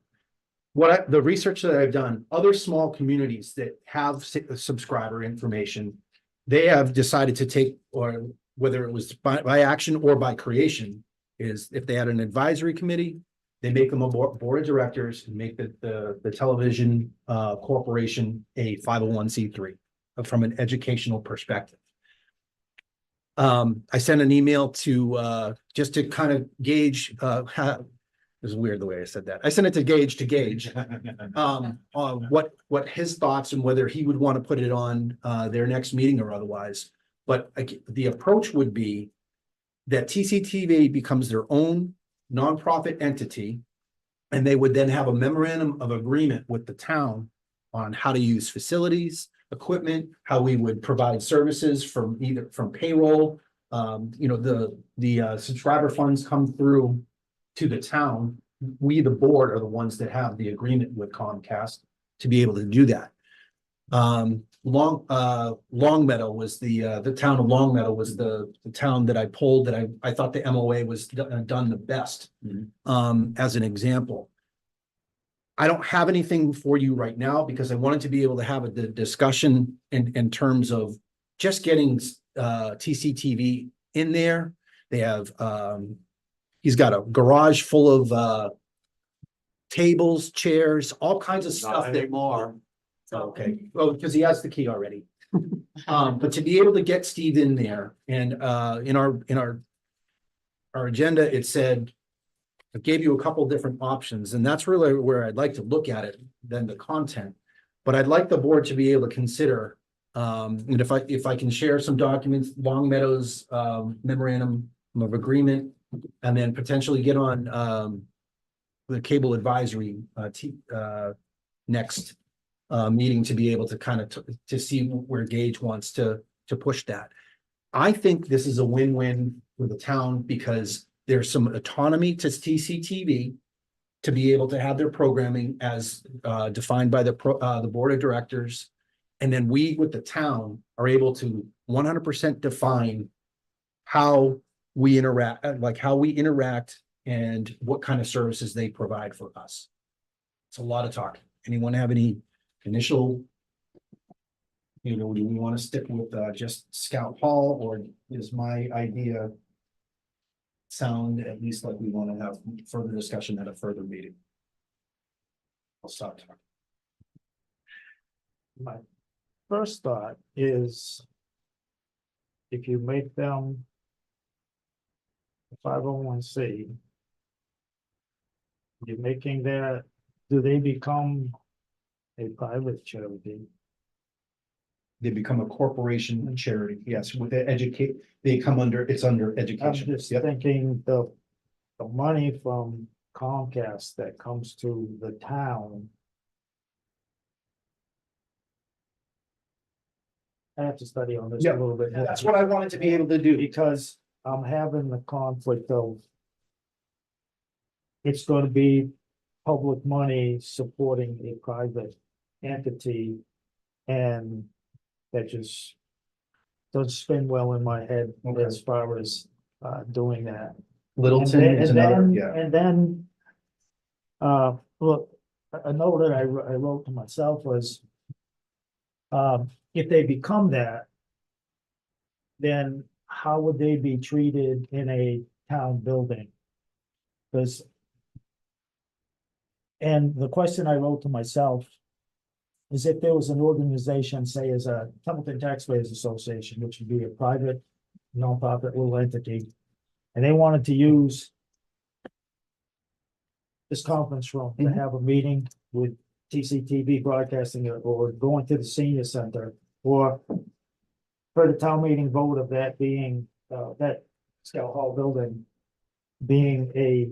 The research that I've done, other small communities that have subscriber information, they have decided to take, or whether it was by action or by creation, is if they had an advisory committee, they make them a board of directors and make the television corporation a 501c3 from an educational perspective. I sent an email to just to kind of gauge it was weird the way I said that. I sent it to gauge what his thoughts and whether he would want to put it on their next meeting or otherwise. But the approach would be that TCTV becomes their own nonprofit entity, and they would then have a memorandum of agreement with the town on how to use facilities, equipment, how we would provide services from payroll. The subscriber funds come through to the town. We, the board, are the ones that have the agreement with Comcast to be able to do that. Longmeadow was the town of Longmeadow was the town that I pulled that I thought the MOA was done the best. As an example, I don't have anything for you right now because I wanted to be able to have a discussion in terms of just getting TCTV in there. They have he's got a garage full of tables, chairs, all kinds of stuff. Not anymore. Okay, well, because he has the key already. But to be able to get Steve in there, and in our agenda, it said, I gave you a couple different options, and that's really where I'd like to look at it than the content. But I'd like the board to be able to consider And if I can share some documents, Long Meadows, memorandum of agreement, and then potentially get on, the cable advisory, next, meeting to be able to kind of, to see where Gage wants to push that. I think this is a win-win for the town because there's some autonomy to TCTV to be able to have their programming as, defined by the board of directors. And then we, with the town, are able to 100% define how we interact, and what kind of services they provide for us. It's a lot of talk. Anyone have any initial, do we want to stick with just Scout Hall, or is my idea sound at least like we want to have further discussion at a further meeting? I'll stop talking. My first thought is if you make them 501c, you're making that, do they become a private charity? They become a corporation and charity, yes, with the educate, they come under, it's under I'm education. just Yep. thinking the money from Comcast that comes to the town. I have to study on this a Yeah, little bit. more. That's what I wanted to be able to do. Because I'm having the conflict of it's going to be public money supporting a private entity, and that just doesn't spin well in my head Okay. as far as doing that. Littleton is another, yeah. And then, look, a note that I wrote to myself was, if they become that, then how would they be treated in a town building? Because, and the question I wrote to myself is if there was an organization, say as a Templeton Taxpayers Association, which would be a private, nonprofit little entity, and they wanted to use this conference room to have a meeting with TCTV broadcasting or going to the senior center, or for the town meeting vote of that being, that Scout Hall building being a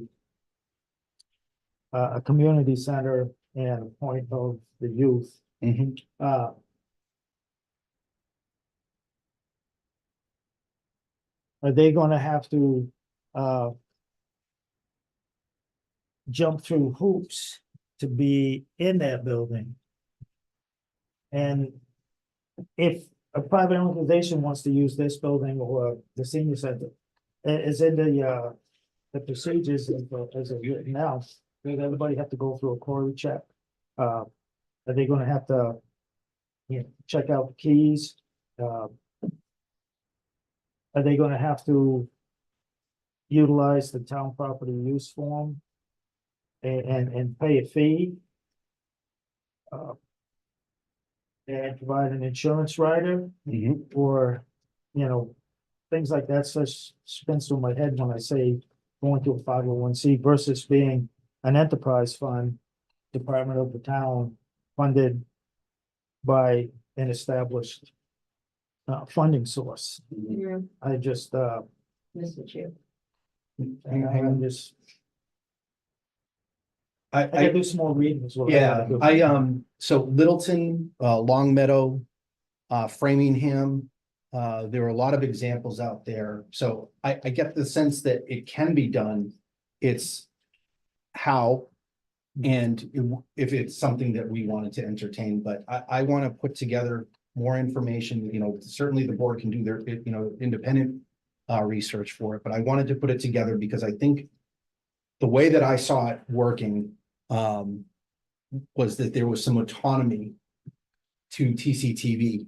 community center and a point of the youth. Are they gonna have to jump through hoops to be in that building? And if a private organization wants to use this building or the senior center, is in the procedures as of written now, does everybody have to go through a query check? Are they gonna have to, check out the keys? Are they gonna have to utilize the town property use form and pay a fee? And provide an insurance rider, or, things like that, such spins through my head when I say going to a 501c versus being an enterprise fund, department of the town, funded by an established funding source. I just, Mr. Chair. I'm just, I I gotta do some more reading as well. Yeah, so Littleton, Long Meadow, Framingham, there are a lot of examples out there. So I get the sense that it can be done. It's how, and if it's something that we wanted to entertain, but I want to put together more information, certainly the board can do their, independent research for it, but I wanted to put it together because I think the way that I saw it working was that there was some autonomy to TCTV.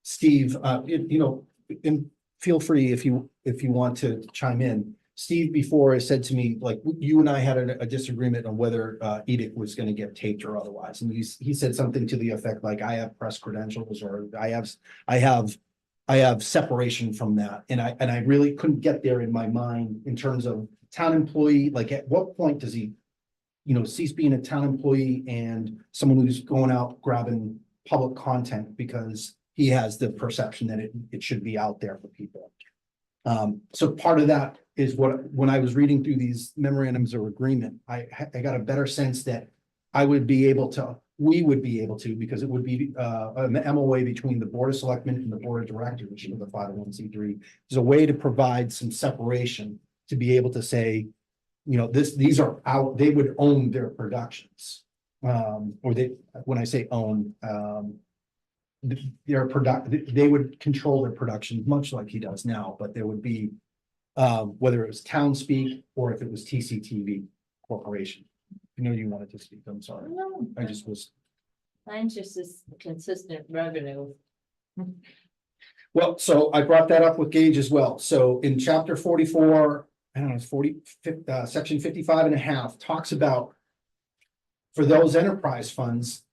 Steve, and feel free if you want to chime in. Steve before has said to me, like, you and I had a disagreement on whether edict was going to get taped or otherwise. And he said something to the effect like, I have press credentials, or I have separation from that. And I really couldn't get there in my mind in terms of town employee. Like, at what point does he, cease being a town employee and someone who's going out grabbing public content because he has the perception that it should be out there for people. So part of that is when I was reading through these memorandums of agreement, I got a better sense that we would be able to, because it would be an MOA between the Board of Selectmen and the Board of Directors of the 501c3. There's a way to provide some separation to be able to say, you know, these are out, they would own their productions. When I say own, they would control their production much like he does now, but there would be, whether it was town speak or if it was TCTV Corporation. You know, you wanted to speak, I'm sorry. No, I just was, mine's just this consistent revenue. well, so I brought that up with Gage as well. So in chapter 44, I don't know, section 55.5 talks about for those enterprise funds,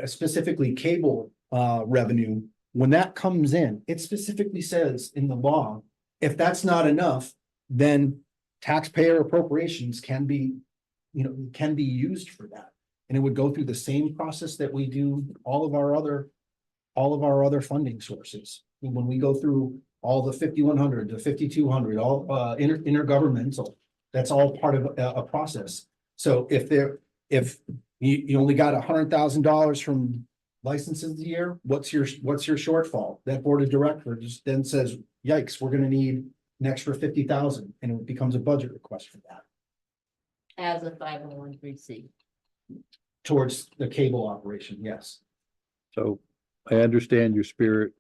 specifically cable revenue, when that comes in, it specifically says in the law, if that's not enough, then taxpayer appropriations can be used for that. And it would go through the same process that we do all of our other funding sources. When we go through all the 5,100 to 5,200, all intergovernmental, that's all part of a process. So if you only got $100,000 from licenses a year, what's your shortfall? That board of directors then says, yikes, we're gonna need an extra 50,000, and it becomes a budget request for that. As a 501(c)(3). Towards the cable operation, yes. So I understand your spirit,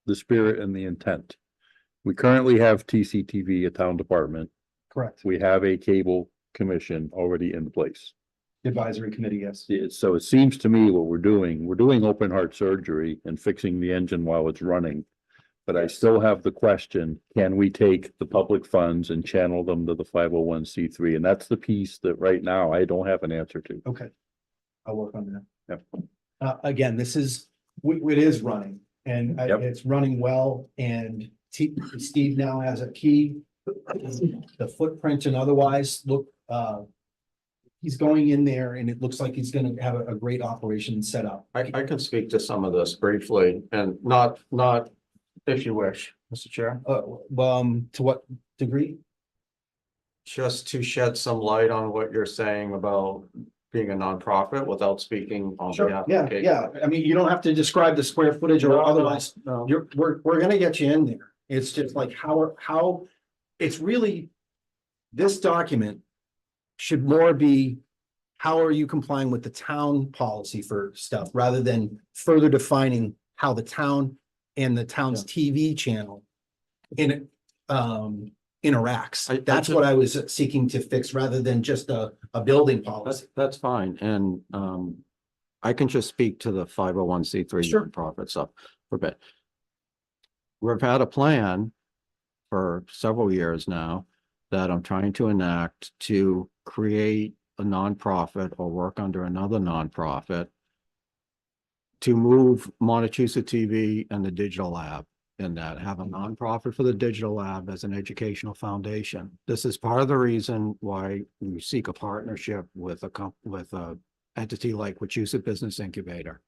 the spirit and the intent. We currently have TCTV, a town department. Correct. We have a cable commission already in place. Advisory committee, yes. So it seems to me what we're doing open heart surgery and fixing the engine while it's running. But I still have the question, can we take the public funds and channel them to the 501c3? And that's the piece that right now I don't have an answer to. Okay. I'll work on that. Yep. Again, it is running and Yep. it's running well, and Steve now has a key. The footprint and otherwise he's going in there and it looks like he's gonna have a great operation set up. I can speak to some of this briefly and not if you wish, Mr. Chair. To what degree? Just to shed some light on what you're saying about being a nonprofit without speaking on Sure, behalf of yeah, the cable. yeah. I mean, you don't have to describe the square footage or No, otherwise. no. We're gonna get you in there. It's just like how it's really, this document should more be, how are you complying with the town policy for stuff, rather than further defining how the town and the town's TV channel interacts. That's what I was seeking to fix, rather than just a building policy. That's fine, and I can just speak to the 501c3 Sure. nonprofit stuff for a bit. We've had a plan for several years now that I'm trying to enact to create a nonprofit or work under another nonprofit to move Montechusett TV and the digital lab, and that have a nonprofit for the digital lab as an educational foundation. This is part of the reason why we seek a partnership with a entity like Wachusett Business Incubator.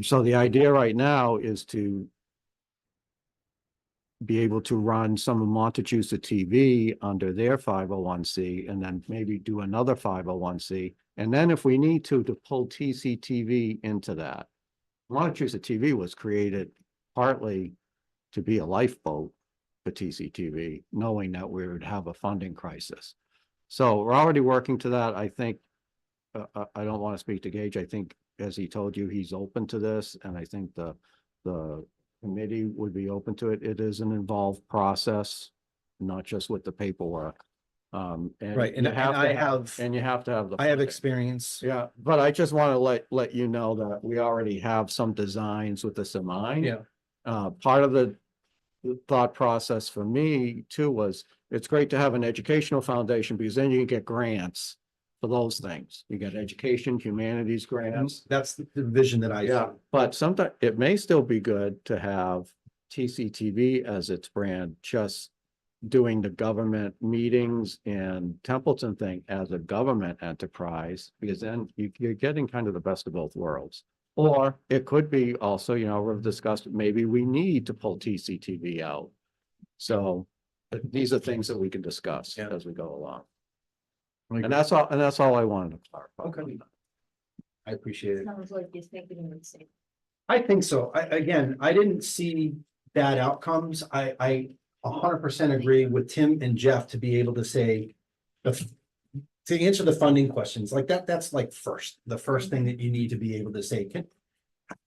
So the idea right now is to be able to run some of Montechusett TV under their 501c, and then maybe do another 501c. And then if we need to pull TCTV into that. Montechusett TV was created partly to be a lifeboat for TCTV, knowing that we would have a funding crisis. So we're already working to that. I think, I don't want to speak to Gage. I think, as he told you, he's open to this, and I think the committee would be open to it. It is an involved process, not just with the paperwork. And Right, and you have I to have, and you have to have the. I have funding. experience. Yeah, but I just want to let you know that we already have some designs with this in mind. Yeah, Part of the thought process for me too was, it's great to have an educational foundation, because then you can get grants for those things. You get education, humanities grants. that's the vision that I. Yeah, but sometimes it may still be good to have TCTV as its brand, just doing the government meetings and Templeton thing as a government enterprise, because then you're getting kind of the best of both worlds. Or it could be also, we've discussed, maybe we need to pull TCTV out. So these are things that we can discuss as we go along. And that's all I wanted to clarify. Okay. I appreciate it. Sounds like you're thinking the same. I think so. Again, I didn't see bad outcomes. I 100% agree with Tim and Jeff to be able to say, to answer the funding questions like that, that's like the first thing that you need to be able to say,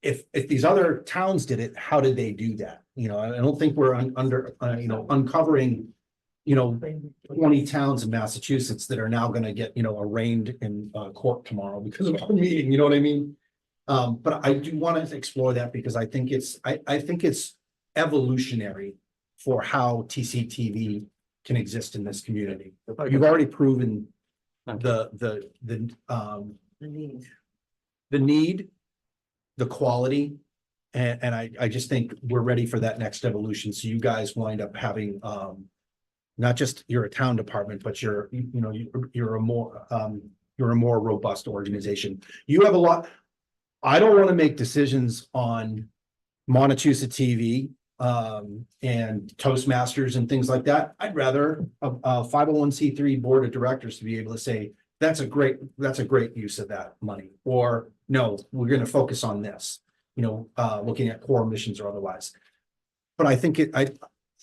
if these other towns did it, how did they do that? I don't think we're uncovering, 20 towns in Massachusetts that are now gonna get, arraigned in court tomorrow because of our meeting, you know what I mean? But I do want to explore that because I think it's evolutionary for how TCTV can exist in this community. You've already proven the need, the quality, and I just think we're ready for that next evolution. So you guys wind up having not just you're a town department, but you're a more robust organization. You have a lot. I don't want to make decisions on Montechusett TV and Toastmasters and things like that. I'd rather a 501c3 board of directors to be able to say, that's a great use of that money, or no, we're going to focus on this, looking at core missions or otherwise. But I think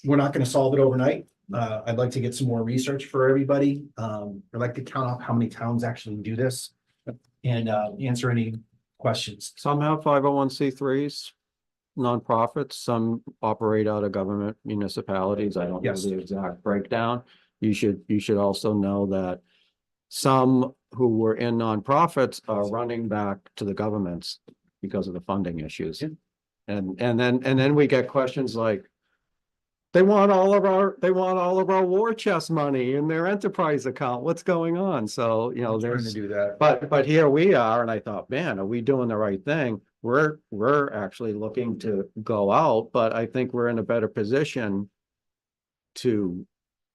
we're not going to solve it overnight. I'd like to get some more research for everybody. I'd like to count up how many towns actually do this and answer any questions. Some have 501c3s, nonprofits, some operate out of government municipalities. I don't know Yes. the exact breakdown. You should also know that some who were in nonprofits are running back to the governments because of the funding issues. Yeah. And then we get questions like, they want all of our war chest money in their enterprise account. What's going on? So, Trying to there's, do that. but here we are, and I thought, man, are we doing the right thing? We're actually looking to go out, but I think we're in a better position to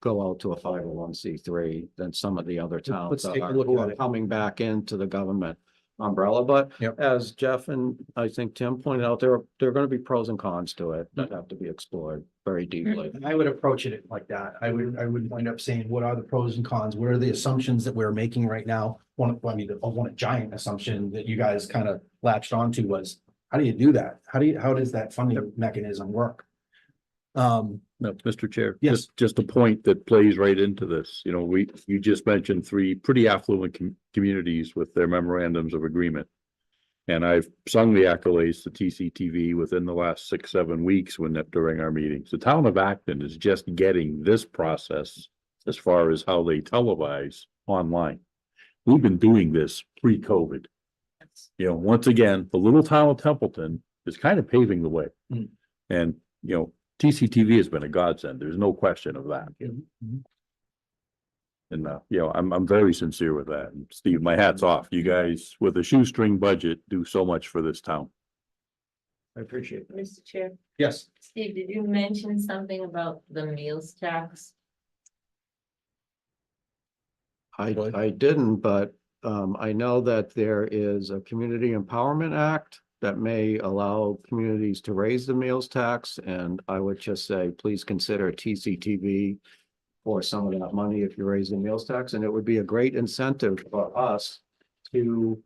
go out to a 501c3 than some of the other towns Let's take a look who at are it. coming back into the government umbrella. But Yep. as Jeff and I think Tim pointed out, there are going to be pros and cons to it that have to be explored very deeply. And I would approach it like that. I would wind up saying, what are the pros and cons? What are the assumptions that we're making right now? One giant assumption that you guys kind of latched onto was, how do you do that? How does that funding mechanism work? No, Mr. Chair. Yes. Just a point that plays right into this. You just mentioned 3 pretty affluent communities with their memorandums of agreement. And I've sung the accolades to TCTV within the last 6-7 weeks during our meetings. The town of Acton is just getting this process as far as how they televise online. We've been doing this pre-COVID. Once again, the little town of Templeton is kind of paving the way. Mm. And, TCTV has been a godsend. There's no question of that. Mhm. And, I'm very sincere with that. And Steve, my hat's off. You guys, with a shoestring budget, do so much for this town. I appreciate it. Mr. Chair, Yes. Steve, did you mention something about the meals tax? I didn't, but I know that there is a Community Empowerment Act that may allow communities to raise the meals tax, and I would just say, please consider TCTV for some of that money if you raise the meals tax, and it would be a great incentive for us to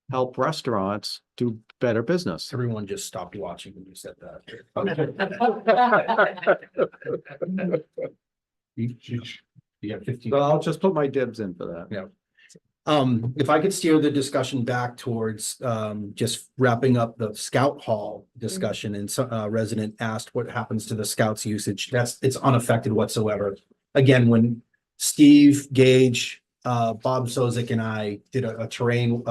help restaurants do better business. Everyone just stopped watching when you said that. You have 15. So I'll just put my dibs in for that. Yeah. If I could steer the discussion back towards just wrapping up the Scout Hall discussion, and resident asked what happens to the Scouts usage. It's unaffected whatsoever. Again, when Steve Gage, Bob Sozik and I did a terrain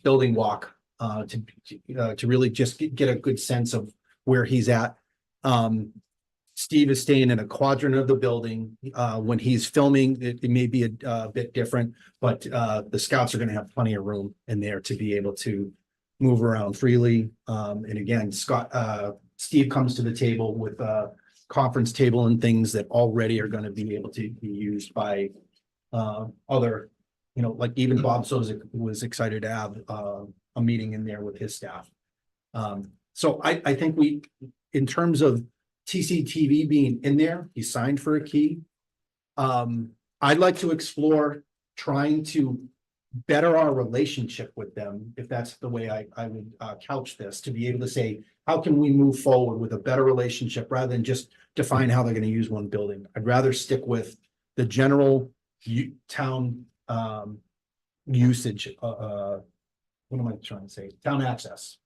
building walk to really just get a good sense of where he's at. Steve is staying in a quadrant of the building. When he's filming, it may be a bit different, but the Scouts are going to have plenty of room in there to be able to move around freely. And again, Steve comes to the table with a conference table and things that already are going to be able to be used by other, like even Bob Sozik was excited to have a meeting in there with his staff. So I think in terms of TCTV being in there, he signed for a key. I'd like to explore trying to better our relationship with them, if that's the way I would couch this, to be able to say, how can we move forward with a better relationship rather than just define how they're going to use one building? I'd rather stick with the general town usage, what am I trying to say? Town access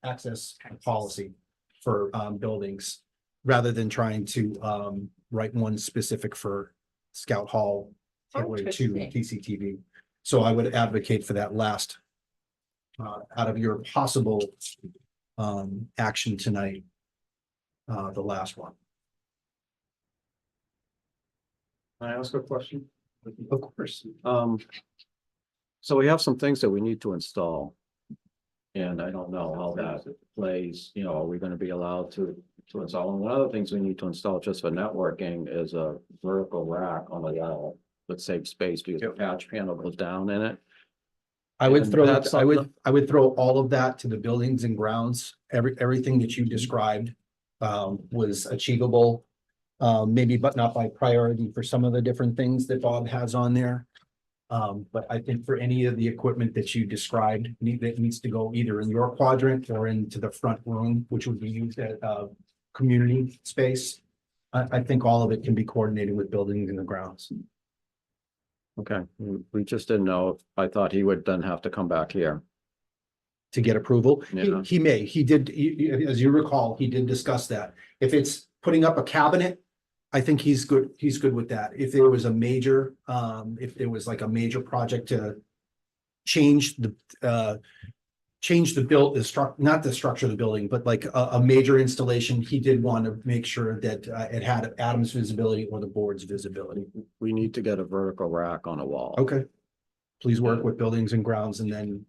policy for buildings, rather than trying to write one specific for Scout Hall tailored to Interesting. TCTV. So I would advocate for that last out of your possible action tonight, the last one. Can I ask a question? Of course. So we have some things that we need to install. And I don't know how that plays, you know, are we gonna be allowed to install? And one of the things we need to install just for networking is a vertical rack on the wall that saves space because the patch panel goes down in it. I would And throw, that's I would something- throw all of that to the buildings and grounds. Everything that you described was achievable. Maybe, but not by priority for some of the different things that Bob has on there. But I think for any of the equipment that you described, that needs to go either in your quadrant or into the front room, which would be used as community space. I think all of it can be coordinated with buildings and the grounds. Okay, we just didn't know. I thought he would then have to come back here. To get approval. Yeah. He may, he did, as you recall, he did discuss that. If it's putting up a cabinet, I think he's good with that. If there was a major, if there was like a major project to change the not the structure of the building, but like a major installation, he did want to make sure that it had Adam's visibility or the board's visibility. We need to get a vertical rack on a wall. Okay. Please work with buildings and grounds, and then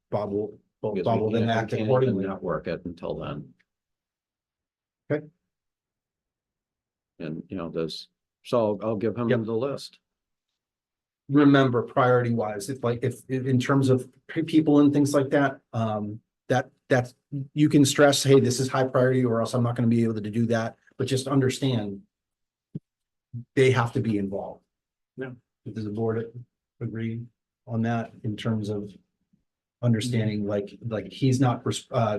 Bob will Because we then can't- act we can't accordingly. Network it until then. Okay. And, you know, so I'll give him Yep. the list. Remember, priority wise, if in terms of people and things like that, that's you can stress, hey, this is high priority, or else I'm not going to be able to do that. But just understand they have to be involved. Yeah. Does the board agree on that in terms of understanding, like he's not,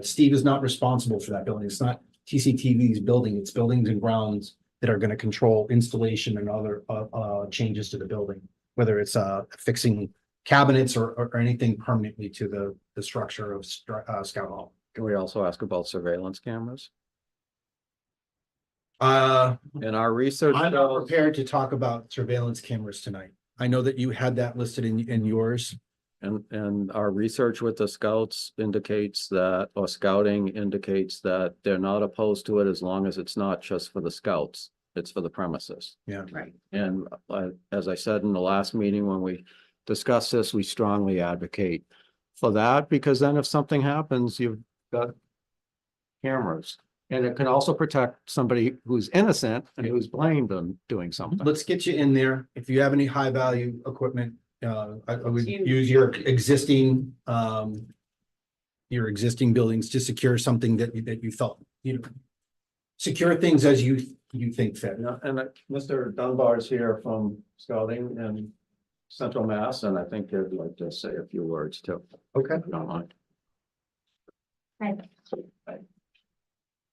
Steve is not responsible for that building. It's not TCTV's building, it's buildings and grounds that are going to control installation and other changes to the building, whether it's fixing cabinets or anything permanently to the structure of Scout Hall. Can we also ask about surveillance cameras? I'm In our research, not shows- prepared to talk about surveillance cameras tonight. I know that you had that listed in yours. and our research with the scouts indicates that, or scouting indicates that they're not opposed to it as long as it's not just for the scouts. It's for the premises. Yeah. Right. And as I said in the last meeting, when we discussed this, we strongly advocate for that, because then if something happens, you've got cameras. And it can also protect somebody who's innocent and who's blamed on doing something. Let's get you in there. If you have any high value equipment, I would Huge. use your existing buildings to secure something that you felt, secure things as you think fit. And Mr. Dunbar's here from Scouting and Central Mass, and I think he'd like to say a few words too. Okay. If you don't mind.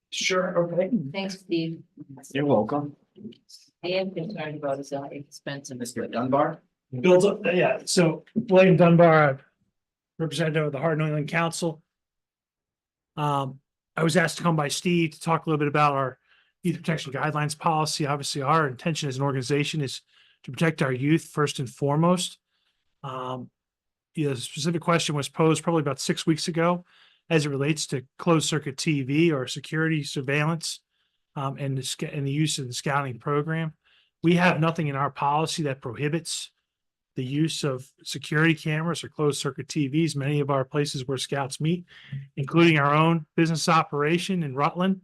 Sure, okay. Thanks, Steve. You're welcome. I am concerned about his expensive. Mr. Dunbar? Builds up, yeah, so William Dunbar, representative of the Heart New England Council. I was asked to come by Steve to talk a little bit about our youth protection guidelines policy. Obviously, our intention as an organization is to protect our youth first and foremost. The specific question was posed probably about 6 weeks ago as it relates to closed circuit TV or security surveillance and the use of the scouting program. We have nothing in our policy that prohibits the use of security cameras or closed circuit TVs. Many of our places where scouts meet, including our own business operation in Rutland,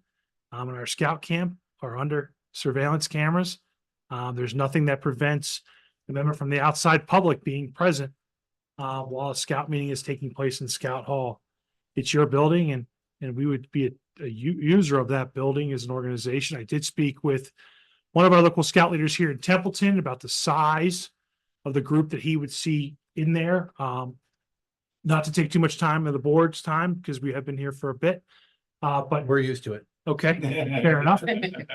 and our scout camp are under surveillance cameras. There's nothing that prevents the member from the outside public being present while a scout meeting is taking place in Scout Hall. it's your building and we would be a user of that building as an organization. I did speak with one of our local scout leaders here in Templeton about the size of the group that he would see in there. Not to take too much time of the board's time because we have been here for a bit. But We're used to it. okay, fair enough.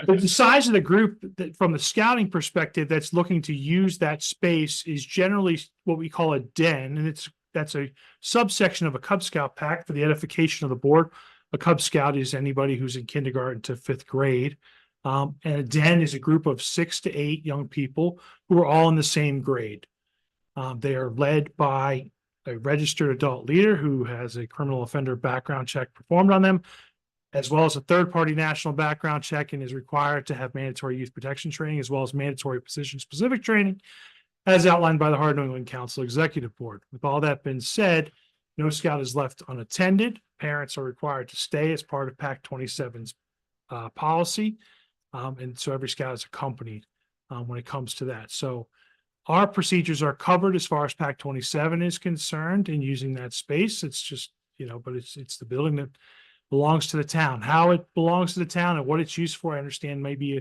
But the size of the group that from the scouting perspective that's looking to use that space is generally what we call a den. And that's a subsection of a Cub Scout pack for the edification of the board. A Cub Scout is anybody who's in kindergarten to 5th grade. And a den is a group of 6 to 8 young people who are all in the same grade. They are led by a registered adult leader who has a criminal offender background check performed on them, as well as a third-party national background check, and is required to have mandatory youth protection training, as well as mandatory position-specific training, as outlined by the Hard New England Council Executive Board. With all that being said, no scout is left unattended. Parents are required to stay as part of PAC 27's policy. And so every scout is accompanied when it comes to that. So our procedures are covered as far as PAC 27 is concerned in using that space. It's just, but it's the building that belongs to the town. How it belongs to the town and what it's used for, I understand maybe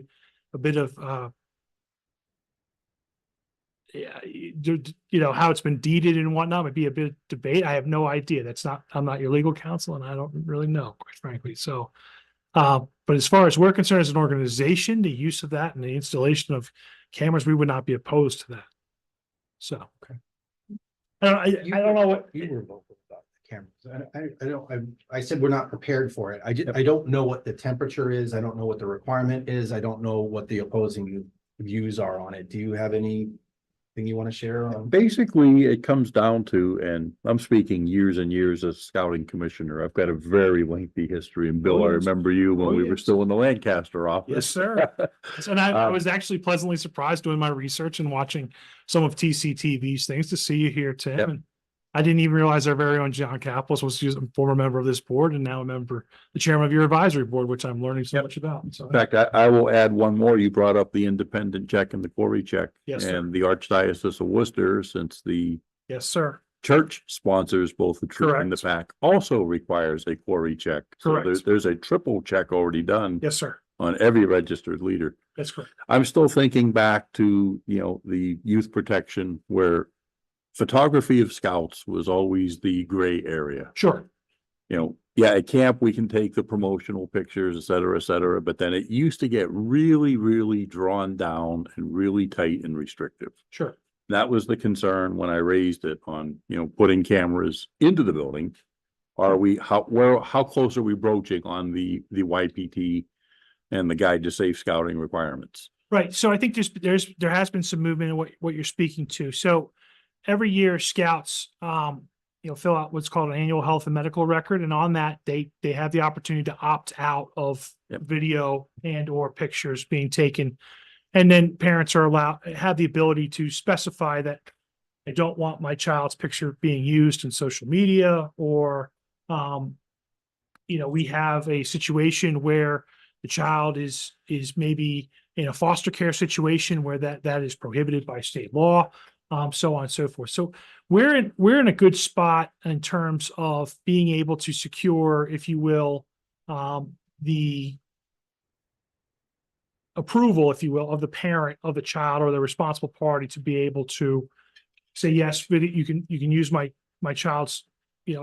a bit of, how it's been deeded and whatnot might be a bit of debate. I have no idea. I'm not your legal counsel and I don't really know, quite frankly. So, but as far as we're concerned as an organization, the use of that and the installation of cameras, we would not be opposed to that. So, okay. I don't know what. You were vocal about the cameras. I said we're not prepared for it. I don't know what the temperature is. I don't know what the requirement is. I don't know what the opposing views are on it. Do you have anything you want to share on? Basically, it comes down to, and I'm speaking years and years as scouting commissioner. I've got a very lengthy history. And Bill, I remember you when we were still in the Lancaster office. Yes, sir. And I was actually pleasantly surprised doing my research and watching some of TCTV's things to see you here, Tim. Yep. And I didn't even realize our very own John Caplis was a former member of this board and now the chairman of your advisory board, which I'm learning so much about. So, In fact, I will add one more. You brought up the independent check and the quarry check. Yes, sir. And the Archdiocese of Worcester, since the yes, sir. church sponsors both the troop and the PAC, also requires a quarry check. So Correct. there's a triple check already done Yes, sir. on every registered leader. That's correct. I'm still thinking back to, the youth protection where photography of scouts was always the gray area. Sure. At camp, we can take the promotional pictures, et cetera, but then it used to get really, really drawn down and really tight and restrictive. Sure. That was the concern when I raised it on, putting cameras into the building. How close are we broaching on the YPT and the Guide to Safe Scouting requirements? Right. So I think there has been some movement in what you're speaking to. So every year scouts, fill out what's called an annual health and medical record. And on that, they have the opportunity to opt out of video and or pictures being taken. And then parents have the ability to specify that I don't want my child's picture being used in social media, or, we have a situation where the child is maybe in a foster care situation where that is prohibited by state law. So on and so forth. So we're in a good spot in terms of being able to secure, if you will, the approval, if you will, of the parent of the child or the responsible party to be able to say, yes, but you can use my child's,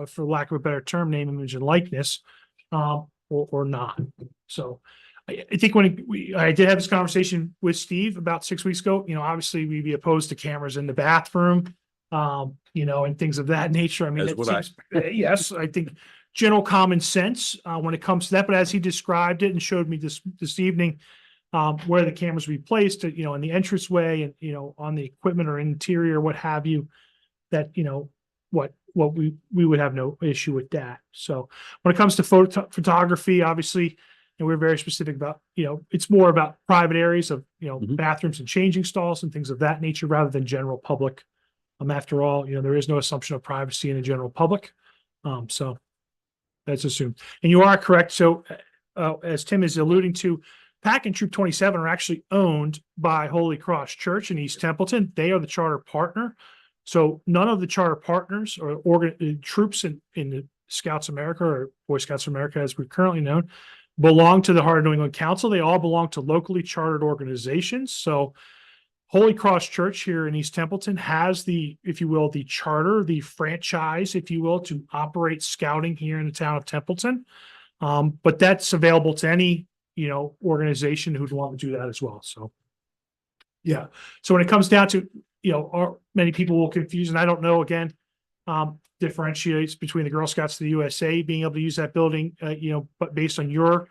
for lack of a better term, name, image, and likeness, or not. So I think when I did have this conversation with Steve about 6 weeks ago, obviously we'd be opposed to cameras in the bathroom, and things of that nature. I mean, yes, I think general common sense when it comes to that. But as he described it and showed me this evening, where the cameras will be placed, in the entranceway and, on the equipment or interior, what have you, that, what we would have no issue with that. So when it comes to photography, obviously, and we're very specific about, it's more about private areas of, bathrooms and changing stalls and things of that nature rather than general public. After all, there is no assumption of privacy in the general public. So that's assumed. And you are correct. So as Tim is alluding to, PAC and Troop 27 are actually owned by Holy Cross Church in East Templeton. They are the charter partner. So none of the charter partners or troops in the Scouts America or Boy Scouts of America, as we're currently known, belong to the Heart of New England Council. They all belong to locally chartered organizations. So Holy Cross Church here in East Templeton has the, if you will, the charter, the franchise, if you will, to operate scouting here in the town of Templeton. But that's available to any, organization who'd want to do that as well. So, yeah. So when it comes down to, many people will confuse, and I don't know, again, differentiates between the Girl Scouts of the USA being able to use that building, but based on your,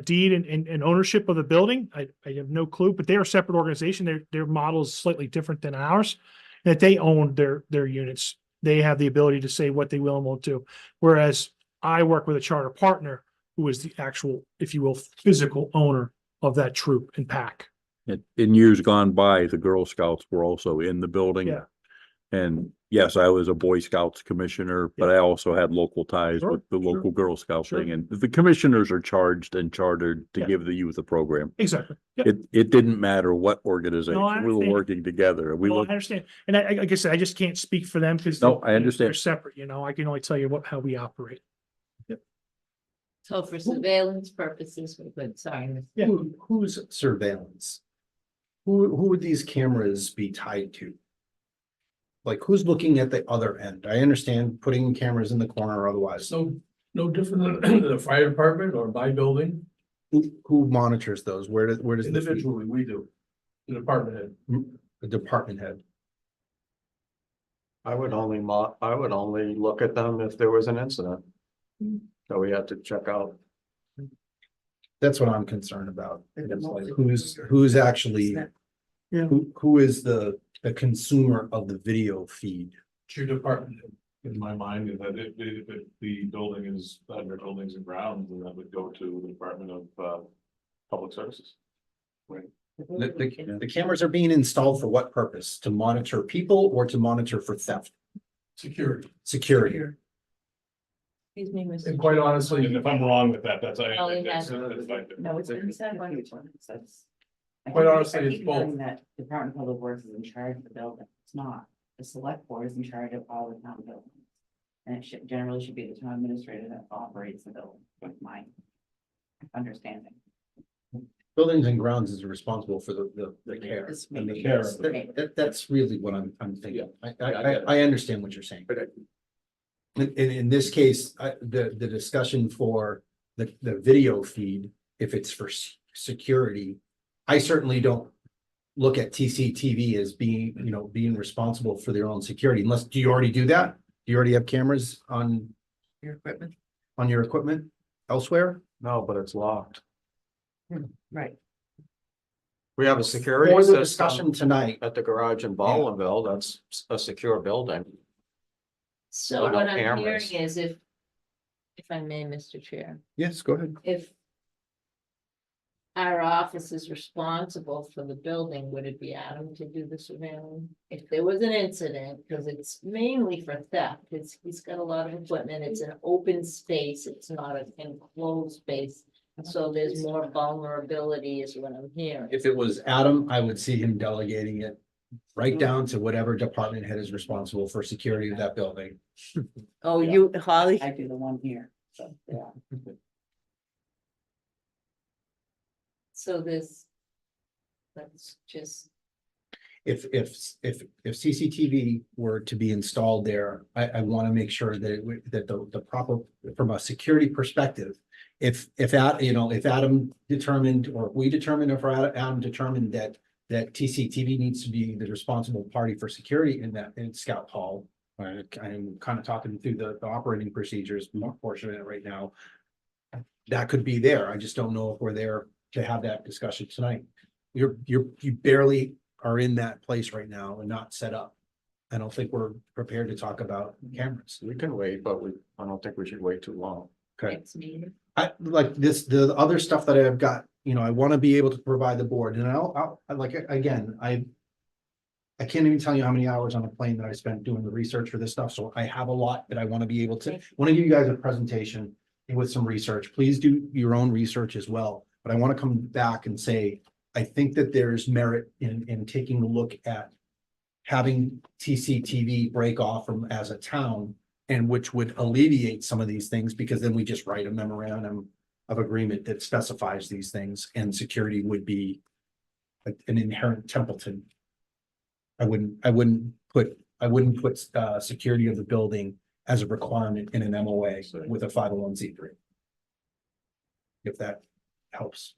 deed and ownership of the building, I have no clue, but they're a separate organization. Their model is slightly different than ours, that they own their units. They have the ability to say what they will and won't do. Whereas I work with a charter partner who is the actual, if you will, physical owner of that troop and pack. In years gone by, the Girl Scouts were also in the building. Yeah. And yes, I was a Boy Scouts commissioner, but I also had local ties Sure, with the sure. local Girl Scout Sure. thing. And the commissioners are charged and chartered to Yeah. give the youth a program. Exactly. Yeah. It didn't matter what organization, we were understand. working together. We Well, I looked, understand. And like I said, I just can't speak for them because No, I understand. they're separate, I can only tell you how we operate. So for surveillance purposes, we're good, sorry. Yeah. Whose surveillance? Who would these cameras be tied to? Like, who's looking at the other end? I understand putting cameras in the corner or otherwise. So no different than the fire department or my building. Who monitors those? Where does the Individually, we do. The department head. the department head? I would only look at them if there was an incident. So we had to check out. That's what I'm concerned about. It's like, who's actually, who is the consumer of the video feed? It's your department head. In my mind, is that if the building is under buildings and grounds, then that would go to the Department of Public Services. Right. The cameras are being installed for what purpose? To monitor people or to monitor for theft? Security. Security. Excuse me, Mr. And quite honestly, and if I'm wrong with that, that's. Oh, yeah. that's fine. No, it's been said by each one, so it's. I Quite keep- honestly, I it's keep hearing both. That Department of Public Works is in charge of the building, it's not, the select board is in charge of all the town buildings. And it should, generally should be the town administrator that operates the building, with my understanding. Buildings and grounds is responsible for the care. This and the may- care. Okay. That's really what I'm thinking. I understand what you're saying. In this case, the discussion for the video feed, if it's for security, I certainly don't look at TCTV as being responsible for their own security unless, do you already do that? Do you already have cameras on Your equipment. your equipment elsewhere? No, but it's locked. Right. We have a security For the system discussion tonight, at the garage in Ballinville. That's a secure building. So What about what I'm hearing cameras? is if I may, Mr. Chair, yes, go ahead. if our office is responsible for the building, would it be Adam to do the surveillance? If there was an incident, because it's mainly for theft, he's got a lot of equipment, it's an open space, it's not an enclosed space. So there's more vulnerability is what I'm hearing. If it was Adam, I would see him delegating it right down to whatever department head is responsible for security of that building. Oh, you, Holly? I do the one here, so, yeah. So this, let's just, If CCTV were to be installed there, I want to make sure that that the proper, from a security perspective. If Adam determined, or we determined, or Adam determined that TCTV needs to be the responsible party for security in Scout Hall. I'm kind of talking through the operating procedures portion of it right now. That could be there. I just don't know if we're there to have that discussion tonight. You barely are in that place right now and not set up. I don't think we're prepared to talk about cameras. We can wait, but I don't think we should wait too long. Okay. next meeting. I like the other stuff that I've got, I want to be able to provide the board, and I'll like, again, I can't even tell you how many hours on a plane that I spent doing the research for this stuff, so I have a lot that I want to be able to, want to give you guys a presentation with some research. Please do your own research as well, but I want to come back and say, I think that there's merit in taking a look at having TCTV break off from as a town And which would alleviate some of these things, because then we just write a memorandum of agreement that specifies these things, and security would be an inherent Templeton. I wouldn't put security of the building as a requirement in an MOA with a 501(c)(3). If that helps.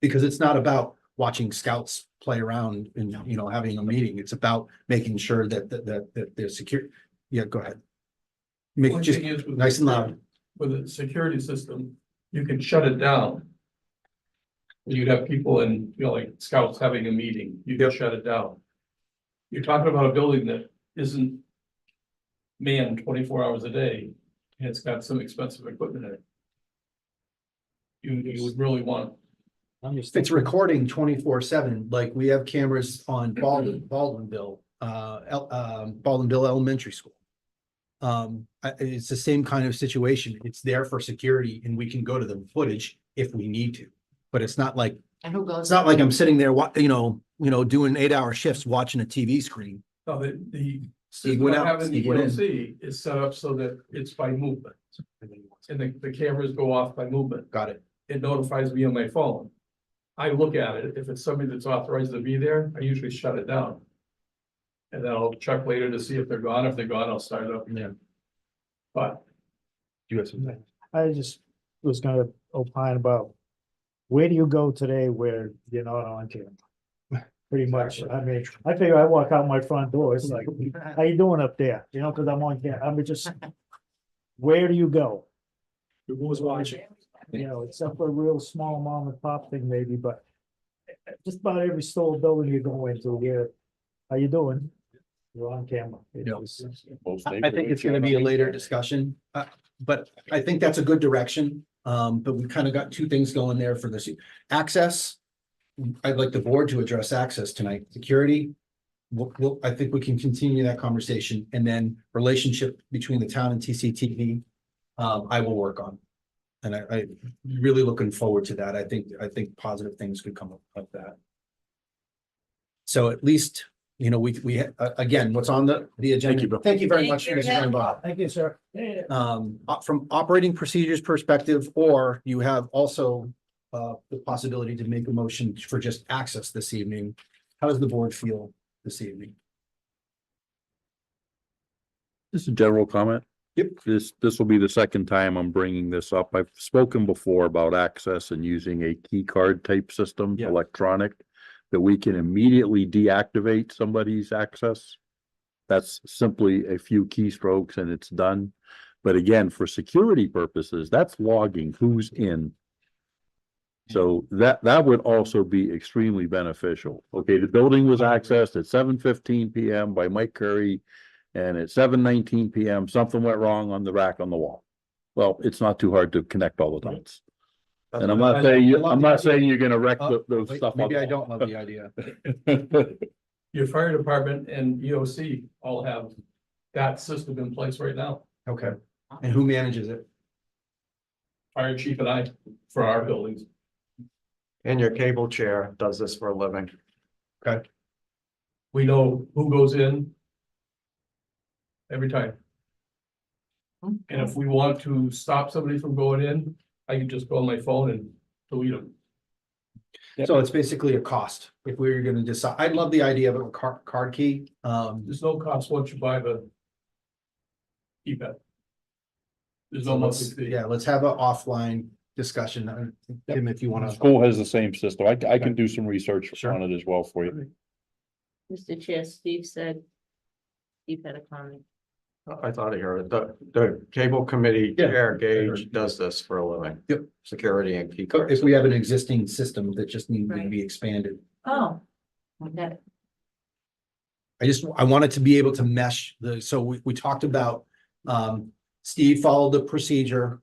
Because it's not about watching scouts play around and, having a meeting. It's about making sure that they're secure. Yeah, go ahead. Make it just nice and loud. With a security system, you can shut it down. You'd have people in, like scouts having a meeting, you can shut it down. You're talking about a building that isn't manned 24 hours a day, and it's got some expensive equipment in it. You would really want. It's recording 24/7, like we have cameras on Baldwinville Elementary School. It's the same kind of situation. It's there for security, and we can go to the footage if we need to. But it's not like, And who goes? it's not like I'm sitting there, doing 8-hour shifts watching a TV screen. No, the Steve went out, having the Steve went in. EOC is set up so that it's by movement. And the cameras go off by movement. Got it. It notifies me on my phone. I look at it. If it's somebody that's authorized to be there, I usually shut it down. And then I'll check later to see if they're gone. If they're gone, I'll start it up again. But You have something? I just was gonna opine about, where do you go today where you're not on camera? Pretty much, I mean, I figure I walk out my front door, it's like, how you doing up there? Cause I'm on camera, I mean, just, where do you go? Who was watching? Except for a real small mom and pop thing maybe, but just about every store building you go into, here, how you doing? You're on camera. I think it's gonna be a later discussion, but I think that's a good direction. But we kind of got two things going there for this. Access, I'd like the board to address access tonight. Security, I think we can continue that conversation, and then relationship between the town and TCTV, I will work on. And I really looking forward to that. I think positive things could come up of that. So at least, we again, what's on the agenda. Thank you very much, Mr. Greenbaum. Thank you, sir. From operating procedures perspective, or you have also the possibility to make a motion for just access this evening. How does the board feel this evening? Just a general comment. Yep. This will be the second time I'm bringing this up. I've spoken before about access and using a key card type system, Yeah. electronic, that we can immediately deactivate somebody's access. That's simply a few keystrokes and it's done. But again, for security purposes, that's logging who's in. So that would also be extremely beneficial. Okay, the building was accessed at 7:15 PM by Mike Curry. And at 7:19 PM, something went wrong on the rack on the wall. Well, it's not too hard to connect all the dots. And I'm not saying you're gonna wreck those Wait, stuff. maybe I don't love the idea. your fire department and EOC all have that system in place right now. Okay, and who manages it? Fire chief and I, for our buildings. And your cable chair does this for a living. Okay, We know who goes in every time. And if we want to stop somebody from going in, I can just go on my phone and delete them. so it's basically a cost. If we were gonna decide, I'd love the idea of a card key. There's no cost once you buy the keypad. There's no monthly fee. Yeah, let's have an offline discussion. Tim, if you wanna. School has the same system. I can do some research Sure. on it as well for you. Mr. Chair, Steve had a comment. I thought I heard it. The cable committee Yeah. chair Gage does this for a living. Yep. Security and key cards. If we have an existing system that just needs to be expanded. Oh. Okay. I wanted to be able to mesh so we talked about, Steve followed the procedure,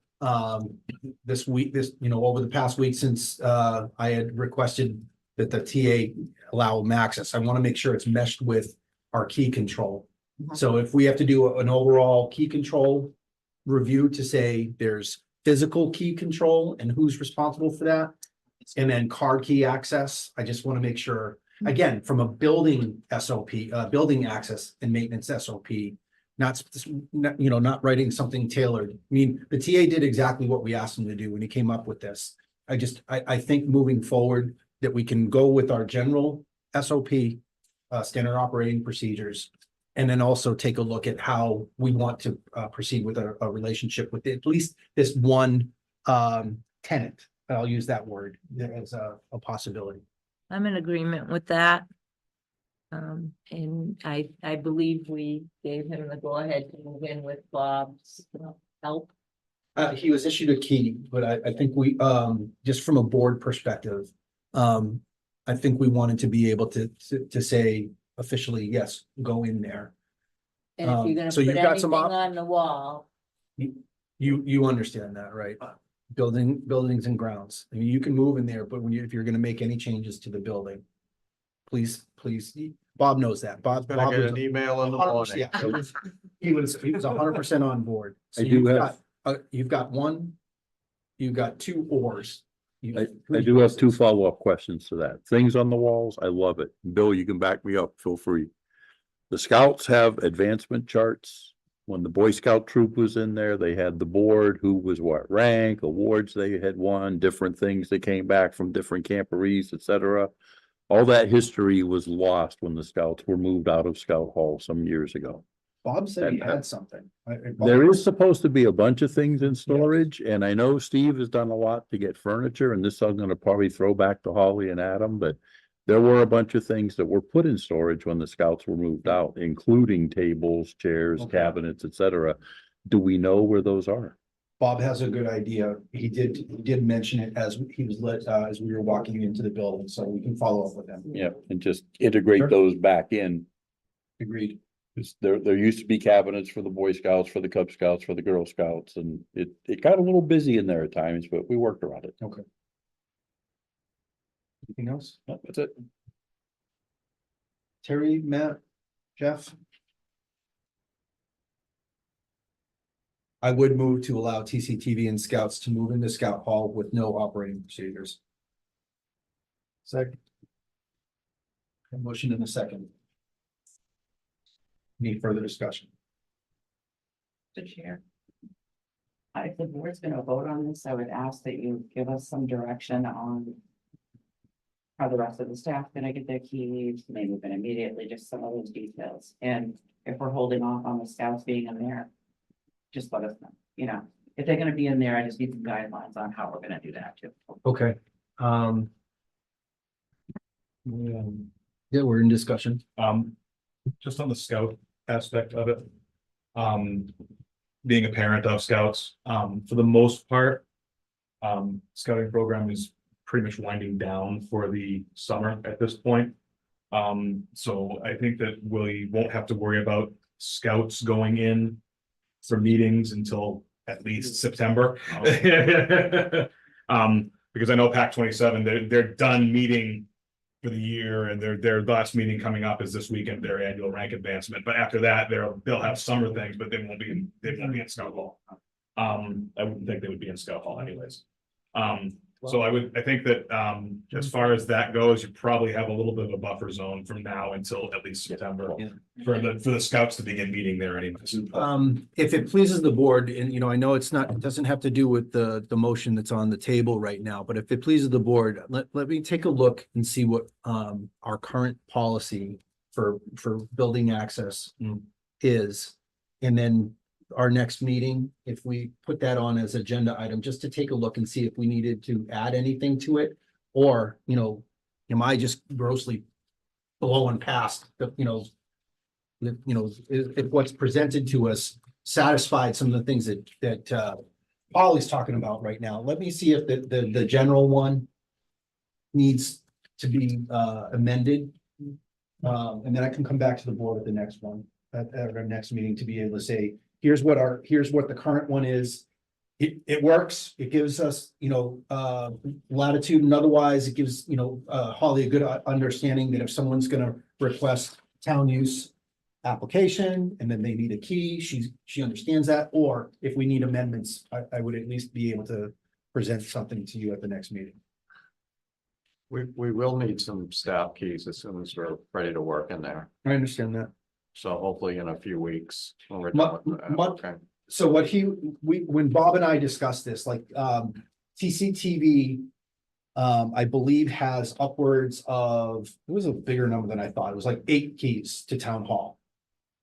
this week, over the past week since, I had requested that the TA allow them access. I want to make sure it's meshed with our key control. So if we have to do an overall key control review to say there's physical key control and who's responsible for that, and then card key access, I just want to make sure, again, from a building SOP, building access and maintenance SOP, not writing something tailored. I mean, the TA did exactly what we asked him to do when he came up with this. I think moving forward that we can go with our general SOP, standard operating procedures. And then also take a look at how we want to proceed with a relationship with at least this one tenant. I'll use that word as a possibility. I'm in agreement with that. And I believe we gave him the go-ahead to move in with Bob's help. He was issued a key, but I think we, just from a board perspective, I think we wanted to be able to say officially, yes, go in there. And if you're gonna so put you've got some anything on the wall, You understand that, right? Buildings and grounds. I mean, you can move in there, but if you're gonna make any changes to the building, please, Bob knows that. Bob Gonna get was an email in the morning. Yeah, he was 100% on board. So I do you've got two oars. I do have two follow-up questions to that. Things on the walls, I love it. Bill, you can back me up, feel free. The scouts have advancement charts. When the Boy Scout troop was in there, they had the board, who was what rank, awards they had won, different things that came back from different camporees, etc. All that history was lost when the scouts were moved out of Scout Hall some years ago. Bob said he had something. There is supposed to be a bunch of things in storage, and I know Steve has done a lot to get furniture, and this I'm gonna probably throw back to Holly and Adam, but there were a bunch of things that were put in storage when the scouts were moved out, including tables, chairs, Okay. cabinets, etc. Do we know where those are? Bob has a good idea. He did mention it as he was as we were walking into the building, so we can follow up with him. Yeah, and just integrate Sure. those back in. Agreed. 'Cause there used to be cabinets for the Boy Scouts, for the Cub Scouts, for the Girl Scouts, and it got a little busy in there at times, but we worked around it. Okay. Anything else? No, that's it. Terry, Matt, Jeff? I would move to allow TCTV and scouts to move into Scout Hall with no operating procedures. Second. A motion in a second. Any further discussion? The chair. If the board's gonna vote on this, I would ask that you give us some direction on how the rest of the staff gonna get their keys, maybe even immediately, just some of those details. And if we're holding off on the scouts being in there, just let us know, if they're gonna be in there, I just need some guidelines on how we're gonna do that too. Okay. Yeah, we're in discussion. Just on the scout aspect of it. Being a parent of scouts, for the most part. Scouting program is pretty much winding down for the summer at this point. So I think that we won't have to worry about scouts going in for meetings until at least September. Because I know PAC 27, they're done meeting for the year, and their last meeting coming up is this weekend, their annual rank advancement. But after that, they'll have summer things, but they won't be in Scout Hall. I wouldn't think they would be in Scout Hall anyways. So I think that as far as that goes, you probably have a little bit of a buffer zone from now until at least September for the scouts to begin meeting there anyways. If it pleases the board, and I know it doesn't have to do with the motion that's on the table right now, but if it pleases the board, let me take a look and see what our current policy for building access is. And then our next meeting, if we put that on as agenda item, just to take a look and see if we needed to add anything to it, or, am I just grossly blowing past if what's presented to us satisfied some of the things that Polly's talking about right now. Let me see if the general one needs to be amended. And then I can come back to the board at the next one, at our next meeting, to be able to say, here's what the current one is. It works. It gives us, latitude, and otherwise it gives, Holly a good understanding that if someone's gonna request town use application and then they need a key, she understands that, or if we need amendments, I would at least be able to present something to you at the next meeting. We will need some staff keys as soon as we're ready to work in there. I understand that. So hopefully in a few weeks. when we're Mu- done with that, mu- okay. So what when Bob and I discussed this, like, CCTV. I believe has upwards of, it was a bigger number than I thought. It was like 8 keys to town hall.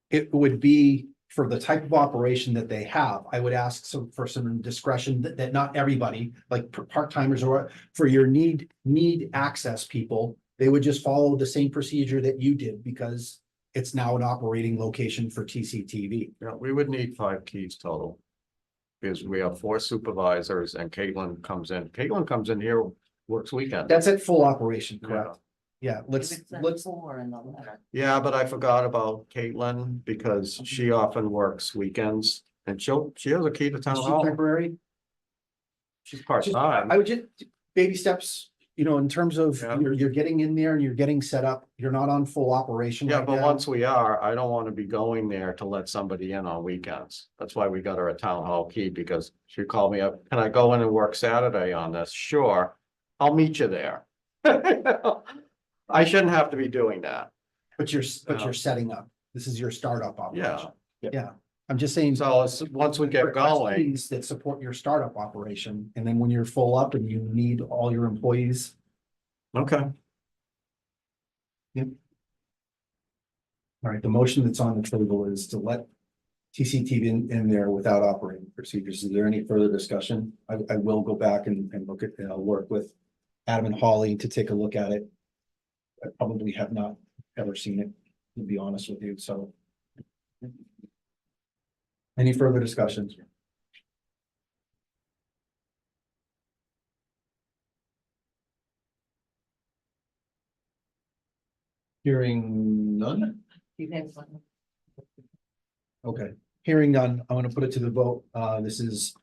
It would be for the type of operation that they have. I would ask for some discretion that not everybody, like part-timers or for your need access people, they would just follow the same procedure that you did because it's now an operating location for TCTV. Yeah, we would need 5 keys total. Because we have 4 supervisors and Caitlin comes in. Caitlin comes in here, works weekends. That's at full operation, correct? Yeah, let's, Four in the letter. Yeah, but I forgot about Caitlin because she often works weekends and she has a key to town is she hall. temporary? She's part-time. I would just, baby steps, in terms of Yeah. you're getting in there and you're getting set up, you're not on full operation. Yeah, right but now. once we are, I don't want to be going there to let somebody in on weekends. That's why we got her a town hall key because she called me up. Can I go in and work Saturday on this? Sure, I'll meet you there. I shouldn't have to be doing that. But you're setting up. This is your startup operation. Yeah. Yeah, I'm just saying. So once we get going, keys that support your startup operation, and then when you're full up and you need all your employees. okay. All right, the motion that's on the table is to let TCTV in there without operating procedures. Is there any further discussion? I will go back and look at, work with Adam and Holly to take a look at it. I probably have not ever seen it, to be honest with you, so. Any further discussions? Hearing none? You have one. Okay, hearing none, I want to put it to the vote. This is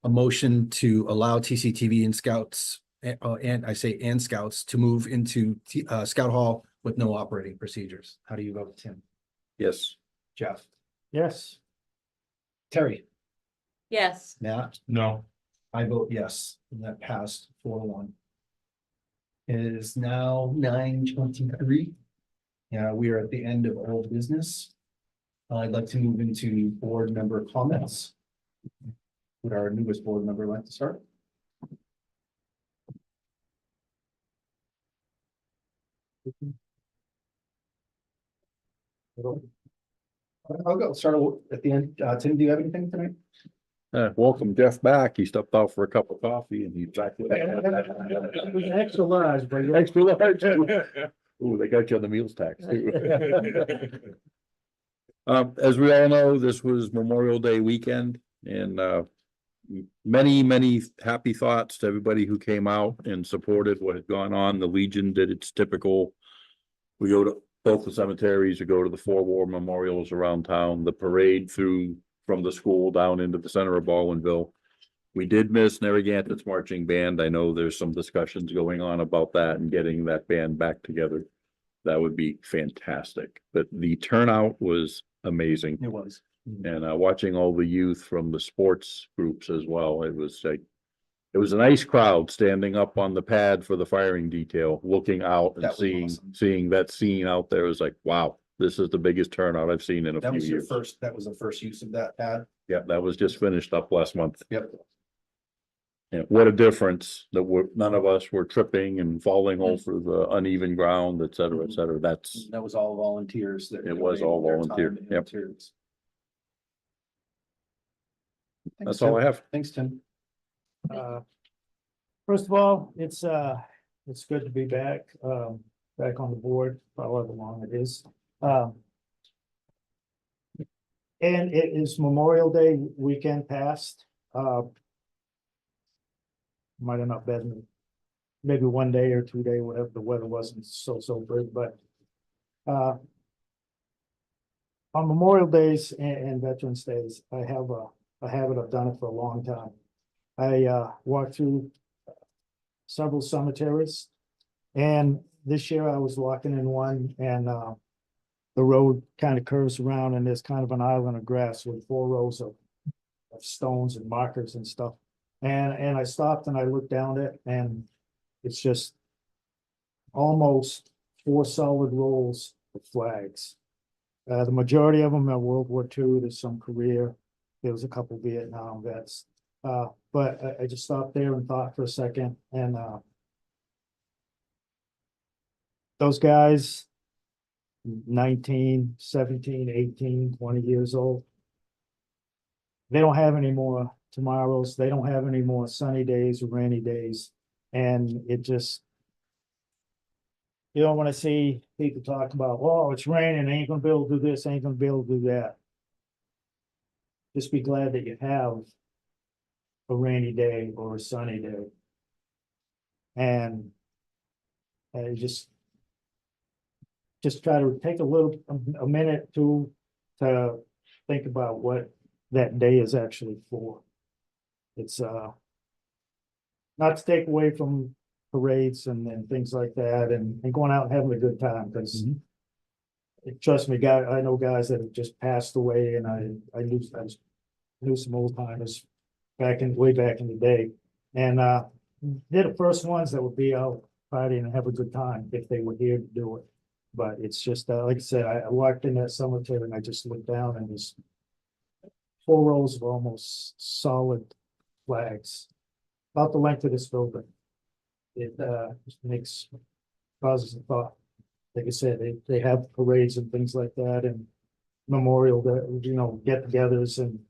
a motion to allow TCTV and scouts, and I say and scouts to move into Scout Hall with no operating procedures. How do you vote, Tim? Yes. Jeff? Yes. Terry? Yes, Matt? No. I vote yes, and that passed 4-1. It is now 9:23. Yeah, we are at the end of old business. I'd like to move into board member comments. Would our newest board member like to start? I'll go start at the end. Tim, do you have anything tonight? Welcome Jeff back. He stepped out for a cup of coffee and he's back. It was an extra large, but yeah. Extra large. Ooh, they got you on the meals tax too. As we all know, this was Memorial Day weekend and many happy thoughts to everybody who came out and supported what had gone on. The Legion did its typical. We go to both the cemeteries, we go to the 4 war memorials around town, the parade through from the school down into the center of Baldwinville. We did miss Narragansett marching band. I know there's some discussions going on about that and getting that band back together. That would be fantastic, but the turnout was amazing. It was. And watching all the youth from the sports groups as well, it was like, it was a nice crowd standing up on the pad for the firing detail, looking out and That was seeing, awesome. seeing that scene out there. It was like, wow, this is the biggest turnout I've seen in a That few was your years. first, that was the first use of that pad? Yeah, that was just finished up last month. Yep. Yeah, what a difference that none of us were tripping and falling over the uneven ground, et cetera, et cetera. That's, That was all volunteers. That It was all donated their volunteer, time and yep. materials. Thanks, that's all I Tim. have. Thanks, Tim. First of all, it's good to be back, back on the board, however long it is. And it is Memorial Day weekend past, might have not been maybe 1 day or 2 day, whatever, the weather wasn't so good, but on Memorial Days and Veterans Days, I have a habit, I've done it for a long time. I walk through several cemeteries, and this year I was walking in one, and the road kind of curves around, and there's kind of an island of grass with 4 rows of stones and markers and stuff. And I stopped and I looked down it, and it's just almost 4 solid rolls of flags. The majority of them are World War II, there's some Korea, there was a couple Vietnam vets. But I just stopped there and thought for a second, and those guys, 19, 17, 18, 20 years old, they don't have any more tomorrows, they don't have any more sunny days or rainy days, and it just, you don't want to see people talk about, oh, it's raining, I ain't gonna be able to do this, I ain't gonna be able to do that. Just be glad that you have a rainy day or a sunny day. And just try to take a minute to think about what that day is actually for. It's not to take away from parades and things like that, and going out and having a good time, because trust me, I know guys that have just passed away, and I knew some old timers way back in the day, and they're the first ones that would be out partying and have a good time if they were here to do it. But it's just like I said, I walked in that cemetery and I just looked down, and there's 4 rows of almost solid flags about the length of this building. It just causes a thought. Like I said, they have parades and things like that, and memorial, get-togethers, and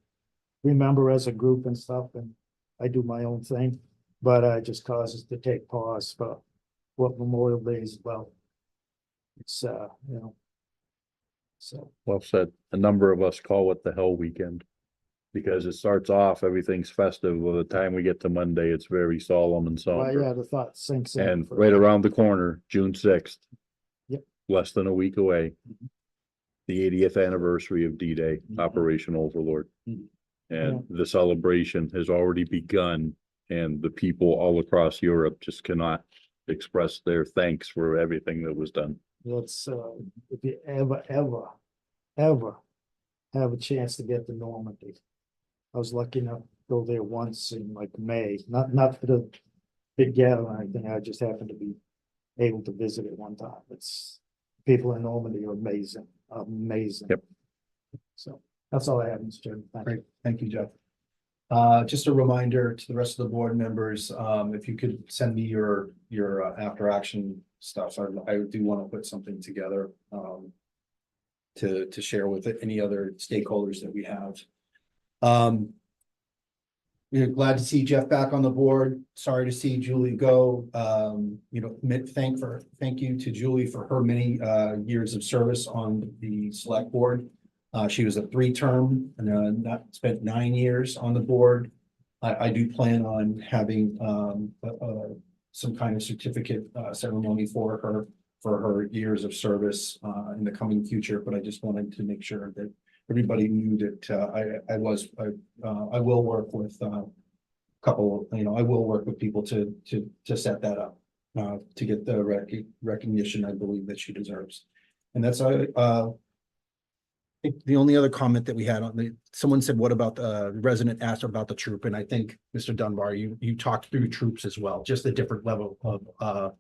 remember as a group and stuff. And I do my own thing, but it just causes to take pause for what Memorial Day is about. It's so. Well said. A number of us call it the hell weekend. Because it starts off, everything's festive. By the time we get to Monday, it's very solemn and Well, somber. yeah, the thought sinks in. And right around the corner, June 6th. Yep. Less than a week away. The 80th anniversary of D-Day, Operation Overlord. And the celebration has already begun, and the people all across Europe just cannot express their thanks for everything that was done. Let's if you ever have a chance to get to Normandy. I was lucky enough to go there once in like May, not for the big gathering or anything. I just happened to be able to visit it one time. It's people in Normandy are amazing. Yep. So that's all I have, Mr. Chairman. Thank you. Great, thank you, Jeff. Just a reminder to the rest of the board members, if you could send me your after action stuff. I do want to put something together to share with any other stakeholders that we have. We're glad to see Jeff back on the board. Sorry to see Julie go. Thank you to Julie for her many years of service on the select board. She was a 3-term and spent 9 years on the board. I do plan on having some kind of certificate ceremony for her years of service in the coming future. But I just wanted to make sure that everybody knew that I will work with a couple. I will work with people to set that up to get the recognition I believe that she deserves. And that's I think the only other comment that we had someone said, what about the resident asked about the troop? And I think, Mr. Dunbar, you talked through troops as well, just a different level of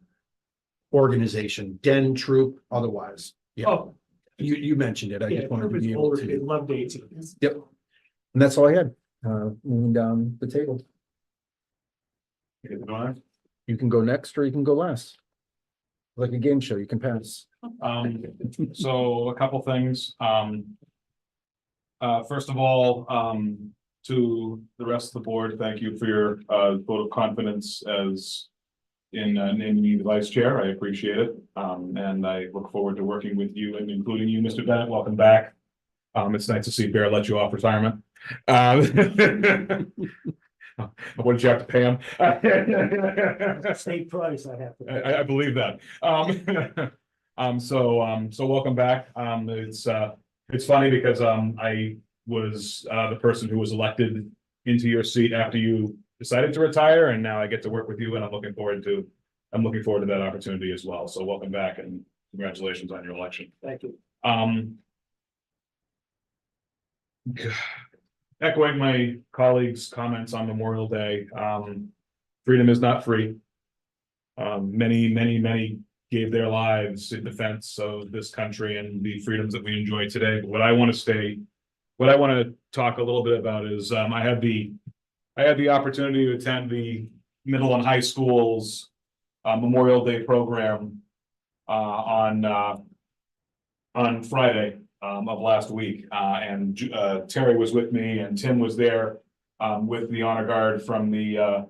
organization, den troop, otherwise. Yeah, Oh, you mentioned it. I yeah, just wanted to Troop is be able older, to. they love the 18s. Yep. And that's all I had. Moving down the table. You can go next or you can go last. Like a game show, you can pass. So a couple things. First of all, to the rest of the board, thank you for your vote of confidence as in naming me the vice chair. I appreciate it. And I look forward to working with you and including you, Mr. Bennett. Welcome back. It's nice to see Bear let you off retirement. What did you have to pay him? State price, I have to. I believe that. So welcome back. It's funny because I was the person who was elected into your seat after you decided to retire, and now I get to work with you, and I'm looking forward to that opportunity as well. So welcome back and congratulations on your election. Thank you. Echoing my colleagues' comments on Memorial Day, freedom is not free. Many gave their lives in defense of this country and the freedoms that we enjoy today. But what I want to talk a little bit about is, I had the opportunity to attend the middle and high schools Memorial Day program on Friday of last week. And Terry was with me and Tim was there with the honor guard from the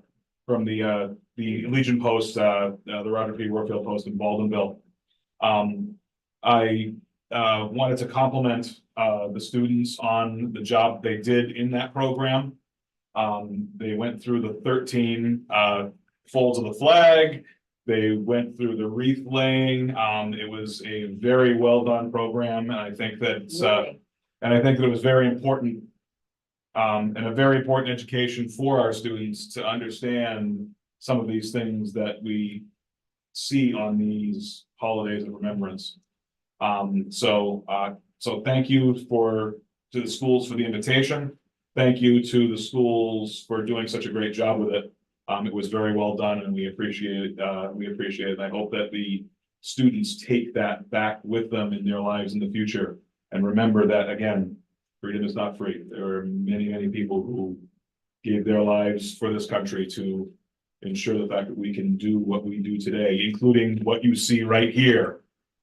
Legion Post, the Roger P. Warfield Post in Baldwinville. I wanted to compliment the students on the job they did in that program. They went through the 13 folds of the flag. They went through the wreath laying. It was a very well done program, and I think that it was very important, and a very important education for our students to understand some of these things that we see on these holidays of remembrance. So thank you to the schools for the invitation. Thank you to the schools for doing such a great job with it. It was very well done and we appreciate it. We appreciate it. And I hope that the students take that back with them in their lives in the future. And remember that, again, freedom is not free. There are many, many people who gave their lives for this country to ensure the fact that we can do what we do today, including what you see right here,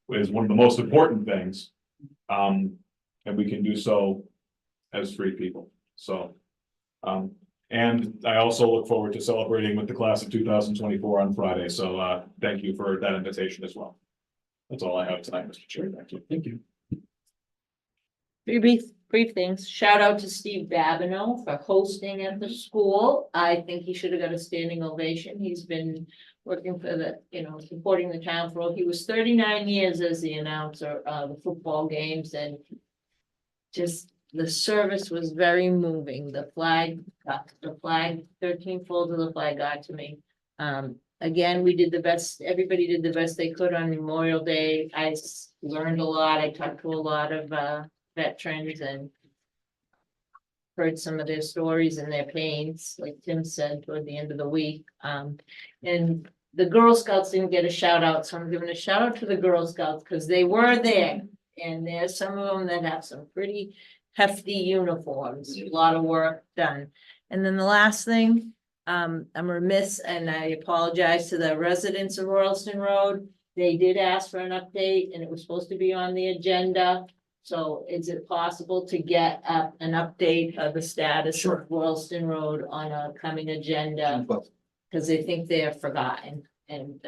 is one of the most important things. And we can do so as free people. So, and I also look forward to celebrating with the class of 2024 on Friday. So thank you for that invitation as well. That's all I have tonight, Mr. Chair. Thank you. Thank you. Brief things. Shout out to Steve Babineau for hosting at the school. I think he should have got a standing ovation. He's been working for the, supporting the town for, he was 39 years as the announcer of the football games, and just the service was very moving. The flag, 13 folds of the flag got to me. Again, we did the best, everybody did the best they could on Memorial Day. I learned a lot. I talked to a lot of veterans and heard some of their stories and their pains, like Tim said, toward the end of the week. And the Girl Scouts didn't get a shout out, so I'm giving a shout out to the Girl Scouts because they were there. And there's some of them that have some pretty hefty uniforms, a lot of work done. And then the last thing, I'm remiss and I apologize to the residents of Royalston Road. They did ask for an update and it was supposed to be on the agenda. So is it possible to get an update of the status of Royalston Road on a coming agenda? Because they think they're forgotten and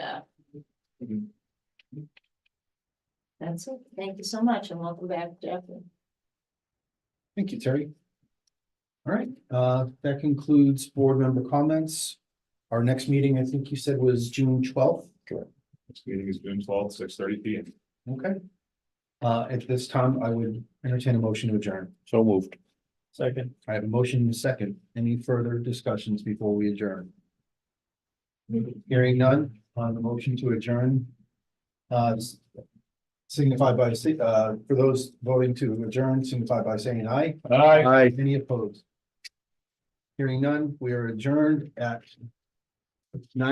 that's it. Thank you so much and welcome back, Jeffrey. Thank you, Terry. All right, that concludes board member comments. Our next meeting, I think you said, was June 12th. Correct. Next meeting is June 12th, 6:30 p.m. Okay. At this time, I would entertain a motion to adjourn. So moved. Second. I have a motion and a second. Any further discussions before we adjourn? Hearing none on the motion to adjourn. Signify by, for those voting to adjourn, signify by saying aye. Aye. Any opposed? Hearing none, we are adjourned at 9:00.